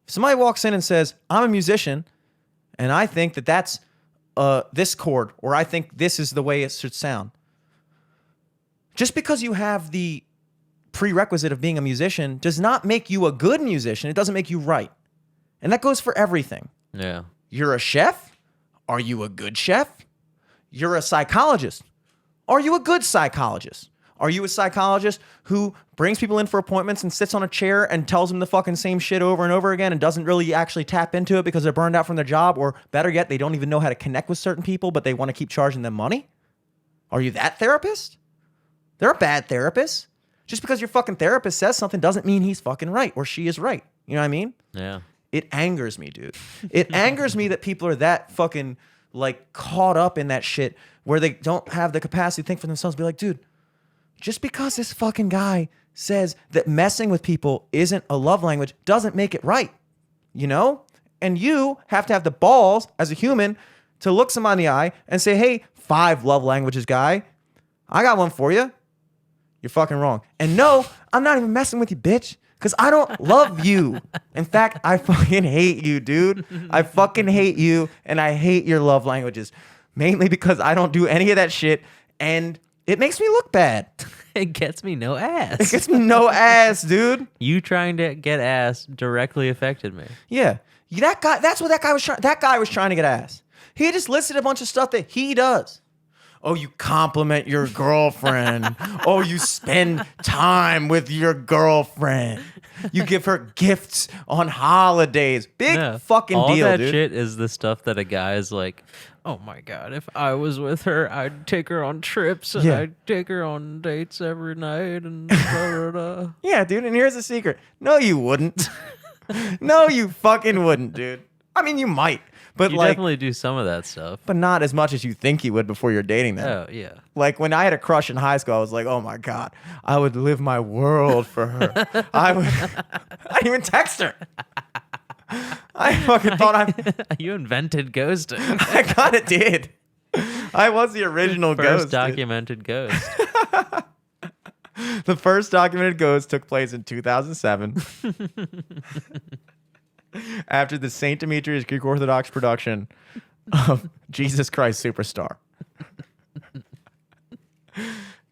If somebody walks in and says, I'm a musician and I think that that's this chord, or I think this is the way it should sound. Just because you have the prerequisite of being a musician does not make you a good musician. It doesn't make you right. And that goes for everything. Yeah. You're a chef. Are you a good chef? You're a psychologist. Are you a good psychologist? Are you a psychologist who brings people in for appointments and sits on a chair and tells them the fucking same shit over and over again and doesn't really actually tap into it because they're burned out from their job, or better yet, they don't even know how to connect with certain people, but they want to keep charging them money? Are you that therapist? There are bad therapists. Just because your fucking therapist says something doesn't mean he's fucking right or she is right. You know what I mean? Yeah. It angers me, dude. It angers me that people are that fucking like caught up in that shit where they don't have the capacity to think for themselves. Be like, dude, just because this fucking guy says that messing with people isn't a love language doesn't make it right, you know? And you have to have the balls as a human to look somebody in the eye and say, hey, 5 love languages guy, I got one for you. You're fucking wrong. And no, I'm not even messing with you, bitch. Because I don't love you. In fact, I fucking hate you, dude. I fucking hate you, and I hate your love languages. Mainly because I don't do any of that shit, and it makes me look bad. It gets me no ass. It gets me no ass, dude. You trying to get ass directly affected me. Yeah. That guy, that's what that guy was trying. That guy was trying to get ass. He just listed a bunch of stuff that he does. Oh, you compliment your girlfriend. Oh, you spend time with your girlfriend. You give her gifts on holidays. Big fucking all deal, that dude. shit is the stuff that a guy is like, oh my God, if I was with her, I'd take her on trips and Yeah. I'd take her on dates every night and blah, blah, blah. Yeah, dude, and here's the secret. No, you wouldn't. No, you fucking wouldn't, dude. I mean, you might, but You like, definitely do some of that stuff. but not as much as you think you would before you're dating them. Oh, yeah. Like when I had a crush in high school, I was like, oh my God, I would live my world for her. I didn't even text her. I fucking thought You invented ghosting. I kind of did. I was the original First ghost. Dude. documented ghost. The first documented ghost took place in 2007 after the St. Demetrius Greek Orthodox production of Jesus Christ Superstar.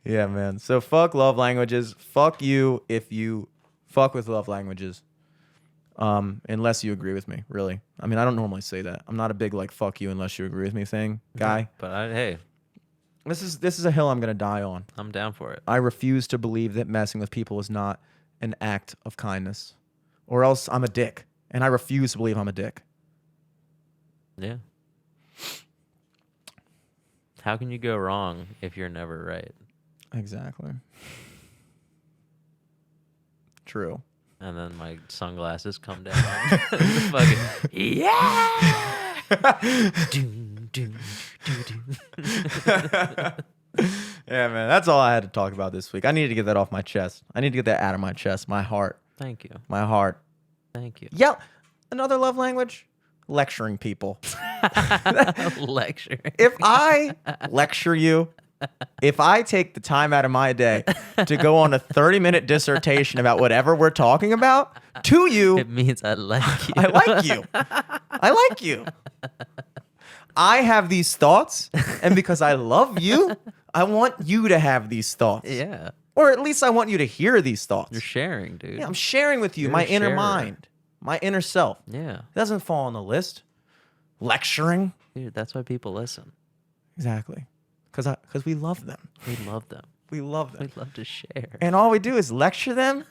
Yeah, man. So fuck love languages. Fuck you if you fuck with love languages. Unless you agree with me, really. I mean, I don't normally say that. I'm not a big like fuck you unless you agree with me thing guy. But hey, This is a hill I'm gonna die on. I'm down for it. I refuse to believe that messing with people is not an act of kindness, or else I'm a dick. And I refuse to believe I'm a dick. Yeah. How can you go wrong if you're never right? Exactly. True. And then my sunglasses come down. Fucking, yeah! Doom, doom, doo, doo. Yeah, man. That's all I had to talk about this week. I needed to get that off my chest. I need to get that out of my chest. My heart. Thank you. My heart. Thank you. Yeah. Another love language? Lecturing people. Lecture. If I lecture you, if I take the time out of my day to go on a 30-minute dissertation about whatever we're talking about to you, It means I like you. I like you. I like you. I have these thoughts, and because I love you, I want you to have these thoughts. Yeah. Or at least I want you to hear these thoughts. You're sharing, dude. Yeah, I'm sharing with you You're my a inner sharer. mind, my inner self. Yeah. It doesn't fall on the list. Lecturing. Dude, that's why people listen. Exactly. Because we love them. We love them. We love We them. love to share. And all we do is lecture them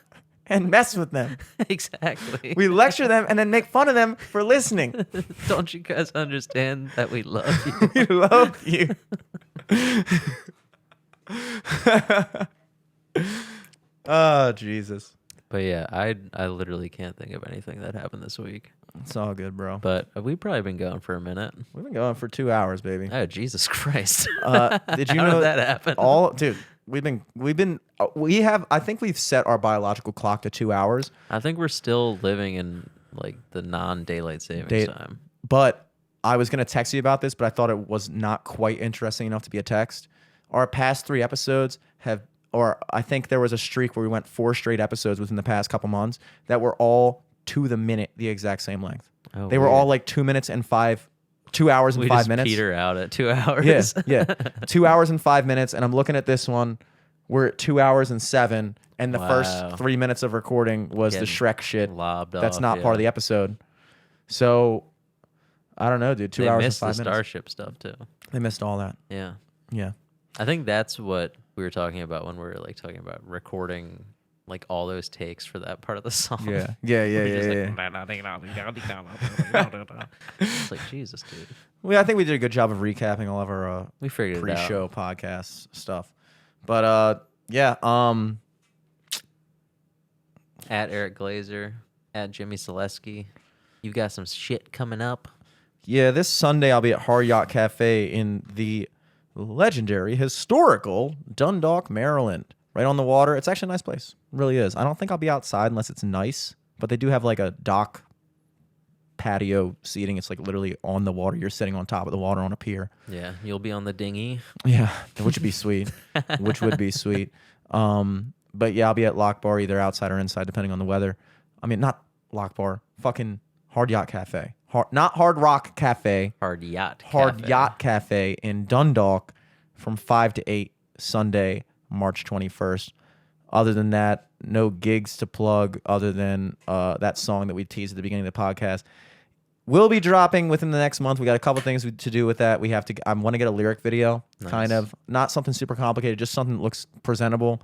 and mess with them. Exactly. We lecture them and then make fun of them for listening. Don't you guys understand that we love you? We love you. Oh, Jesus. But yeah, I literally can't think of anything that happened this week. It's all good, bro. But we've probably been going for a minute. We've been going for 2 hours, baby. Oh, Jesus Christ. Did you How know did that happen? Dude, we have, I think we've set our biological clock to 2 hours, I think we're still living in like the non-daylight savings time. but I was going to text you about this, but I thought it was not quite interesting enough to be a text. Our past 3 episodes I think there was a streak where we went 4 straight episodes within the past couple months that were all to the minute, the exact same length. Oh, They were weird. all like 2 minutes and 2 hours and We 5 just minutes. peter out at 2 hours. Yeah. 2 hours and 5 minutes. And I'm looking at this one. We're at 2 hours and 7. And the Wow. first 3 minutes of recording was the Getting Shrek shit. Lobbed That's off, not part of the episode. So I don't know, dude. 2 They hours and missed 5 the minutes. Starship stuff too. They missed all that. Yeah. Yeah. I think that's what we were talking about when we were like talking about recording like all those takes for that part of the song. Yeah. We're just Yeah. It's like, Jesus, dude. I think we did a good job of recapping all of our We figured it out. pre-show podcast stuff. But yeah. At Eric Glazer, at Jimmy Selesky. You got some shit coming up. Yeah, this Sunday I'll be at Hard Yacht Cafe in the legendary, historical Dundalk, Maryland. Right on the water. It's actually a nice place. It really is. I don't think I'll be outside unless it's nice, but they do have like a dock patio seating. It's like literally on the water. You're sitting on top of the water on a pier. Yeah, you'll be on the dinghy. Yeah, which would be sweet. Which would be sweet. But yeah, I'll be at Lock Bar either outside or inside, depending on the weather. I mean, not Lock Bar, fucking Hard Yacht Cafe. Not Hard Rock Cafe. Hard Yacht Hard Cafe. Yacht Cafe in Dundalk from 5 to 8 Sunday, March 21st. Other than that, no gigs to plug other than that song that we teased at the beginning of the podcast. We'll be dropping within the next month. We got a couple things to do with that. I want to get a lyric video, kind Nice. of. Not something super complicated, just something that looks presentable.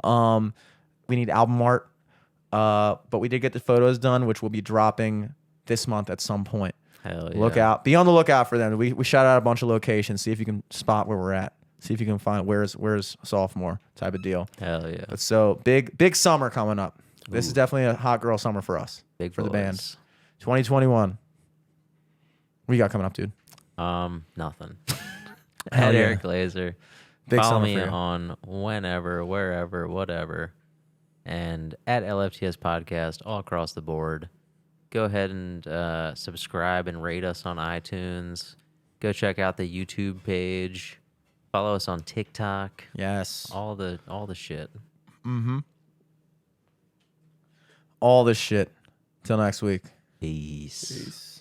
Mm-hmm. We need album art. But we did get the photos done, which will be dropping this month at some point. Hell yeah. Look out. Be on the lookout for them. We shot out a bunch of locations. See if you can spot where we're at. See if you can find where's sophomore type of deal. Hell yeah. But so big summer coming up. This is definitely a hot girl summer for us. Big for the band. boys. 2021. What you got coming up, dude? Nothing. Hell At yeah. Eric Glazer. Big Follow summer me for you. on whenever, wherever, whatever. And at LFTS Podcast all across the board. Go ahead and subscribe and rate us on iTunes. Go check out the YouTube page. Follow us on TikTok. Yes. All the shit. All this shit. Till next week. Peace. Peace.